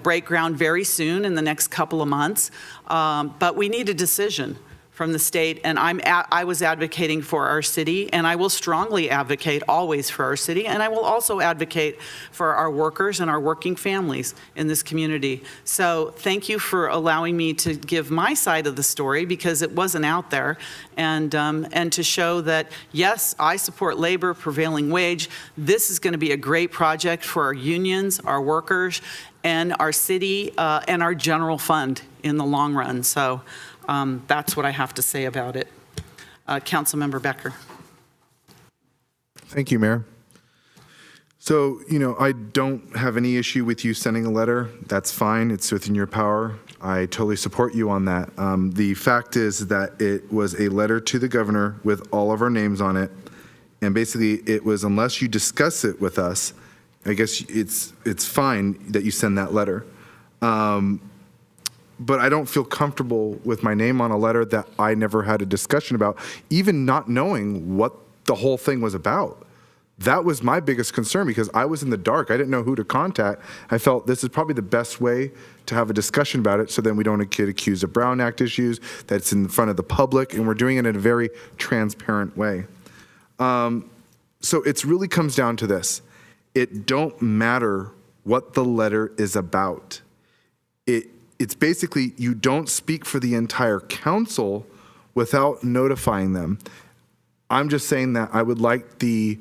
break ground very soon in the next couple of months. But we need a decision from the state, and I was advocating for our city, and I will strongly advocate always for our city, and I will also advocate for our workers and our working families in this community. So thank you for allowing me to give my side of the story, because it wasn't out there, and to show that, yes, I support labor, prevailing wage. This is going to be a great project for our unions, our workers, and our city, and our general fund in the long run. So that's what I have to say about it. Councilmember Becker. Thank you, Mayor. So, I don't have any issue with you sending a letter. That's fine. It's within your power. I totally support you on that. The fact is that it was a letter to the governor with all of our names on it. And basically, it was, unless you discuss it with us, I guess it's fine that you send that letter. But I don't feel comfortable with my name on a letter that I never had a discussion about, even not knowing what the whole thing was about. That was my biggest concern, because I was in the dark. I didn't know who to contact. I felt this is probably the best way to have a discussion about it, so then we don't get accused of Brown Act issues, that's in front of the public, and we're doing it in a very transparent way. So it really comes down to this. It don't matter what the letter is about. It's basically, you don't speak for the entire council without notifying them. I'm just saying that I would like the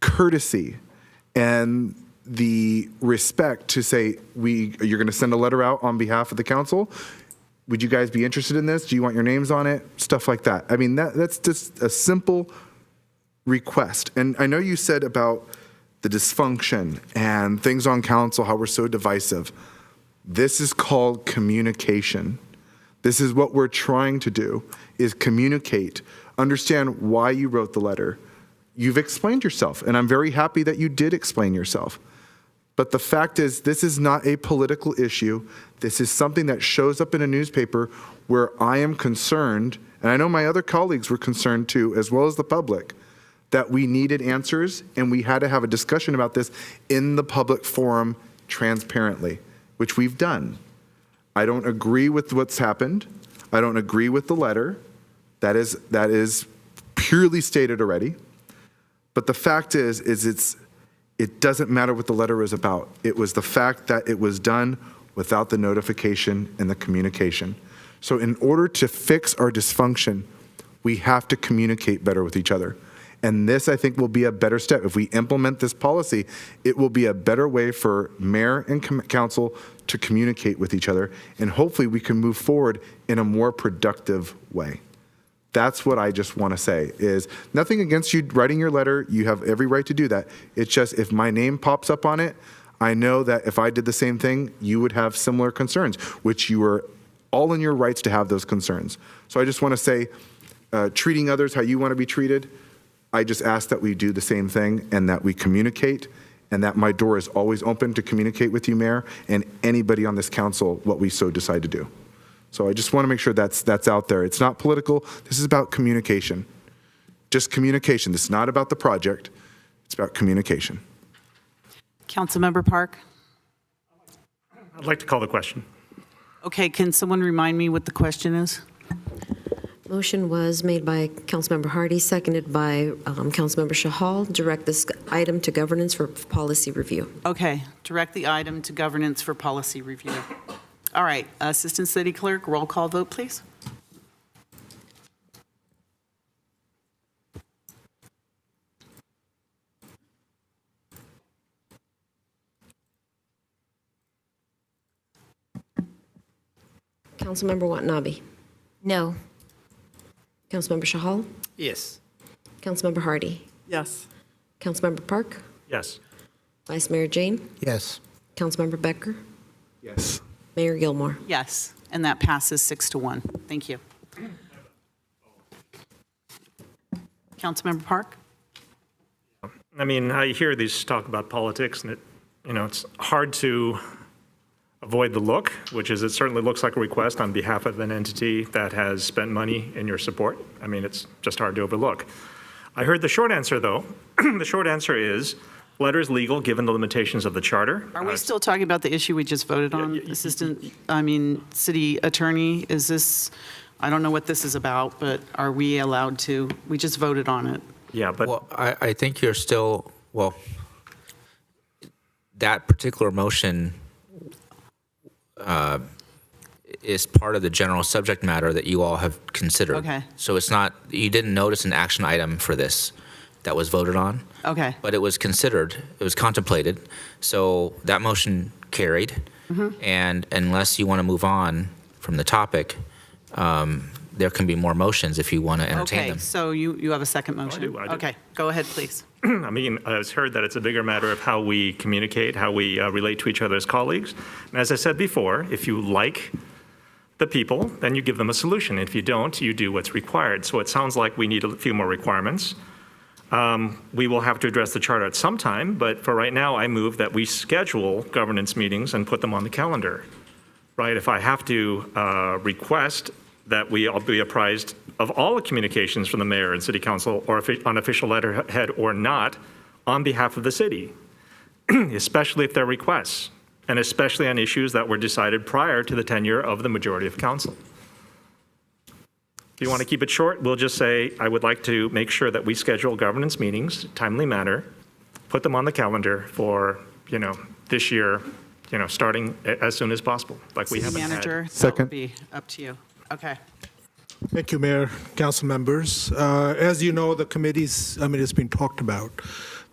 courtesy and the respect to say, you're going to send a letter out on behalf of the council. Would you guys be interested in this? Do you want your names on it? Stuff like that. I mean, that's just a simple request. And I know you said about the dysfunction and things on council, how we're so divisive. This is called communication. This is what we're trying to do, is communicate, understand why you wrote the letter. You've explained yourself, and I'm very happy that you did explain yourself. But the fact is, this is not a political issue. This is something that shows up in a newspaper where I am concerned, and I know my other colleagues were concerned too, as well as the public, that we needed answers, and we had to have a discussion about this in the public forum transparently, which we've done. I don't agree with what's happened. I don't agree with the letter. That is purely stated already. But the fact is it doesn't matter what the letter is about. It was the fact that it was done without the notification and the communication. So in order to fix our dysfunction, we have to communicate better with each other. And this, I think, will be a better step. If we implement this policy, it will be a better way for mayor and council to communicate with each other, and hopefully we can move forward in a more productive way. That's what I just want to say, is nothing against you writing your letter. You have every right to do that. It's just if my name pops up on it, I know that if I did the same thing, you would have similar concerns, which you are all in your rights to have those concerns. So I just want to say, treating others how you want to be treated, I just ask that we do the same thing and that we communicate, and that my door is always open to communicate with you, Mayor, and anybody on this council what we so decide to do. So I just want to make sure that's out there. It's not political. This is about communication. Just communication. This is not about the project. It's about communication. Councilmember Park? I'd like to call the question. Okay, can someone remind me what the question is? Motion was made by Councilmember Hardy, seconded by Councilmember Shahal. Direct this item to governance for policy review. Okay, direct the item to governance for policy review. All right, Assistant City Clerk, roll call vote, please. Councilmember Watanabe. No. Councilmember Shahal. Yes. Councilmember Hardy. Yes. Councilmember Park. Yes. Vice Mayor Jane. Yes. Councilmember Becker. Yes. Mayor Gilmore. Yes, and that passes 6-1. Thank you. Councilmember Park? I mean, I hear these talk about politics, and it's hard to avoid the look, which is it certainly looks like a request on behalf of an entity that has spent money in your support. I mean, it's just hard to overlook. I heard the short answer, though. The short answer is letter is legal given the limitations of the charter. Are we still talking about the issue we just voted on? City Attorney, is this, I don't know what this is about, but are we allowed to, we just voted on it. Yeah, but. Well, I think you're still, well, that particular motion is part of the general subject matter that you all have considered. Okay. So it's not, you didn't notice an action item for this that was voted on. Okay. But it was considered, it was contemplated. So that motion carried. And unless you want to move on from the topic, there can be more motions if you want to entertain Okay, them. so you have a second motion? I do. Okay, go ahead, please. I mean, I've heard that it's a bigger matter of how we communicate, how we relate to each other as colleagues. And as I said before, if you like the people, then you give them a solution. If you don't, you do what's required. So it sounds like we need a few more requirements. We will have to address the charter at some time, but for right now, I move that we schedule governance meetings and put them on the calendar, right? If I have to request that we all be apprised of all the communications from the mayor and city council, or on official letterhead or not, on behalf of the city, especially if they're requests, and especially on issues that were decided prior to the tenure of the majority of council. If you want to keep it short, we'll just say, I would like to make sure that we schedule governance meetings, timely manner, put them on the calendar for, this year, starting as soon as possible, like we haven't had. Manager, that Second. would be up to you. Okay. Thank you, Mayor, council members. As you know, the committees, it's been talked about.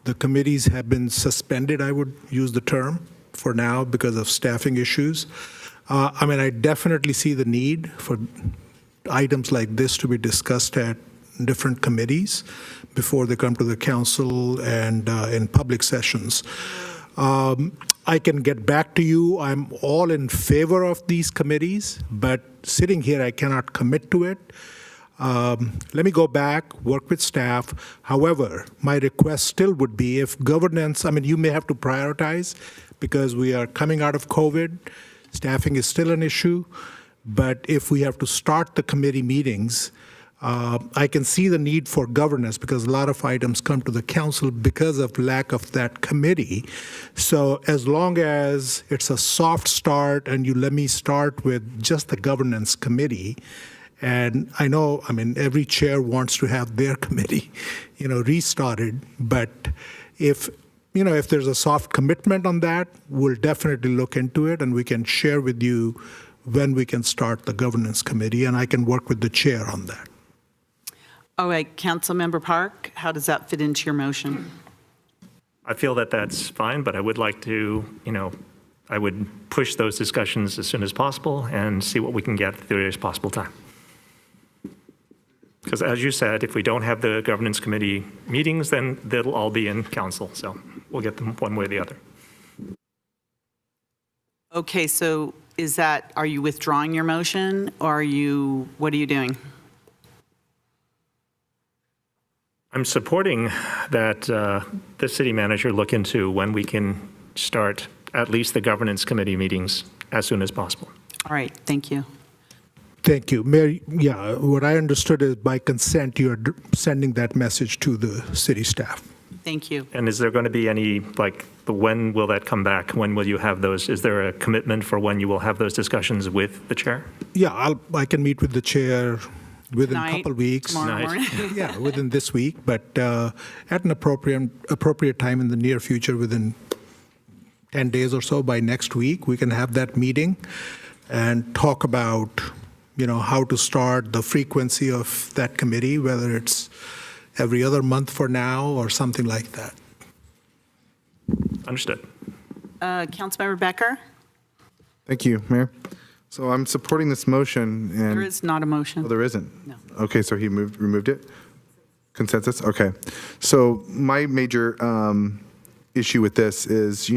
The committees have been suspended, I would use the term, for now because of staffing issues. I definitely see the need for items like this to be discussed at different committees before they come to the council and in public sessions. I can get back to you. I'm all in favor of these committees, but sitting here, I cannot commit to it. Let me go back, work with staff. However, my request still would be if governance, you may have to prioritize because we are coming out of COVID. Staffing is still an issue. But if we have to start the committee meetings, I can see the need for governance because a lot of items come to the council because of lack of that committee. So as long as it's a soft start and you let me start with just the governance committee, and I know, every chair wants to have their committee, restarted, but if there's a soft commitment on that, we'll definitely look into it and we can share with you when we can start the governance committee, and I can work with the chair on that. Oh, wait, Councilmember Park, how does that fit into your motion? I feel that that's fine, but I would like to, I would push those discussions as soon as possible and see what we can get at the earliest possible time. Because as you said, if we don't have the governance committee meetings, then they'll all be in council. So we'll get them one way or the other. Okay, so are you withdrawing your motion, or what are you doing? I'm supporting that the city manager look into when we can start at least the governance committee meetings as soon as possible. All right, thank you. Thank you. Mayor, yeah, what I understood is by consent, you're sending that message to the city staff. Thank you. And is there going to be any, when will that come back? When will you have those? Is there a commitment for when you will have those discussions with the chair? Yeah, I can meet with the chair within a couple of weeks. Tomorrow morning. Yeah, within this week, but at an appropriate time in the near future, within 10 days or so, by next week, we can have that meeting and talk about, how to start the frequency of that committee, whether it's every other month for now or something like that. Understood. Councilmember Becker? Thank you, Mayor. So I'm supporting this motion. And There is not a motion. Oh, there isn't? No. Okay, so he removed it? Consensus? Okay. So my major issue with this is,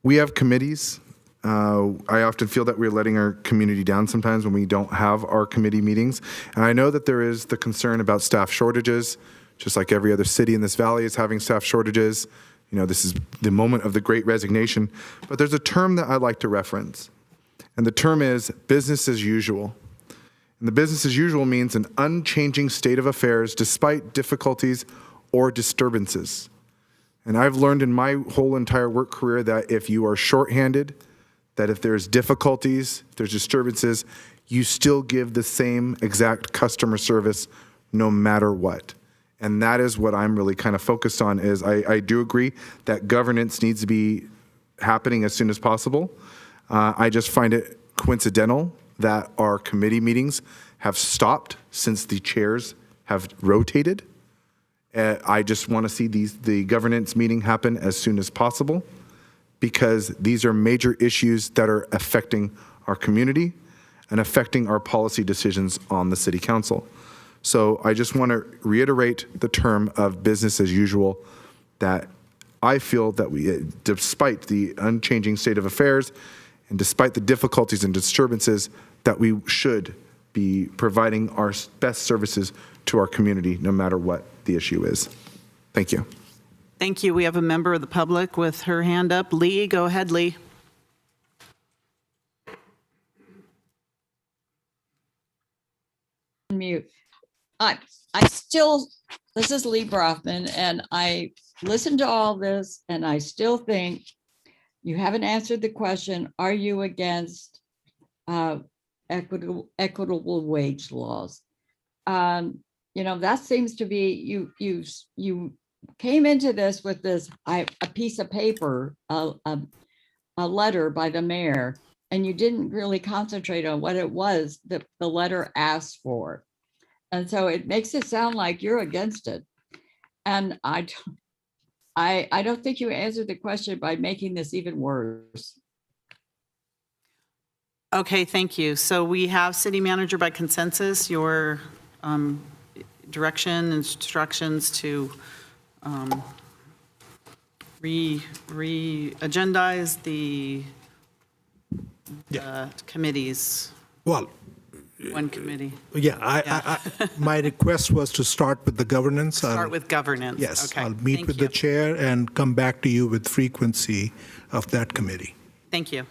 we have committees. I often feel that we're letting our community down sometimes when we don't have our committee meetings. And I know that there is the concern about staff shortages, just like every other city in this valley is having staff shortages. This is the moment of the great resignation. But there's a term that I like to reference. And the term is business as usual. And the business as usual means an unchanging state of affairs despite difficulties or disturbances. And I've learned in my whole entire work career that if you are shorthanded, that if there's difficulties, if there's disturbances, you still give the same exact customer service no matter what. And that is what I'm really kind of focused on is I do agree that governance needs to be happening as soon as possible. I just find it coincidental that our committee meetings have stopped since the chairs have rotated. I just want to see the governance meeting happen as soon as possible because these are major issues that are affecting our community and affecting our policy decisions on the city council. So I just want to reiterate the term of business as usual, that I feel that we, despite the unchanging state of affairs and despite the difficulties and disturbances, that we should be providing our best services to our community no matter what the issue is. Thank you. Thank you. We have a member of the public with her hand up. Lee, go ahead, Lee. Mute. This is Lee Brofman, and I listened to all this, and I still think you haven't answered the question, are you against equitable wage laws? That seems to be, you came into this with a piece of paper, a letter by the mayor, and you didn't really concentrate on what it was that the letter asked for. And so it makes it sound like you're against it. And I don't think you answered the question by making this even worse. Okay, thank you. So we have city manager by consensus, your direction, instructions to re-agendize the committees. Well, one committee. Yeah, my request was to start with the governance. Start with governance. Yes, Okay. I'll meet Thank with you. the chair and come back to you with frequency of that committee. Thank you.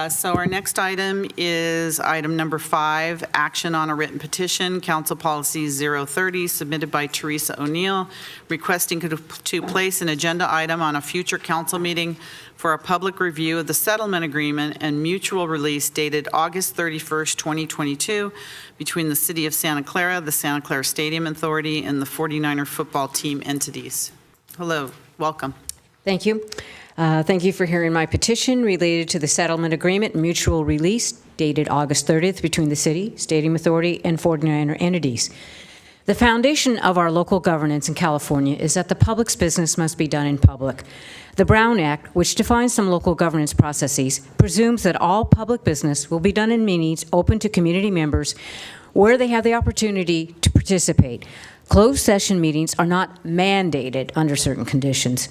So our next item is item number 5, action on a written petition, Council Policy 030, submitted by Teresa O'Neill, requesting to place an agenda item on a future council meeting for a public review of the settlement agreement and mutual release dated August 31st, 2022, between the City of Santa Clara, the Santa Clara Stadium Authority, and the 49er football team entities. Hello, welcome. Thank you. Thank you for hearing my petition related to the settlement agreement and mutual release dated August 30th between the City, Stadium Authority, and 49er entities. The foundation of our local governance in California is that the public's business must be done in public. The Brown Act, which defines some local governance processes, presumes that all public business will be done in meetings open to community members where they have the opportunity to participate. Closed session meetings are not mandated under certain conditions.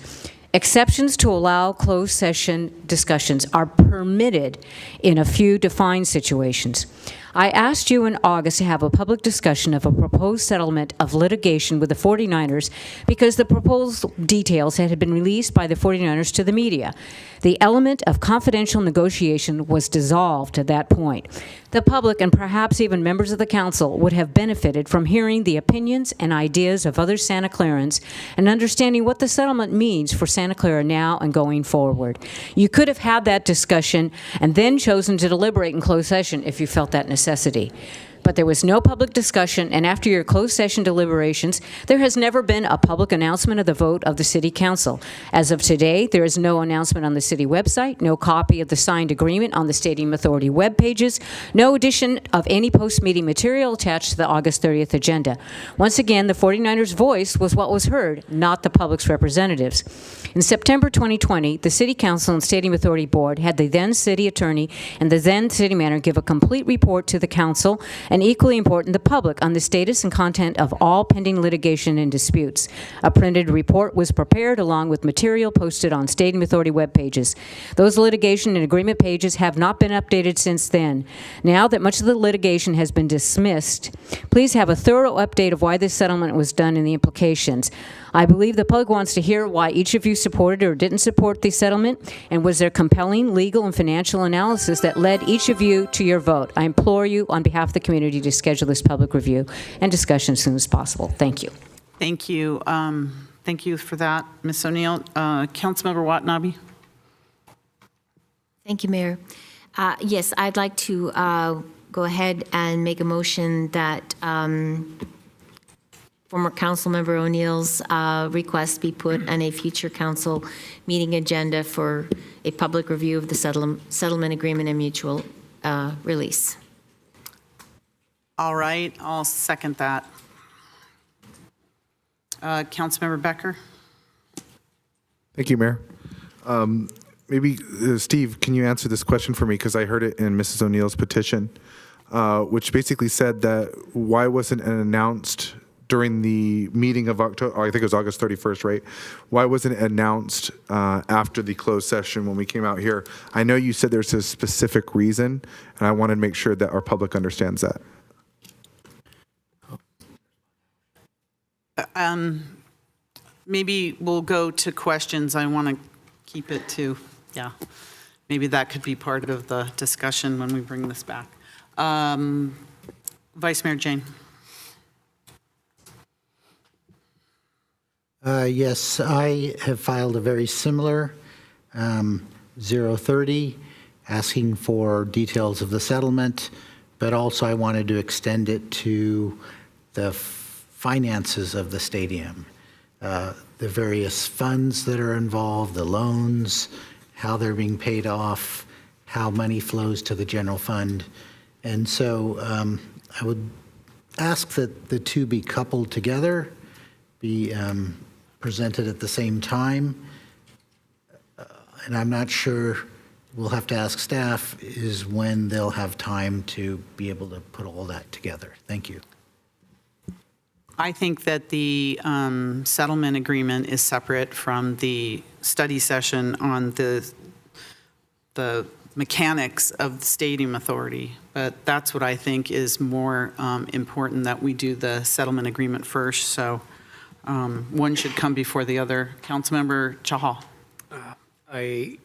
Exceptions to allow closed session discussions are permitted in a few defined situations. I asked you in August to have a public discussion of a proposed settlement of litigation with the 49ers because the proposed details had been released by the 49ers to the media. The element of confidential negotiation was dissolved at that point. The public, and perhaps even members of the council, would have benefited from hearing the opinions and ideas of other Santa Clarans and understanding what the settlement means for Santa Clara now and going forward. You could have had that discussion and then chosen to deliberate in closed session if you felt that necessity. But there was no public discussion, and after your closed session deliberations, there has never been a public announcement of the vote of the City Council. As of today, there is no announcement on the city website, no copy of the signed agreement on the Stadium Authority web pages, no addition of any post-meeting material attached to the August 30th agenda. Once again, the 49ers' voice was what was heard, not the public's representatives. In September 2020, the City Council and Stadium Authority Board had the then city attorney and the then city manager give a complete report to the council, and equally important, the public, on the status and content of all pending litigation and disputes. A printed report was prepared along with material posted on Stadium Authority web pages. Those litigation and agreement pages have not been updated since then. Now that much of the litigation has been dismissed, please have a thorough update of why this settlement was done and the implications. I believe the public wants to hear why each of you supported or didn't support the settlement, and was there compelling legal and financial analysis that led each of you to your vote. I implore you on behalf of the community to schedule this public review and discussion as soon as possible. Thank you. Thank you. Thank you for that, Ms. O'Neill. Councilmember Watanabe. Thank you, Mayor. Yes, I'd like to go ahead and make a motion that former Councilmember O'Neill's request be put on a future council meeting agenda for a public review of the settlement agreement and mutual release. All right, I'll second that. Councilmember Becker. Thank you, Mayor. Maybe, Steve, can you answer this question for me? Because I heard it in Mrs. O'Neill's petition, which basically said that why wasn't it announced during the meeting of October, I think it was August 31st, right? Why wasn't it announced after the closed session when we came out here? I know you said there's a specific reason, and I wanted to make sure that our public understands that. Maybe we'll go to questions. I want to keep it to, yeah. Maybe that could be part of the discussion when we bring this back. Vice Mayor Jane. Yes, I have filed a very similar 030 asking for details of the settlement, but also I wanted to extend it to the finances of the stadium, the various funds that are involved, the loans, how they're being paid off, how money flows to the general fund. And so I would ask that the two be coupled together, be presented at the same time. And I'm not sure, we'll have to ask staff, is when they'll have time to be able to put all that together. Thank you. I think that the settlement agreement is separate from the study session on the mechanics of the Stadium Authority. But that's what I think is more important, that we do the settlement agreement first. So one should come before the other. Councilmember Chahal. I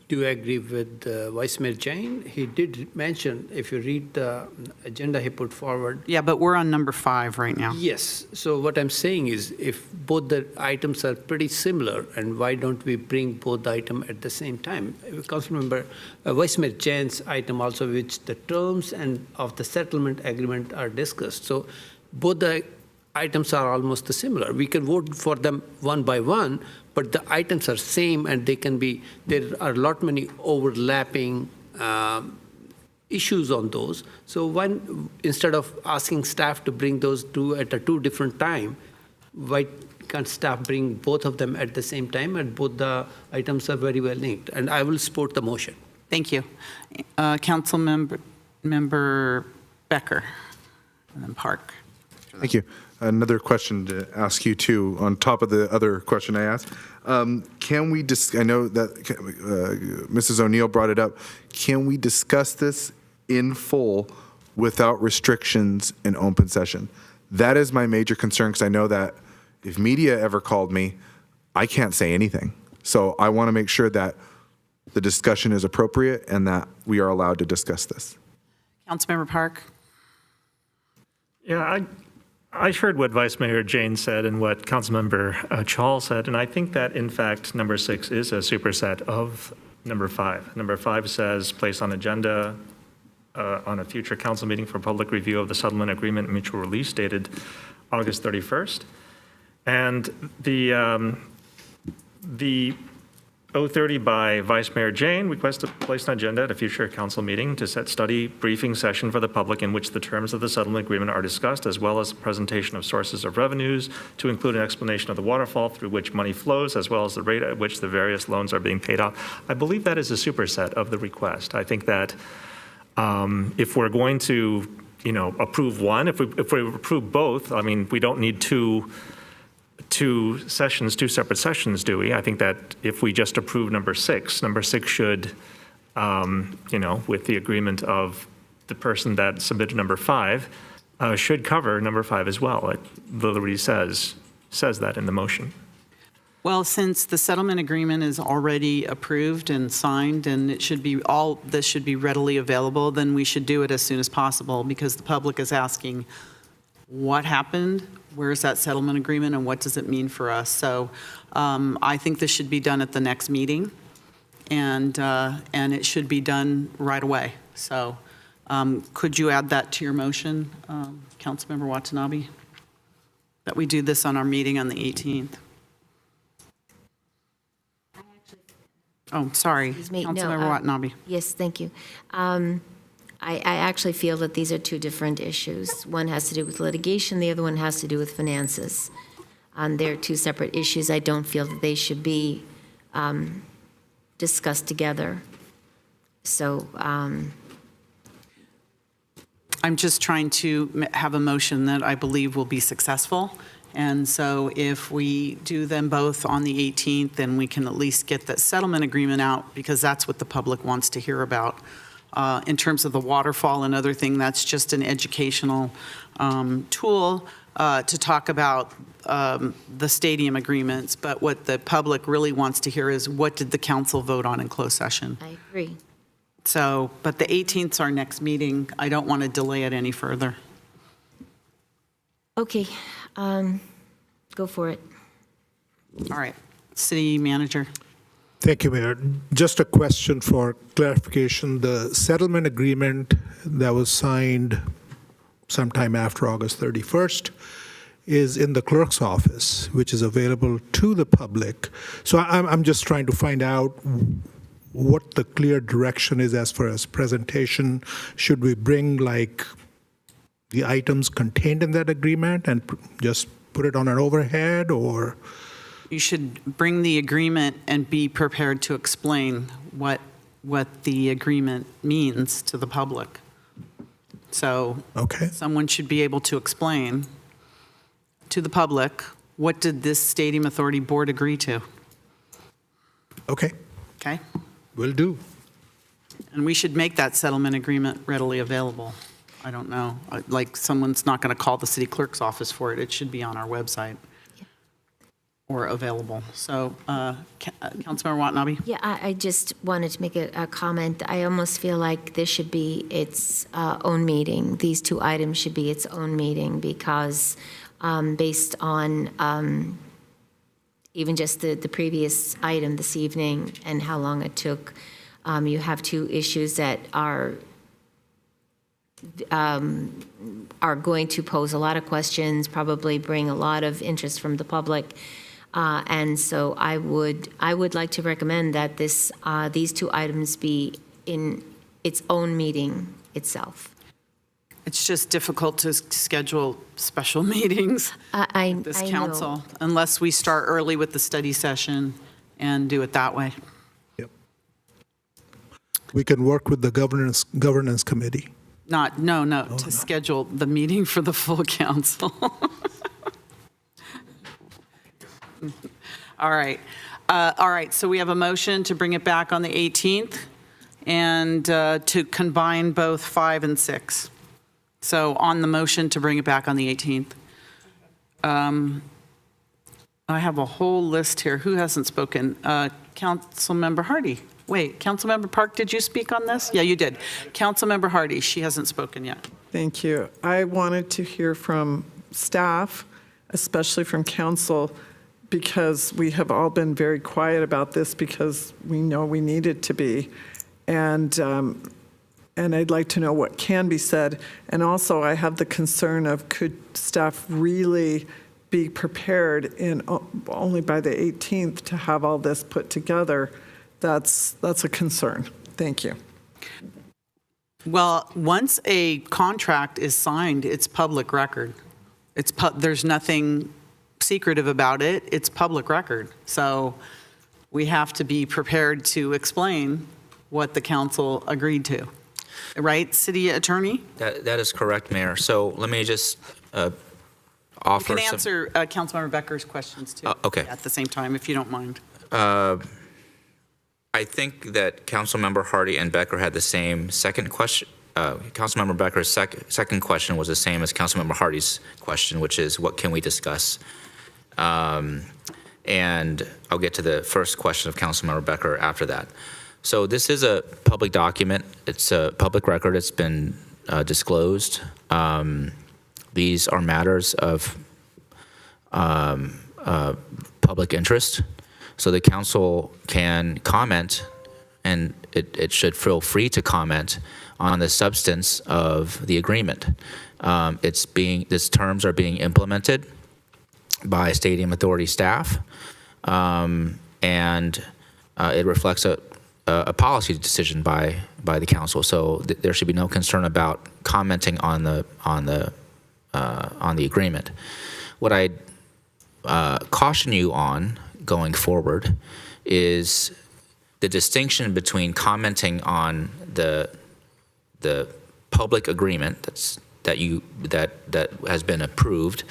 do agree with Vice Mayor Jain. He did mention, if you read the agenda he put forward. Yeah, but we're on number 5 right now. Yes. So what I'm saying is, if both the items are pretty similar, and why don't we bring both the item at the same time? Councilmember Vice Mayor Jain's item also, which the terms and of the settlement agreement are discussed. So both the items are almost similar. We can vote for them one by one, but the items are same, and they can be, there are a lot many overlapping issues on those. So instead of asking staff to bring those two at a two different time, why can't staff bring both of them at the same time? And both the items are very well linked. And I will support the motion. Thank you. Council member Becker, and then Park. Thank you. Another question to ask you too, on top of the other question I asked. Can we I know that Mrs. O'Neill brought it up. Can we discuss this in full without restrictions in open session? That is my major concern, because I know that if media ever called me, I can't say anything. So I want to make sure that the discussion is appropriate and that we are allowed to discuss this. Councilmember Park. Yeah, I heard what Vice Mayor Jane said and what Councilmember Chall said, and I think that, in fact, number 6 is a superset of number 5. Number 5 says, place on agenda on a future council meeting for public review of the settlement agreement and mutual release dated August 31st. And the 030 by Vice Mayor Jane requests to place an agenda at a future council meeting to set study briefing session for the public in which the terms of the settlement agreement are discussed, as well as presentation of sources of revenues, to include an explanation of the waterfall through which money flows, as well as the rate at which the various loans are being paid off. I believe that is a superset of the request. I think that if we're going to, approve one, if we approve both, I mean, we don't need two separate sessions, do we? I think that if we just approve number 6 should, with the agreement of the person that submitted number 5, should cover number 5 as well. It literally says that in the motion. Well, since the settlement agreement is already approved and signed, and this should be readily available, then we should do it as soon as possible, because the public is asking, what happened? Where's that settlement agreement, and what does it mean for us? So I think this should be done at the next meeting, and it should be done right away. So could you add that to your motion, Councilmember Watanabe, that we do this on our meeting on the 18th? Oh, sorry, Councilmember Watanabe. Yes, thank you. I actually feel that these are two different issues. One has to do with litigation, the other one has to do with finances. They're two separate issues. I don't feel that they should be discussed together. So I'm just trying to have a motion that I believe will be successful. And so if we do them both on the 18th, then we can at least get the settlement agreement out, because that's what the public wants to hear about. In terms of the waterfall and other thing, that's just an educational tool to talk about the stadium agreements. But what the public really wants to hear is, what did the council vote on in closed session? I agree. So, but the 18th is our next meeting. I don't want to delay it any further. Okay, go for it. All right, City Manager. Thank you, Mayor. Just a question for clarification. The settlement agreement that was signed sometime after August 31st is in the clerk's office, which is available to the public. So I'm just trying to find out what the clear direction is as far as presentation. Should we bring the items contained in that agreement and just put it on an overhead, or? You should bring the agreement and be prepared to explain what the agreement means to the public. So someone should be able to explain to the public, what did this Stadium Authority Board agree to? Okay. Okay? Will do. And we should make that settlement agreement readily available. I don't know, someone's not going to call the city clerk's office for it. It should be on our website or available. So, Councilmember Watanabe? Yeah, I just wanted to make a comment. I almost feel like this should be its own meeting. These two items should be its own meeting, because based on even just the previous item this evening and how long it took, you have two issues that are going to pose a lot of questions, probably bring a lot of interest from the public. And so I would like to recommend that these two items be in its own meeting itself. It's just difficult to schedule special meetings I with this know. council unless we start early with the study session and do it that way. We can work with the governance committee. To schedule the meeting for the full council. All right, so we have a motion to bring it back on the 18th and to combine both 5 and 6. So on the motion to bring it back on the 18th. I have a whole list here. Who hasn't spoken? Councilmember Hardy. Wait, Councilmember Park, did you speak on this? Yeah, you did. Councilmember Hardy, she hasn't spoken yet. Thank you. I wanted to hear from staff, especially from council, because we have all been very quiet about this because we know we needed to be. And I'd like to know what can be said. And also, I have the concern of could staff really be prepared in only by the 18th to have all this put together? That's a concern. Thank you. Well, once a contract is signed, it's public record. There's nothing secretive about it. It's public record. So we have to be prepared to explain what the council agreed to. Right, City Attorney? That is correct, Mayor. So let me just offer You can answer Councilmember Becker's questions too. Okay. At the same time, if you don't mind. I think that Councilmember Hardy and Becker had the same second question. Councilmember Becker's second question was the same as Councilmember Hardy's question, which is what can we discuss? And I'll get to the first question of Councilmember Becker after that. So this is a public document. It's a public record. It's been disclosed. These are matters of public interest. So the council can comment, and it should feel free to comment on the substance of the agreement. These terms are being implemented by Stadium Authority staff, and it reflects a policy decision by the council. So there should be no concern about commenting on the agreement. What I caution you on going forward is the distinction between commenting on the public agreement that has been approved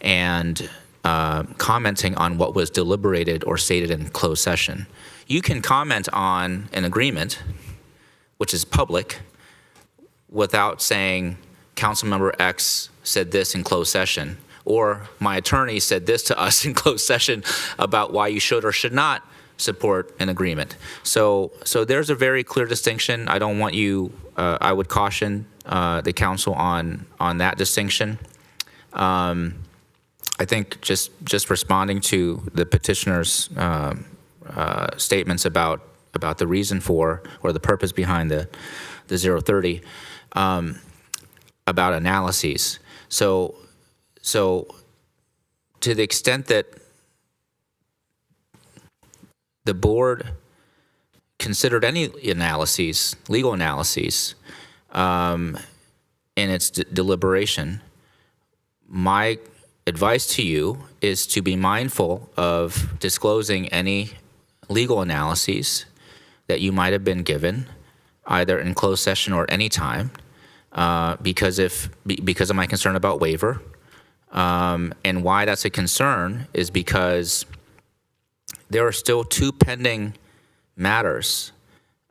and commenting on what was deliberated or stated in closed session. You can comment on an agreement, which is public, without saying Councilmember X said this in closed session, or my attorney said this to us in closed session about why you should or should not support an agreement. So there's a very clear distinction. I don't want you, I would caution the council on that distinction. I think just responding to the petitioner's statements about the reason for or the purpose behind the 030, about analyses. So to the extent that the board considered any analyses, legal analyses, in its deliberation, my advice to you is to be mindful of disclosing any legal analyses that you might have been given, either in closed session or any time, because of my concern about waiver. And why that's a concern is because there are still 2 pending matters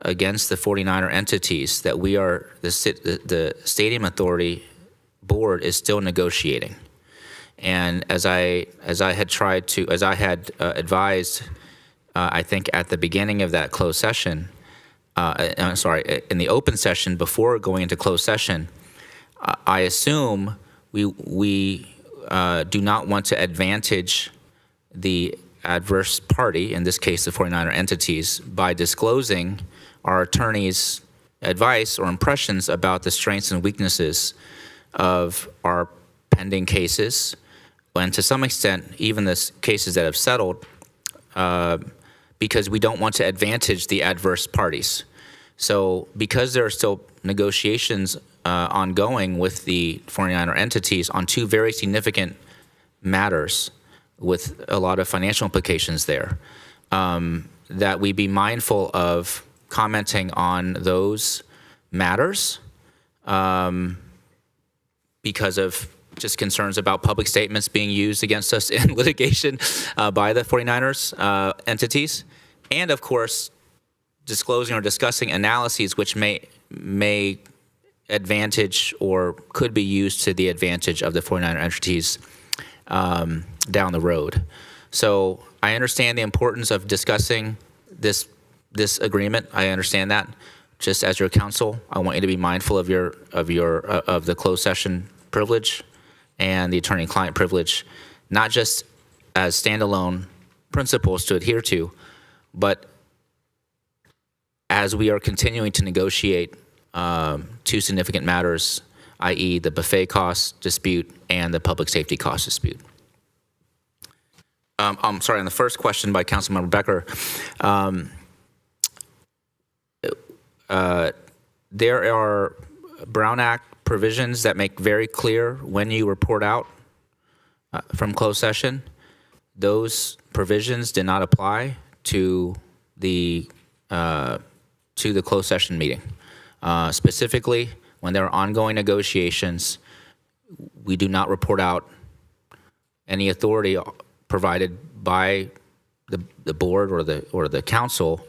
against the 49er entities that the Stadium Authority Board is still negotiating. And as I had advised, I think at the beginning of that closed session, in the open session before going into closed session, I assume we do not want to advantage the adverse party, in this case the 49er entities, by disclosing our attorney's advice or impressions about the strengths and weaknesses of our pending cases, and to some extent even the cases that have settled, because we don't want to advantage the adverse parties. So because there are still negotiations ongoing with the 49er entities on two very significant matters with a lot of financial implications there, that we be mindful of commenting on those matters because of just concerns about public statements being used against us in litigation by the 49ers entities, and of course, disclosing or discussing analyses which may advantage or could be used to the advantage of the 49er entities down the road. So I understand the importance of discussing this agreement. I understand that. Just as your counsel, I want you to be mindful of the closed session privilege and the attorney-client privilege, not just as standalone principles to adhere to, but as we are continuing to negotiate two significant matters, i.e. the buffet cost dispute and the public safety cost dispute. I'm sorry, on the first question by Councilmember Becker, there are Brown Act provisions that make very clear when you report out from closed session. Those provisions did not apply to the closed session meeting. Specifically, when there are ongoing negotiations, we do not report out any authority provided by the board or the council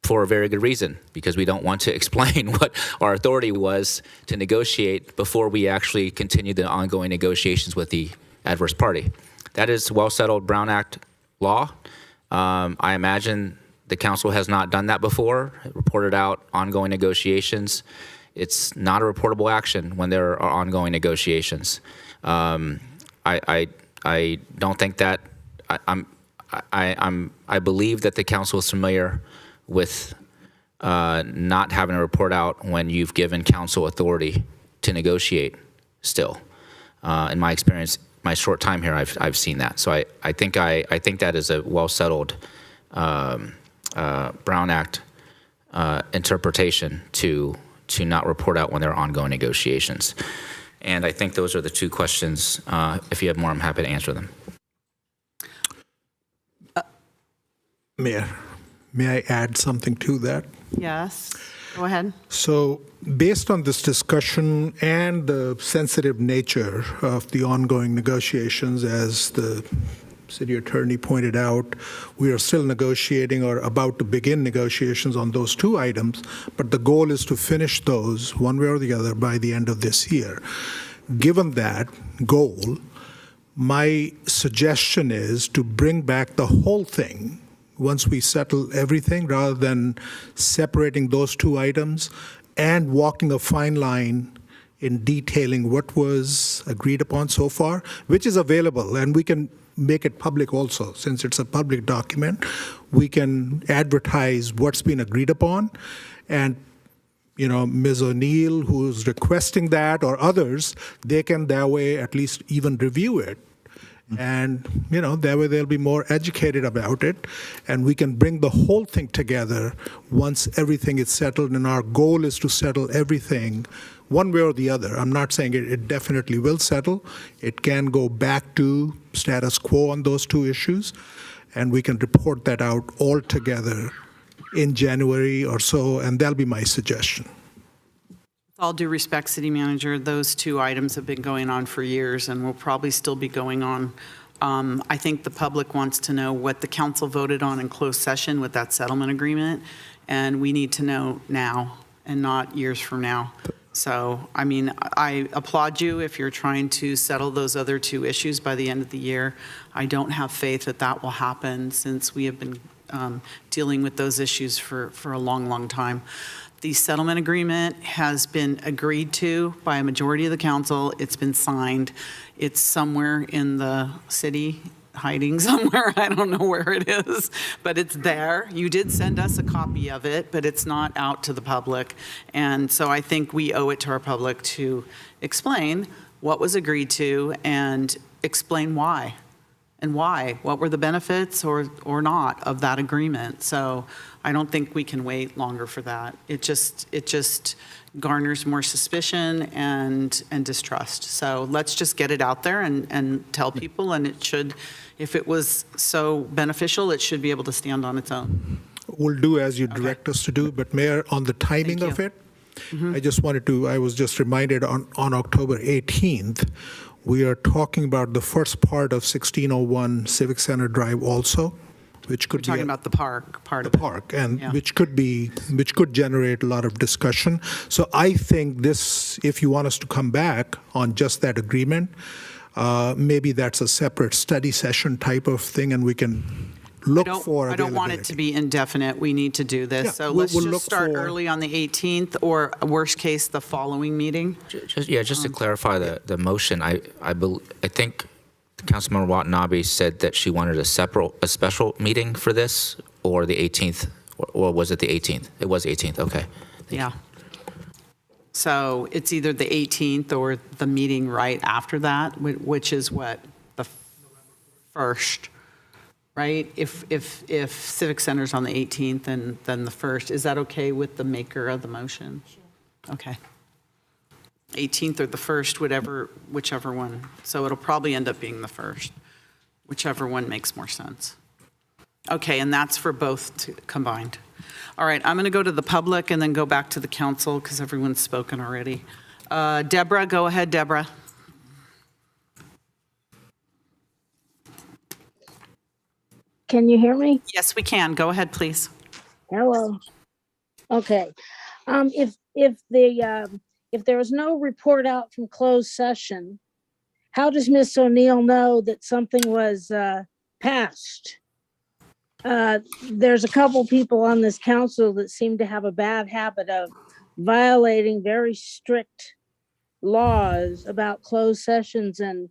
for a very good reason, because we don't want to explain what our authority was to negotiate before we actually continue the ongoing negotiations with the adverse party. That is well-settled Brown Act law. I imagine the council has not done that before. It reported out ongoing negotiations. It's not a reportable action when there are ongoing negotiations. I don't think that I believe that the council is familiar with not having to report out when you've given council authority to negotiate still. In my experience, my short time here, I've seen that. So I think that is a well-settled Brown Act interpretation to not report out when there are ongoing negotiations. And I think those are the two questions. If you have more, I'm happy to answer them. Mayor, may I add something to that? Yes, go ahead. So based on this discussion and the sensitive nature of the ongoing negotiations, as the city attorney pointed out, we are still negotiating or about to begin negotiations on those two items, but the goal is to finish those one way or the other by the end of this year. Given that goal, my suggestion is to bring back the whole thing once we settle everything, rather than separating those two items and walking a fine line in detailing what was agreed upon so far, which is available, and we can make it public also. Since it's a public document, we can advertise what's been agreed upon, and Ms. O'Neill, who's requesting that, or others, they can that way at least even review it. And, that way they'll be more educated about it, and we can bring the whole thing together once everything is settled, and our goal is to settle everything one way or the other. I'm not saying it definitely will settle. It can go back to status quo on those two issues, and we can report that out all together in January or so, and that'll be my suggestion. With all due respect, City Manager, those two items have been going on for years and will probably still be going on. I think the public wants to know what the council voted on in closed session with that settlement agreement, and we need to know now and not years from now. So, I applaud you if you're trying to settle those other two issues by the end of the year. I don't have faith that that will happen, since we have been dealing with those issues for a long, long time. The settlement agreement has been agreed to by a majority of the council. It's been signed. It's somewhere in the city, hiding somewhere. I don't know where it is, but it's there. You did send us a copy of it, but it's not out to the public. And so I think we owe it to our public to explain what was agreed to and explain why. and why? What were the benefits or not of that agreement? So I don't think we can wait longer for that. It just garners more suspicion and distrust. So let's just get it out there and tell people, and it should, if it was so beneficial, it should be able to stand on its own. We'll do as you direct us to do, but Mayor, on the timing of it, I was just reminded on October 18th, we are talking about the first part of 1601 Civic Center Drive also, which could We're talking about the park part of the park, and which could generate a lot of discussion. So I think this, if you want us to come back on just that agreement, maybe that's a separate study session type of thing, and we can look for I don't want it to be indefinite. We need to do this. Yeah, So we'll let's just look start for- early on the 18th, or worst case, the following meeting. Just to clarify the motion, I think Councilmember Watanabe said that she wanted a special meeting for this, or the 18th, or was it the 18th? It was the 18th, okay. Yeah. So it's either the 18th or the meeting right after that, which is what? The 1st, right? If Civic Center's on the 18th and then the 1st, is that okay with the maker of the motion? Okay. 18th or the 1st, whichever one. So it'll probably end up being the 1st, whichever one makes more sense. Okay, and that's for both combined. All right, I'm going to go to the public and then go back to the council because everyone's spoken already. Deborah, go ahead, Deborah. Can you hear me? Yes, we can. Go ahead, please. Hello. Okay. If there was no report out from closed session, how does Ms. O'Neill know that something was passed? There's a couple people on this council that seem to have a bad habit of violating very strict laws about closed sessions and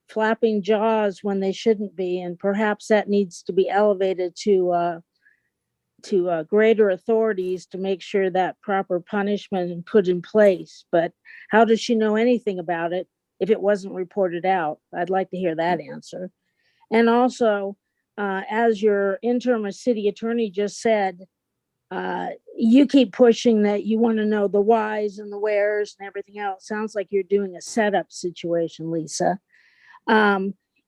flapping jaws when they shouldn't be, and perhaps that needs to be elevated to greater authorities to make sure that proper punishment is put in place. But how does she know anything about it if it wasn't reported out? I'd like to hear that answer. And also, as your interim city attorney just said, you keep pushing that you want to know the whys and the wheres and everything else. Sounds like you're doing a setup situation, Lisa.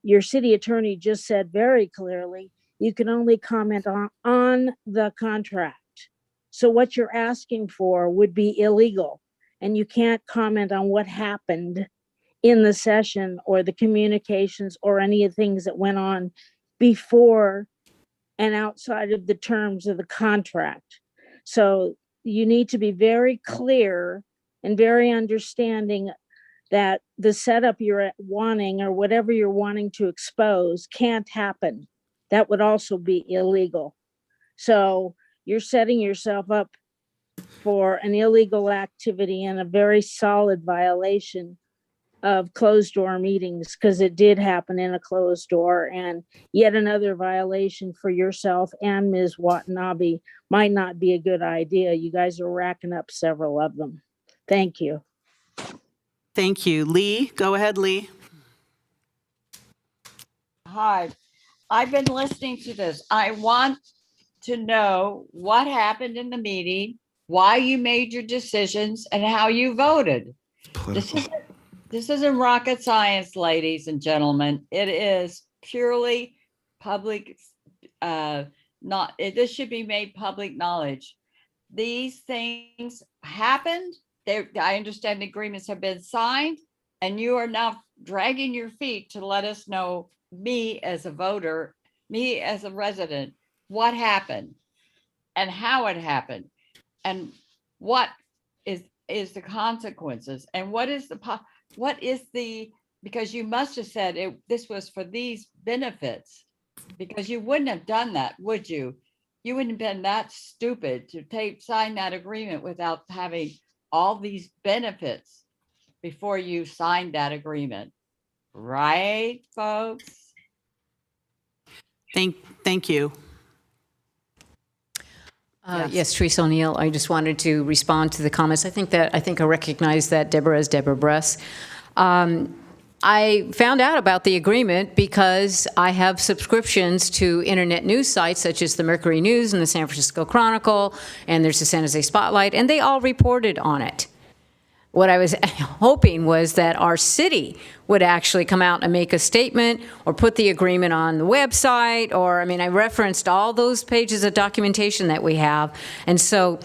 Your city attorney just said very clearly, you can only comment on the contract. So what you're asking for would be illegal, and you can't comment on what happened in the session or the communications or any of the things that went on before and outside of the terms of the contract. So you need to be very clear and very understanding that the setup you're wanting or whatever you're wanting to expose can't happen. That would also be illegal. So you're setting yourself up for an illegal activity and a very solid violation of closed door meetings, because it did happen in a closed door, and yet another violation for yourself and Ms. Watanabe might not be a good idea. You guys are racking up several of them. Thank you. Thank you. Lee, go ahead, Lee. Hi, I've been listening to this. I want to know what happened in the meeting, why you made your decisions, and how you voted. This isn't rocket science, ladies and gentlemen. It is purely public, this should be made public knowledge. These things happened. I understand the agreements have been signed, and you are now dragging your feet to let us know, me as a voter, me as a resident, what happened and how it happened and what is the consequences and what is the, because you must have said this was for these benefits, because you wouldn't have done that, would you? You wouldn't have been that stupid to sign that agreement without having all these benefits before you signed that agreement. Right, folks? Thank you. Yes, Teresa O'Neill. I just wanted to respond to the comments. I think I recognize that Deborah is Deborah Bress. I found out about the agreement because I have subscriptions to internet news sites such as the Mercury News and the San Francisco Chronicle, and there's the San Jose Spotlight, and they all reported on it. What I was hoping was that our city would actually come out and make a statement or put the agreement on the website, or, I mean, I referenced all those pages of documentation that we have. And so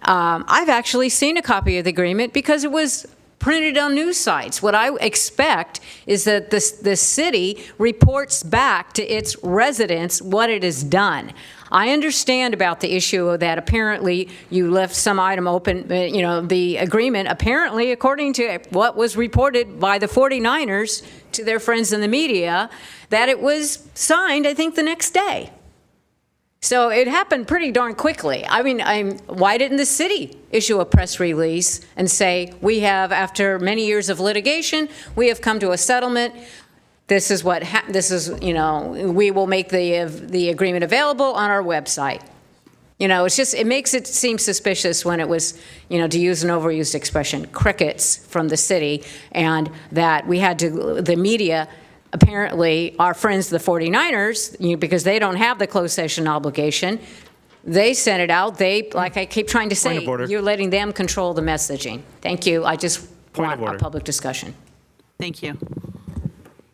I've actually seen a copy of the agreement because it was printed on news sites. What I expect is that the city reports back to its residents what it has done. I understand about the issue that apparently you left some item open, the agreement, apparently, according to what was reported by the 49ers to their friends in the media, that it was signed, I think, the next day. So it happened pretty darn quickly. I mean, why didn't the city issue a press release and say, we have, after many years of litigation, we have come to a settlement. This is what, we will make the agreement available on our website. It's just, it makes it seem suspicious when it was, to use an overused expression, crickets from the city, and that we had to, the media, apparently our friends, the 49ers, because they don't have the closed session obligation, they sent it out. They, like I keep trying to say, you're letting them control the messaging. Thank you. I just want a public discussion. Thank you.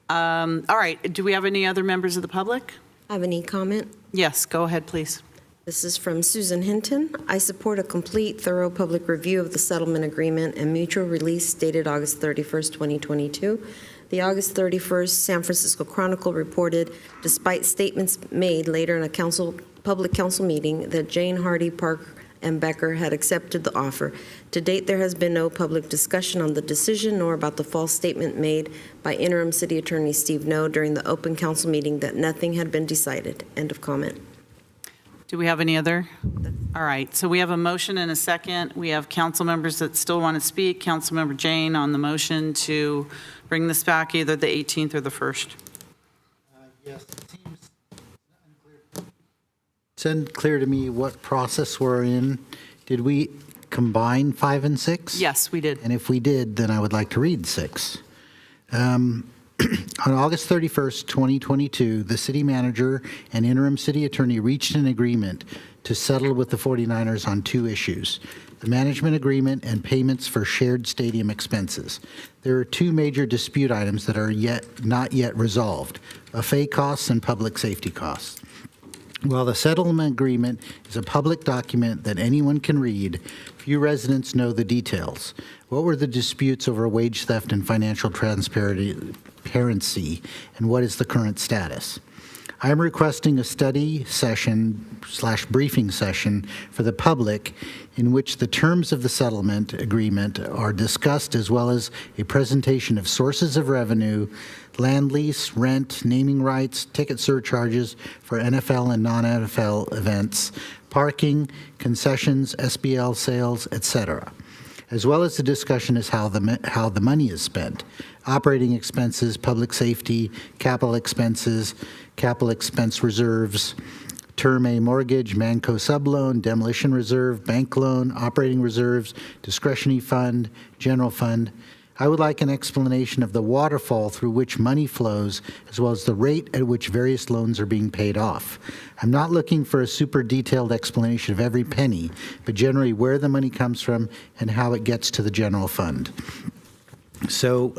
All right. Do we have any other members of the public? I have any comment? Yes, go ahead, please. This is from Susan Hinton. I support a complete, thorough public review of the settlement agreement and mutual release dated August 31st, 2022. The August 31st San Francisco Chronicle reported, despite statements made later in a public council meeting, that Jane, Hardy, Park, and Becker had accepted the offer. To date, there has been no public discussion on the decision nor about the false statement made by Interim City Attorney Steve No during the open council meeting that nothing had been decided. End of comment. Do we have any other? All right, so we have a motion and a second. We have council members that still want to speak. Councilmember Jane on the motion to bring this back either the 18th or the 1st. Yes, it seems unclear. It's unclear to me what process we're in. Did we combine 5 and 6? Yes, we did. And if we did, then I would like to read 6. On August 31st, 2022, the city manager and interim city attorney reached an agreement to settle with the 49ers on 2 issues, the management agreement and payments for shared stadium expenses. There are 2 major dispute items that are not yet resolved, FA costs and public safety costs. While the settlement agreement is a public document that anyone can read, few residents know the details. What were the disputes over wage theft and financial transparency, and what is the current status? I am requesting a study session/briefing session for the public in which the terms of the settlement agreement are discussed, as well as a presentation of sources of revenue, land lease, rent, naming rights, ticket surcharges for NFL and non-NFL events, parking, concessions, SBL sales, etc., as well as the discussion as how the money is spent, operating expenses, public safety, capital expense reserves, Term A mortgage, Manco subloan, demolition reserve, bank loan, operating reserves, discretionary fund, general fund. I would like an explanation of the waterfall through which money flows, as well as the rate at which various loans are being paid off. I'm not looking for a super detailed explanation of every penny, but generally where the money comes from and how it gets to the general fund. So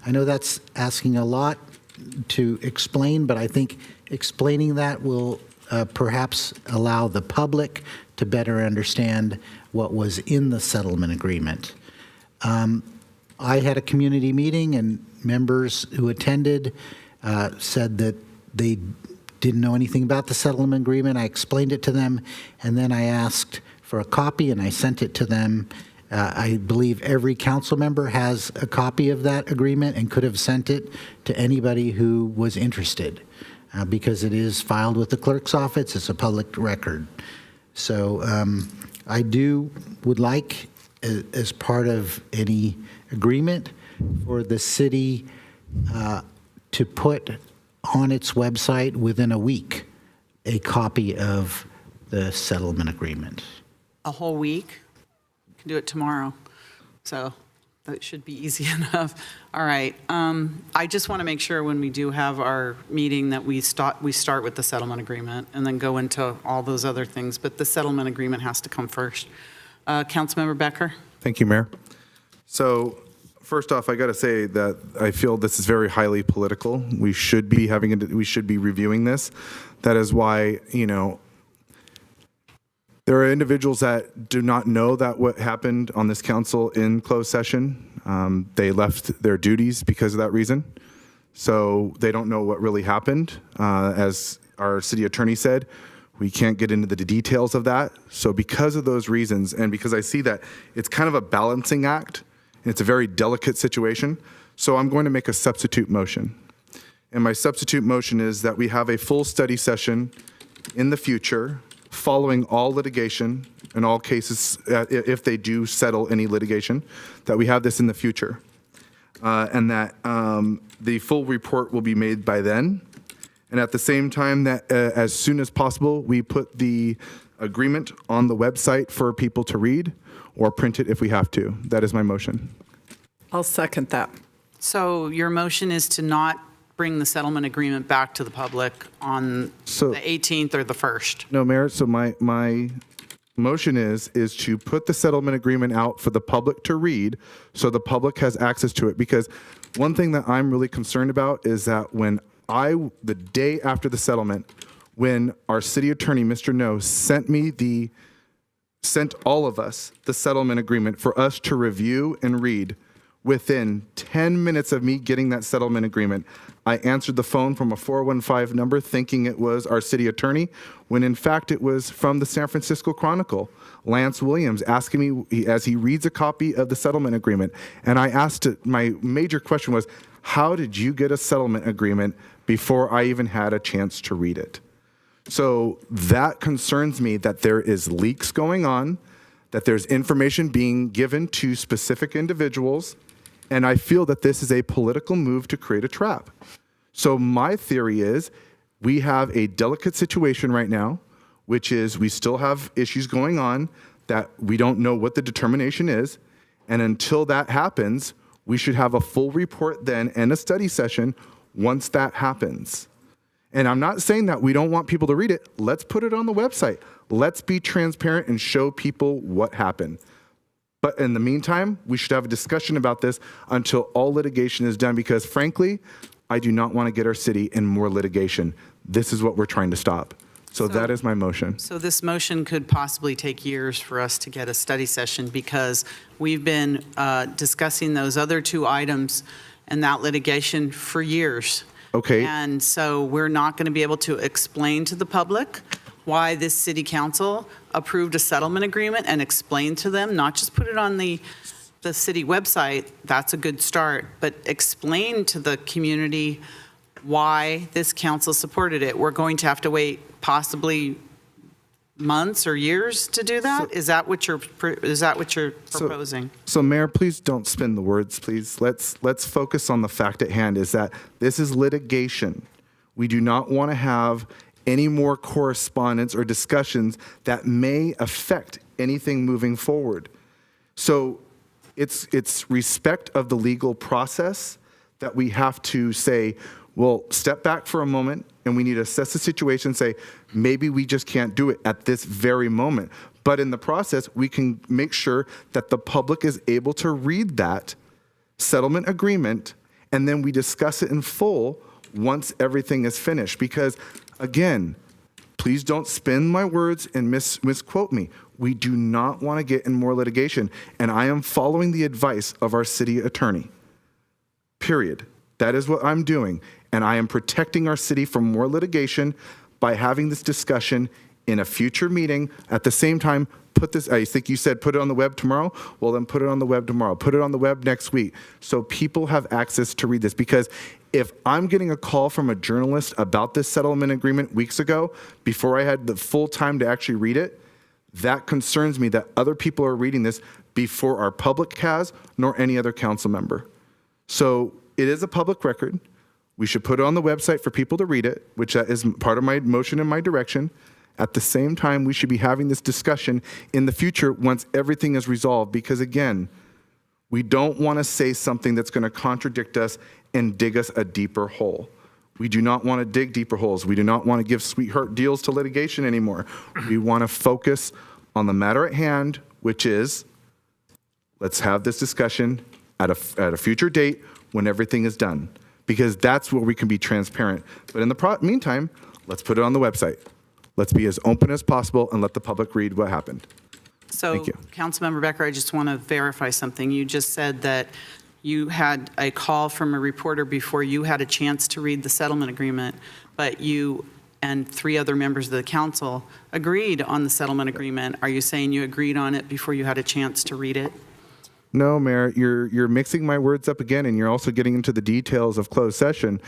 I know that's asking a lot to explain, but I think explaining that will perhaps allow the public to better understand what was in the settlement agreement. I had a community meeting, and members who attended said that they didn't know anything about the settlement agreement. I explained it to them, and then I asked for a copy, and I sent it to them. I believe every council member has a copy of that agreement and could have sent it to anybody who was interested, because it is filed with the clerk's office. It's a public record. So I would like, as part of any agreement, for the city to put on its website within a week a copy of the settlement agreement. A whole week? We can do it tomorrow. So That should be easy enough. All right. I just want to make sure when we do have our meeting that we start with the settlement agreement and then go into all those other things. But the settlement agreement has to come first. Councilmember Becker? Thank you, Mayor. So first off, I got to say that I feel this is very highly political. We should be reviewing this. That is why, there are individuals that do not know that what happened on this council in closed session. They left their duties because of that reason. So they don't know what really happened. As our city attorney said, we can't get into the details of that. So because of those reasons, and because I see that it's kind of a balancing act, and it's a very delicate situation, so I'm going to make a substitute motion. And my substitute motion is that we have a full study session in the future following all litigation in all cases, if they do settle any litigation, that we have this in the future. And that the full report will be made by then. And at the same time, that as soon as possible, we put the agreement on the website for people to read or print it if we have to. That is my motion. I'll second that. So your motion is to not bring the settlement agreement back to the public on the 18th or the 1st? No, Mayor, so my motion is to put the settlement agreement out for the public to read so the public has access to it. Because one thing that I'm really concerned about is that when the day after the settlement, when our city attorney, Mr. No, sent all of us the settlement agreement for us to review and read, within 10 minutes of me getting that settlement agreement, I answered the phone from a 415 number thinking it was our city attorney, when in fact it was from the San Francisco Chronicle, Lance Williams, asking me as he reads a copy of the settlement agreement. And I asked it, my major question was, how did you get a settlement agreement before I even had a chance to read it? So that concerns me, that there is leaks going on, that there's information being given to specific individuals, and I feel that this is a political move to create a trap. So my theory is we have a delicate situation right now, which is we still have issues going on that we don't know what the determination is. And until that happens, we should have a full report then and a study session once that happens. And I'm not saying that we don't want people to read it. Let's put it on the website. Let's be transparent and show people what happened. But in the meantime, we should have a discussion about this until all litigation is done, because frankly, I do not want to get our city in more litigation. This is what we're trying to stop. So that is my motion. So this motion could possibly take years for us to get a study session, because we've been discussing those other two items and that litigation for years. Okay. And so we're not going to be able to explain to the public why this city council approved a settlement agreement and explain to them, not just put it on the city website, that's a good start, but explain to the community why this council supported it. We're going to have to wait possibly months or years to do that? Is that what you're proposing? So Mayor, please don't spin the words, please. Let's focus on the fact at hand, is that this is litigation. We do not want to have any more correspondence or discussions that may affect anything moving forward. So it's respect of the legal process that we have to say, well, step back for a moment and we need to assess the situation and say, maybe we just can't do it at this very moment. But in the process, we can make sure that the public is able to read that settlement agreement, and then we discuss it in full once everything is finished. Because again, please don't spin my words and misquote me. We do not want to get in more litigation. And I am following the advice of our city attorney. Period. That is what I'm doing. And I am protecting our city from more litigation by having this discussion in a future meeting. At the same time, I think you said put it on the web tomorrow. Well, then put it on the web tomorrow. Put it on the web next week, so people have access to read this. Because if I'm getting a call from a journalist about this settlement agreement weeks ago, before I had the full time to actually read it, that concerns me that other people are reading this before our public has, nor any other council member. So it is a public record. We should put it on the website for people to read it, which is part of my motion and my direction. At the same time, we should be having this discussion in the future once everything is resolved, because again, We don't want to say something that's going to contradict us and dig us a deeper hole. We do not want to dig deeper holes. We do not want to give sweetheart deals to litigation anymore. We want to focus on the matter at hand, which is, let's have this discussion at a future date when everything is done, because that's where we can be transparent. But in the meantime, let's put it on the website. Let's be as open as possible and let the public read what happened. So, Thank you. Councilmember Becker, I just want to verify something. You just said that you had a call from a reporter before you had a chance to read the settlement agreement, but you and 3 other members of the council agreed on the settlement agreement. Are you saying you agreed on it before you had a chance to read it? No, Mayor, you're mixing my words up again, and you're also getting into the details of closed session.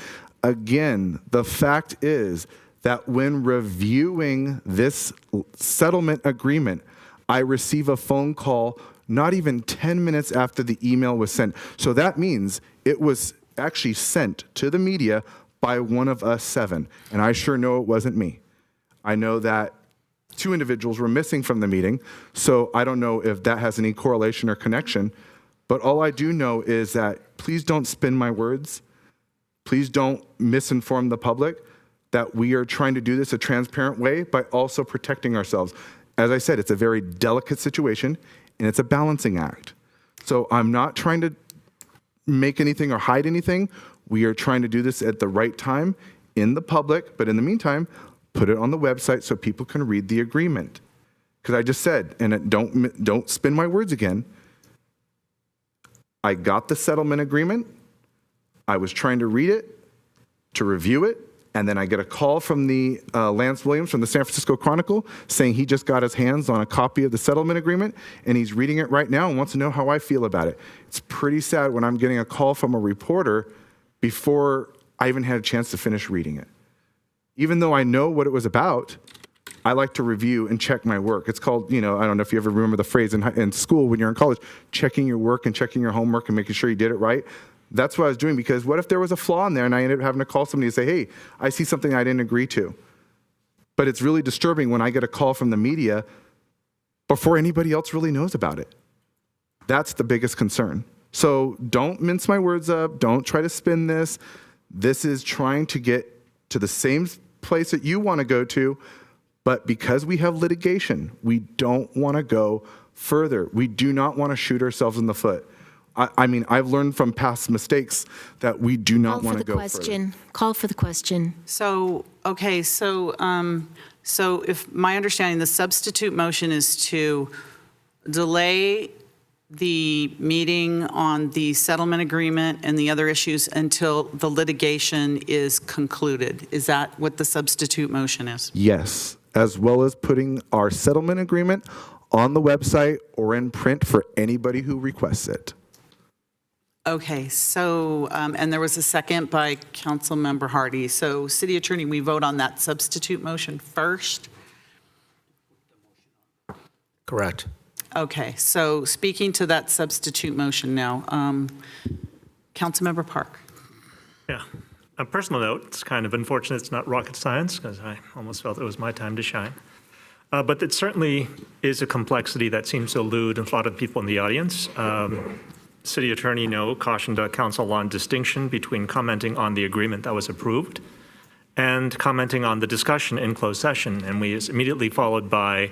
Again, the fact is that when reviewing this settlement agreement, I receive a phone call not even 10 minutes after the email was sent. So that means it was actually sent to the media by one of us 7, and I sure know it wasn't me. I know that 2 individuals were missing from the meeting, so I don't know if that has any correlation or connection, but all I do know is that please don't spin my words. Please don't misinform the public that we are trying to do this a transparent way by also protecting ourselves. As I said, it's a very delicate situation, and it's a balancing act. So I'm not trying to make anything or hide anything. We are trying to do this at the right time in the public, but in the meantime, put it on the website so people can read the agreement. Because I just said, and don't spin my words again, I got the settlement agreement, I was trying to read it, to review it, and then I get a call from the Lance Williams from the San Francisco Chronicle saying he just got his hands on a copy of the settlement agreement and he's reading it right now and wants to know how I feel about it. It's pretty sad when I'm getting a call from a reporter before I even had a chance to finish reading it. Even though I know what it was about, I like to review and check my work. It's called, I don't know if you ever remember the phrase in school when you're in college, checking your work and checking your homework and making sure you did it right. That's what I was doing, because what if there was a flaw in there and I ended up having to call somebody and say, hey, I see something I didn't agree to. But it's really disturbing when I get a call from the media before anybody else really knows about it. That's the biggest concern. So don't mince my words up. Don't try to spin this. This is trying to get to the same place that you want to go to, but because we have litigation, we don't want to go further. We do not want to shoot ourselves in the foot. I mean, I've learned from past mistakes that we do not want to go further. Call for the question. So, okay, so if my understanding, the substitute motion is to delay the meeting on the settlement agreement and the other issues until the litigation is concluded. Is that what the substitute motion is? Yes, as well as putting our settlement agreement on the website or in print for anybody who requests it. Okay, so, and there was a second by Councilmember Hardy. So, City Attorney, we vote on that substitute motion first? Correct. Okay, so speaking to that substitute motion now, Councilmember Park. Yeah. A personal note, it's kind of unfortunate it's not rocket science, because I almost felt it was my time to shine. But it certainly is a complexity that seems to elude a lot of people in the audience. City Attorney No cautioned council on distinction between commenting on the agreement that was approved and commenting on the discussion in closed session. And we immediately followed by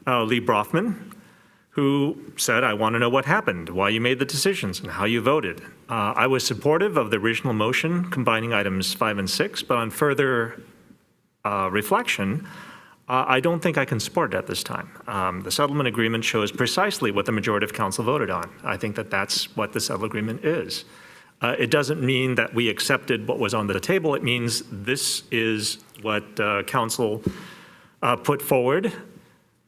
Lee Brofman, who said, I want to know what happened, why you made the decisions, and how you voted. I was supportive of the original motion combining items 5 and 6, but on further reflection, I don't think I can support it at this time. The settlement agreement shows precisely what the majority of council voted on. I think that that's what the settlement agreement is. It doesn't mean that we accepted what was on the table. It means this is what council put forward.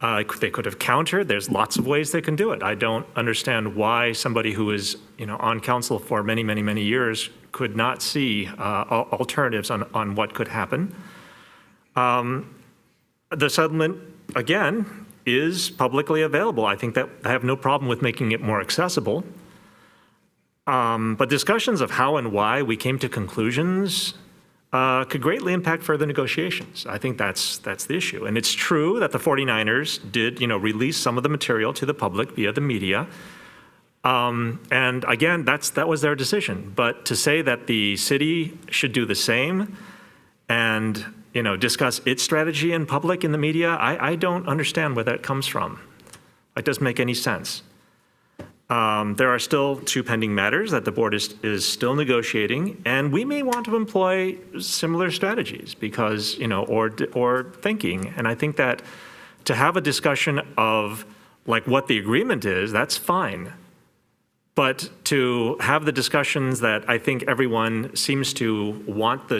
They could have countered. There's lots of ways they can do it. I don't understand why somebody who is on council for many, many, many years could not see alternatives on what could happen. The settlement, again, is publicly available. I think that I have no problem with making it more accessible. But discussions of how and why we came to conclusions could greatly impact further negotiations. I think that's the issue. And it's true that the 49ers did, release some of the material to the public via the media. And again, that was their decision. But to say that the city should do the same and, discuss its strategy in public in the media, I don't understand where that comes from. It doesn't make any sense. There are still 2 pending matters that the board is still negotiating, and we may want to employ similar strategies because, or thinking. And I think that to have a discussion of like what the agreement is, that's fine. But to have the discussions that I think everyone seems to want the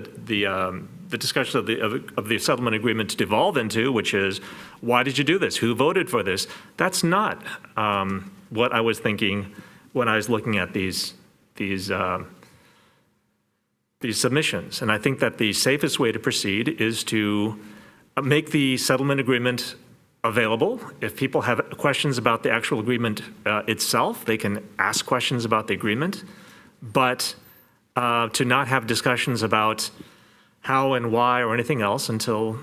discussion of the settlement agreement to devolve into, which is, why did you do this? Who voted for this? That's not what I was thinking when I was looking at these submissions. And I think that the safest way to proceed is to make the settlement agreement available. If people have questions about the actual agreement itself, they can ask questions about the agreement, but to not have discussions about how and why or anything else until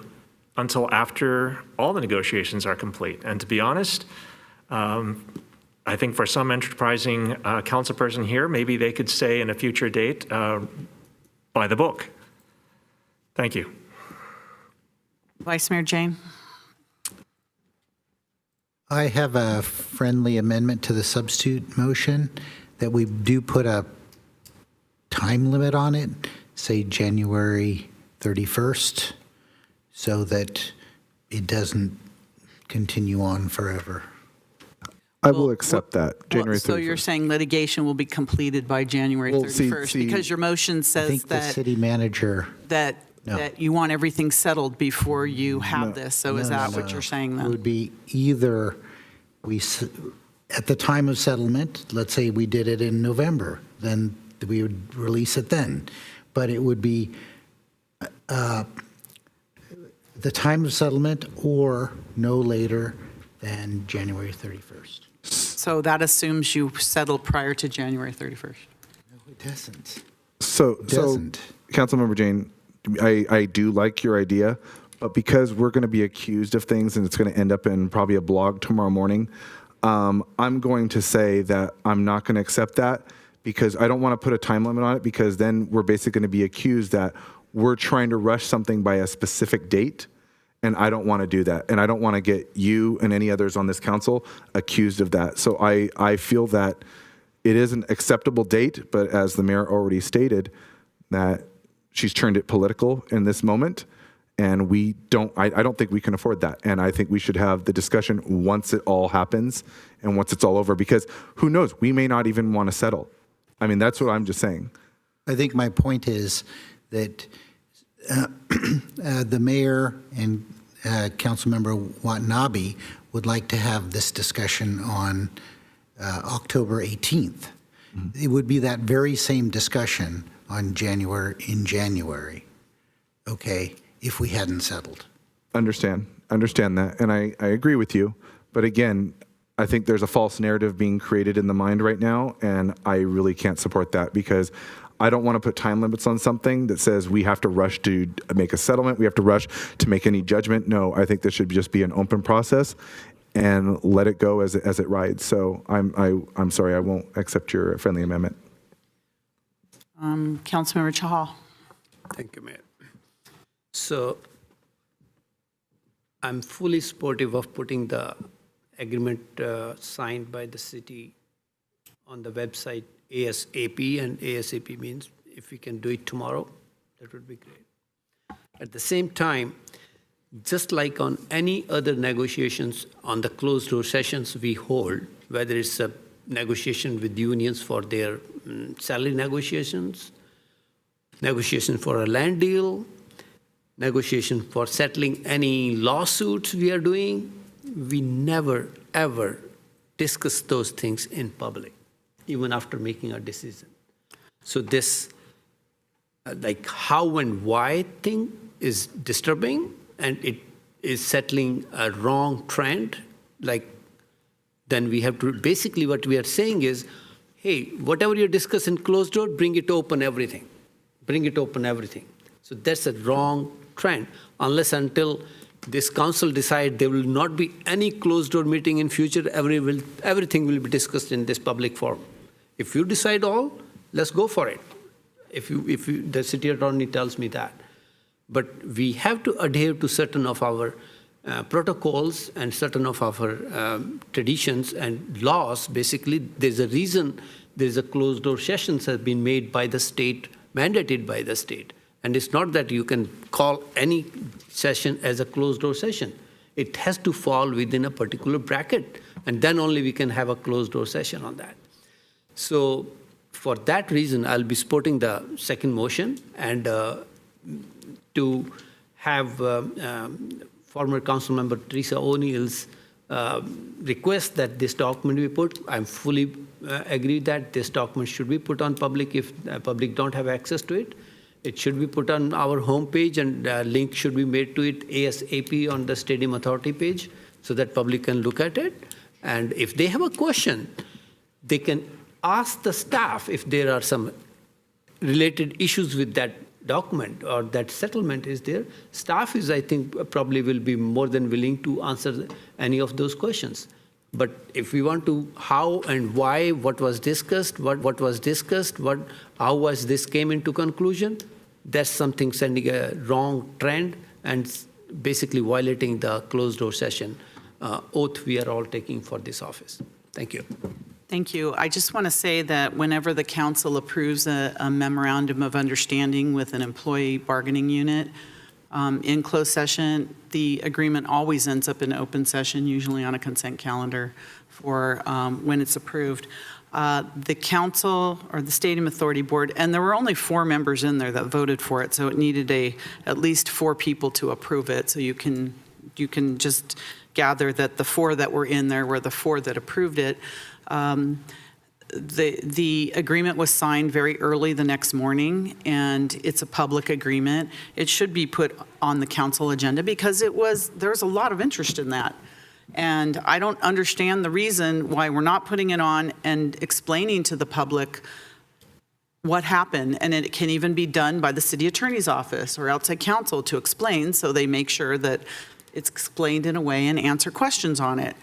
after all the negotiations are complete. And to be honest, I think for some enterprising council person here, maybe they could say in a future date, by the book. Thank you. Vice Mayor Jane. I have a friendly amendment to the substitute motion that we do put a time limit on it, say January 31st, so that it doesn't continue on forever. I will accept that, January 31st. So you're saying litigation will be completed by January 31st? Because your motion I says think the city manager. that you want everything settled before you have this. So is that what you're saying then? It would be either at the time of settlement, let's say we did it in November, then we would release it then. But it would be the time of settlement or no later than January 31st. So that assumes you settled prior to January 31st? No, it doesn't. So Councilmember Jane, I do like your idea, but because we're going to be accused of things and it's going to end up in probably a blog tomorrow morning, I'm going to say that I'm not going to accept that because I don't want to put a time limit on it because then we're basically going to be accused that we're trying to rush something by a specific date. And I don't want to do that. And I don't want to get you and any others on this council accused of that. So I feel that it is an acceptable date, but as the mayor already stated, that she's turned it political in this moment. And I don't think we can afford that. And I think we should have the discussion once it all happens and once it's all over, because who knows, we may not even want to settle. I mean, that's what I'm just saying. I think my point is that the mayor and Councilmember Watanabe would like to have this discussion on October 18th. Mm-hmm. It would be that very same discussion in January, okay, if we hadn't settled. Understand that, and I agree with you. But again, I think there's a false narrative being created in the mind right now, and I really can't support that because I don't want to put time limits on something that says we have to rush to make a settlement, we have to rush to make any judgment. No, I think this should just be an open process and let it go as it rides. So I'm sorry, I won't accept your friendly amendment. Councilmember Chahal. Thank you, Mayor. So I'm fully supportive of putting the agreement signed by the city on the website ASAP, and ASAP means if we can do it tomorrow, that would be great. At the same time, just like on any other negotiations on the closed door sessions we hold, whether it's a negotiation with unions for their salary negotiations, negotiation for a land deal, negotiation for settling any lawsuits we are doing, we never, ever discuss those things in public, even after making a decision. So this, like how and why thing is disturbing, and it is settling a wrong trend, like then we have to, basically what we are saying is, hey, whatever you discuss in closed door, bring it open everything. Bring it open everything. So that's a wrong trend, unless until this council decide there will not be any closed-door meeting in future, everything will be discussed in this public forum. If you decide all, let's go for it. If the city attorney tells me that. But we have to adhere to certain of our protocols and certain of our traditions and laws. Basically, there's a reason there's a closed-door sessions have been made by the state, mandated by the state. And it's not that you can call any session as a closed-door session. It has to fall within a particular bracket, and then only we can have a closed-door session on that. So for that reason, I'll be supporting the second motion, and to have former council member Teresa O'Neill's request that this document be put. I'm fully agree that this document should be put on public if public don't have access to it. It should be put on our homepage, and a link should be made to it ASAP on the Stadium Authority page so that public can look at it. And if they have a question, they can ask the staff if there are some related issues with that document or that settlement is there. Staff is, I think, probably will be more than willing to answer any of those questions. But if we want to how and why, what was discussed, what was discussed, how was this came into conclusion, that's something sending a wrong trend and basically violating the closed door session oath we are all taking for this office. Thank you. Thank you. I just want to say that whenever the council approves a memorandum of understanding with an employee bargaining unit in closed session, the agreement always ends up in open session, usually on a consent calendar for when it's approved. The council or the Stadium Authority Board, and there were only 4 members in there that voted for it, so it needed at least 4 people to approve it. So you can just gather that the 4 that were in there were the 4 that approved it. The agreement was signed very early the next morning, and it's a public agreement. It should be put on the council agenda because there was a lot of interest in that. And I don't understand the reason why we're not putting it on and explaining to the public what happened. And it can even be done by the city attorney's office or outside counsel to explain, so they make sure that it's explained in a way and answer questions on it.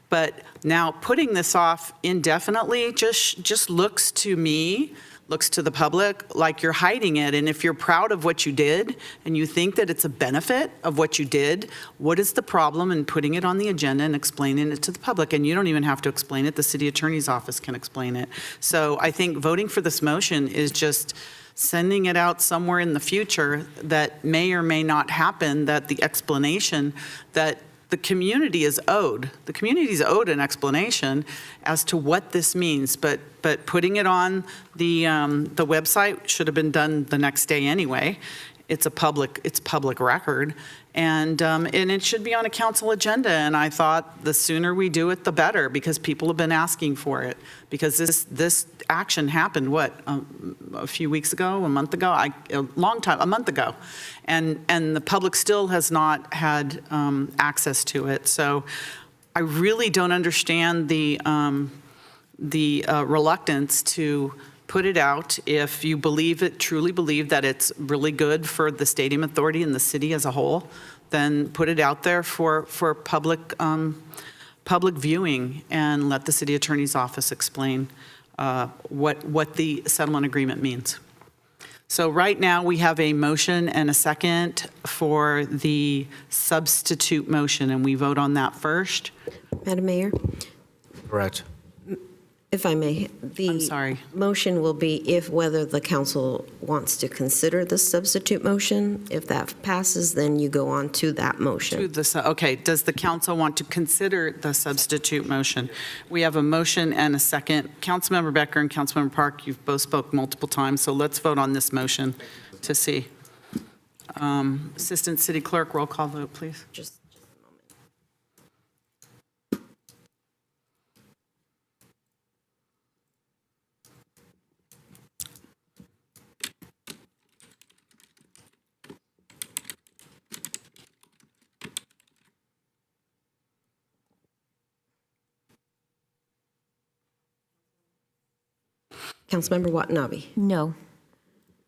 But now putting this off indefinitely just looks to me, looks to the public like you're hiding it. And if you're proud of what you did and you think that it's a benefit of what you did, what is the problem in putting it on the agenda and explaining it to the public? And you don't even have to explain it. The city attorney's office can explain it. So I think voting for this motion is just sending it out somewhere in the future that may or may not happen, that the explanation that the community is owed. The community is owed an explanation as to what this means, but putting it on the website should have been done the next day anyway. It's public record, and it should be on a council agenda. And I thought the sooner we do it, the better, because people have been asking for it. Because this action happened a few weeks ago, a month ago, a month ago, and the public still has not had access to it. So I really don't understand the reluctance to put it out. If you truly believe that it's really good for the Stadium Authority and the city as a whole, then put it out there for public viewing and let the city attorney's office explain what the settlement agreement means. So right now we have a motion and a second for the substitute motion, and we vote on that first. Madam Mayor? Correct. If I may, the motion will be if whether the council wants to consider the substitute motion. If that passes, then you go on to that motion. Okay, does the council want to consider the substitute motion? We have a motion and a second. Councilmember Becker and Councilmember Park, you've both spoke multiple times, so let's vote on this motion to see. Assistant City Clerk, roll call vote, please. Councilmember Watanabe? No.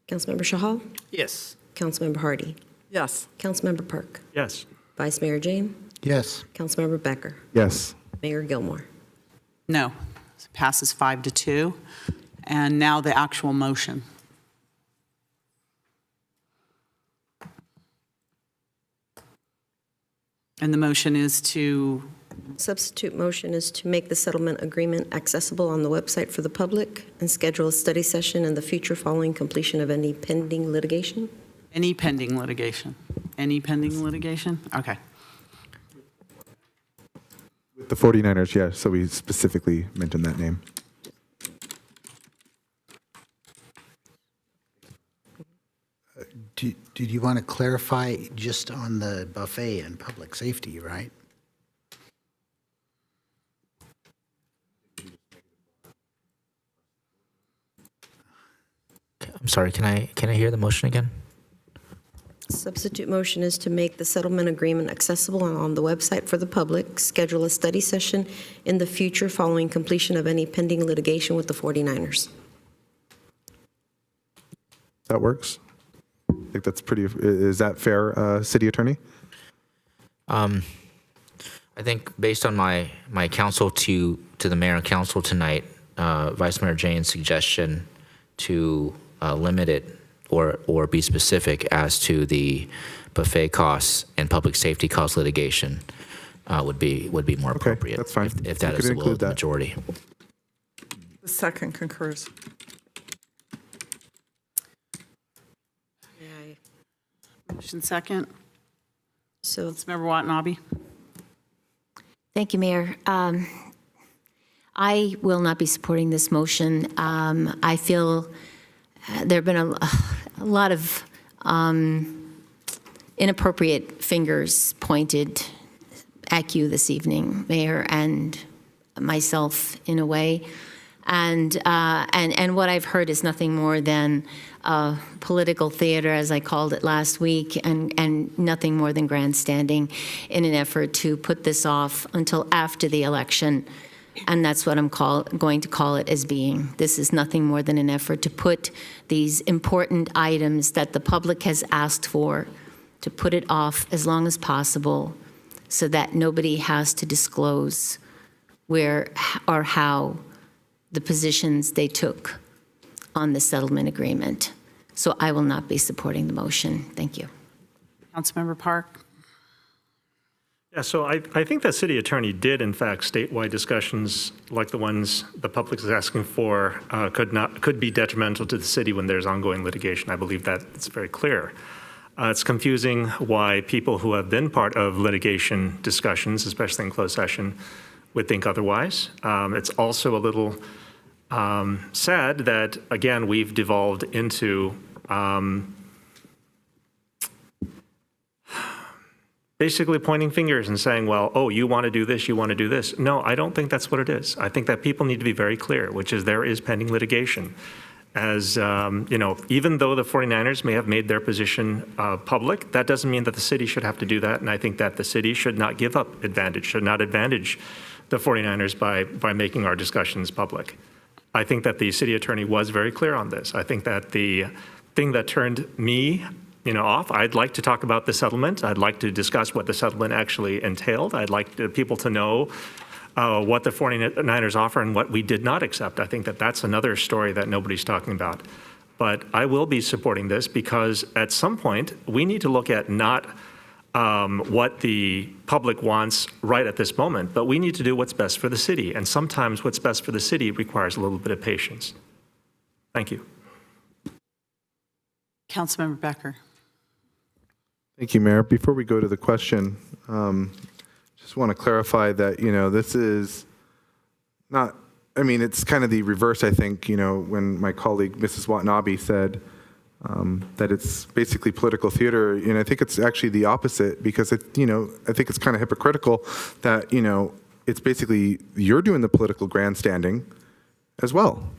Councilmember Shahal? Yes. Councilmember Hardy? Yes. Councilmember Park? Yes. Vice Mayor Jane, Yes. Councilmember Becker, Yes. Mayor Gilmore. No. Passes 5-2. And now the actual motion. And the motion is to, Substitute motion is to make the settlement agreement accessible on the website for the public and schedule a study session in the future following completion of any pending litigation. any pending litigation? Any pending litigation? Okay. The 49ers, yeah, so we specifically mentioned that name. Did you want to clarify just on the buffet and public safety, right? I'm sorry, can I hear the motion again? Substitute motion is to make the settlement agreement accessible and on the website for the public, schedule a study session in the future following completion of any pending litigation with the 49ers. That works? I think that's pretty, is that fair, City Attorney? I think based on my counsel to the mayor and council tonight, Vice Mayor Jane's suggestion to limit it or be specific as to the buffet costs and public safety cost litigation would be more appropriate. That's fine. If that We is could the will of the include that. majority. The second concurs. Motion second. So, Councilmember Watanabe. Thank you, Mayor. I will not be supporting this motion. I feel there have been a lot of inappropriate fingers pointed at you this evening, Mayor, and myself in a way. And what I've heard is nothing more than political theater, as I called it last week, and nothing more than grandstanding in an effort to put this off until after the election. And that's what I'm going to call it as being. This is nothing more than an effort to put these important items that the public has asked for, to put it off as long as possible so that nobody has to disclose where or how the positions they took on the settlement agreement. So I will not be supporting the motion. Thank you. Councilmember Park. Yeah, so I think the city attorney did, in fact, statewide discussions like the ones the public is asking for could be detrimental to the city when there's ongoing litigation. I believe that it's very clear. It's confusing why people who have been part of litigation discussions, especially in closed session, would think otherwise. It's also a little sad that, again, we've devolved into basically pointing fingers and saying, well, oh, you want to do this, you want to do this. No, I don't think that's what it is. I think that people need to be very clear, which is there is pending litigation. As, even though the 49ers may have made their position public, that doesn't mean that the city should have to do that. And I think that the city should not give up advantage, should not advantage the 49ers by making our discussions public. I think that the city attorney was very clear on this. I think that the thing that turned me off. I'd like to talk about the settlement. I'd like to discuss what the settlement actually entailed. I'd like people to know what the 49ers offer and what we did not accept. I think that that's another story that nobody's talking about. But I will be supporting this because at some point we need to look at not what the public wants right at this moment, but we need to do what's best for the city. And sometimes what's best for the city requires a little bit of patience. Thank you. Councilmember Becker. Thank you, Mayor. Before we go to the question, just want to clarify that, this is not, it's kind of the reverse, I think, when my colleague, Mrs. Watanabe, said that it's basically political theater. And I think it's actually the opposite because, I think it's kind of hypocritical that, it's basically you're doing the political grandstanding as well.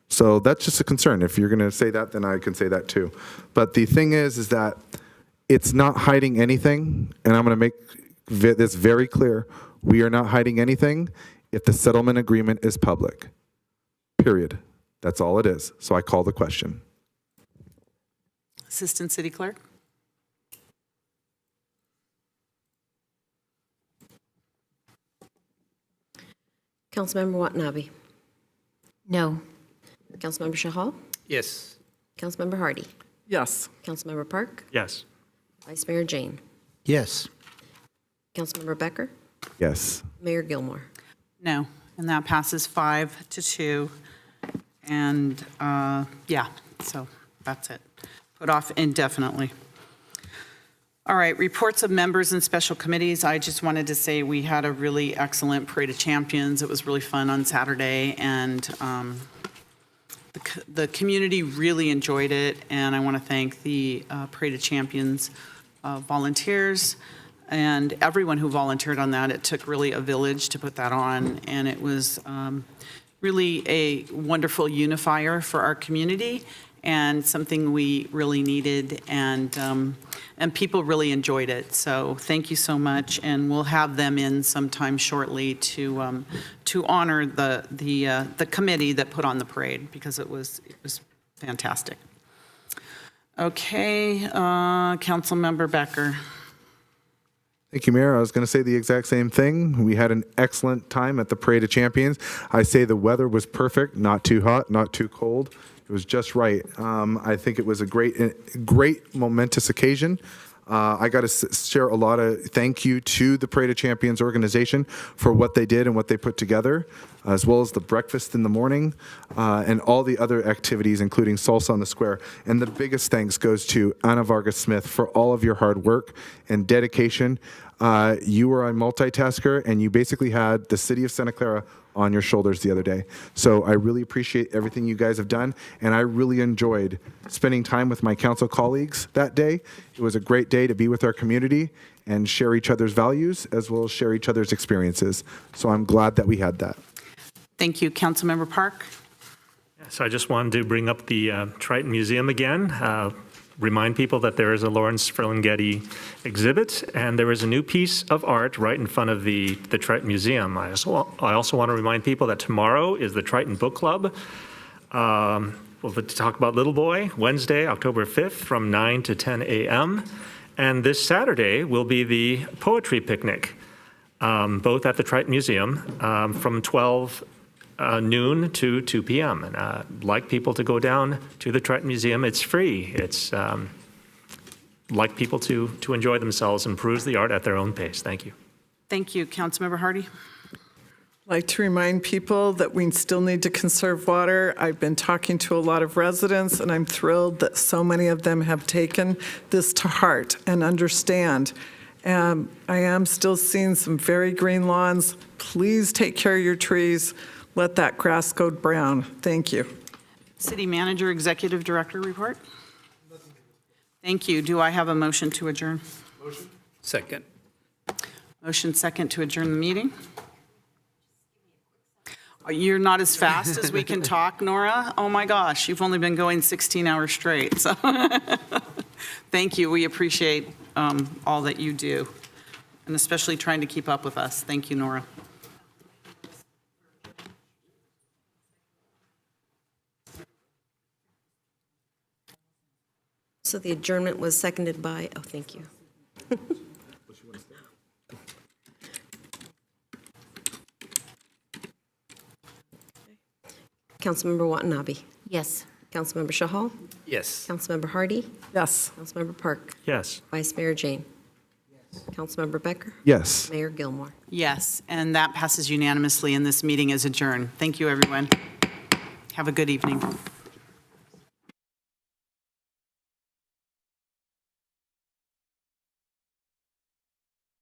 So that's just a concern. If you're going to say that, then I can say that too. But the thing is that it's not hiding anything, and I'm going to make this very clear. We are not hiding anything if the settlement agreement is public, period. That's all it is. So I call the question. Assistant City Clerk. Councilmember Watanabe. No. Councilmember Shahal. Yes. Councilmember Hardy. Yes. Councilmember Park. Yes. Vice Mayor Jane. Yes. Councilmember Becker. Yes. Mayor Gilmore. No, and that passes 5-2. And, yeah, so that's it. Put off indefinitely. All right, reports of members and special committees. I just wanted to say we had a really excellent Parade of Champions. It was really fun on Saturday, and the community really enjoyed it. And I want to thank the Parade of Champions volunteers and everyone who volunteered on that. It took really a village to put that on, and it was really a wonderful unifier for our community and something we really needed, and people really enjoyed it. So thank you so much, and we'll have them in sometime shortly to honor the committee that put on the parade, because it was fantastic. Okay, Councilmember Becker. Thank you, Mayor. I was going to say the exact same thing. We had an excellent time at the Parade of Champions. I say the weather was perfect, not too hot, not too cold. It was just right. I think it was a great momentous occasion. I got to share a lot of thank you to the Parade of Champions organization for what they did and what they put together, as well as the breakfast in the morning and all the other activities, including Salsa on the Square. And the biggest thanks goes to Ana Vargas Smith for all of your hard work and dedication. You were a multitasker, and you basically had the city of Santa Clara on your shoulders the other day. So I really appreciate everything you guys have done, and I really enjoyed spending time with my council colleagues that day. It was a great day to be with our community and share each other's values as well as share each other's experiences. So I'm glad that we had that. Thank you. Councilmember Park. So I just wanted to bring up the Triton Museum again. Remind people that there is a Lawrence Ferlinghetti exhibit, and there is a new piece of art right in front of the Triton Museum. I also want to remind people that tomorrow is the Triton Book Club. We'll talk about Little Boy, Wednesday, October 5th from 9 to 10 a.m. And this Saturday will be the Poetry Picnic, both at the Triton Museum from 12 noon to 2 p.m. And I'd like people to go down to the Triton Museum. It's free. It's like people to enjoy themselves and peruse the art at their own pace. Thank you. Thank you. Councilmember Hardy. I'd like to remind people that we still need to conserve water. I've been talking to a lot of residents, and I'm thrilled that so many of them have taken this to heart and understand. I am still seeing some very green lawns. Please take care of your trees. Let that grass go brown. Thank you. City Manager, Executive Director report. Thank you. Do I have a motion to adjourn? Motion. Second. Motion second to adjourn the meeting. You're not as fast as we can talk, Nora. Oh my gosh, you've only been going 16 hours straight. So thank you. We appreciate all that you do, and especially trying to keep up with us. Thank you, Nora. So the adjournment was seconded by, oh, thank you. Councilmember Watanabe. Yes. Councilmember Shahal. Yes. Councilmember Hardy. Yes. Councilmember Park. Yes. Vice Mayor Jane. Councilmember Becker. Yes. Mayor Gilmore. Yes, and that passes unanimously, and this meeting is adjourned. Thank you, everyone. Have a good evening.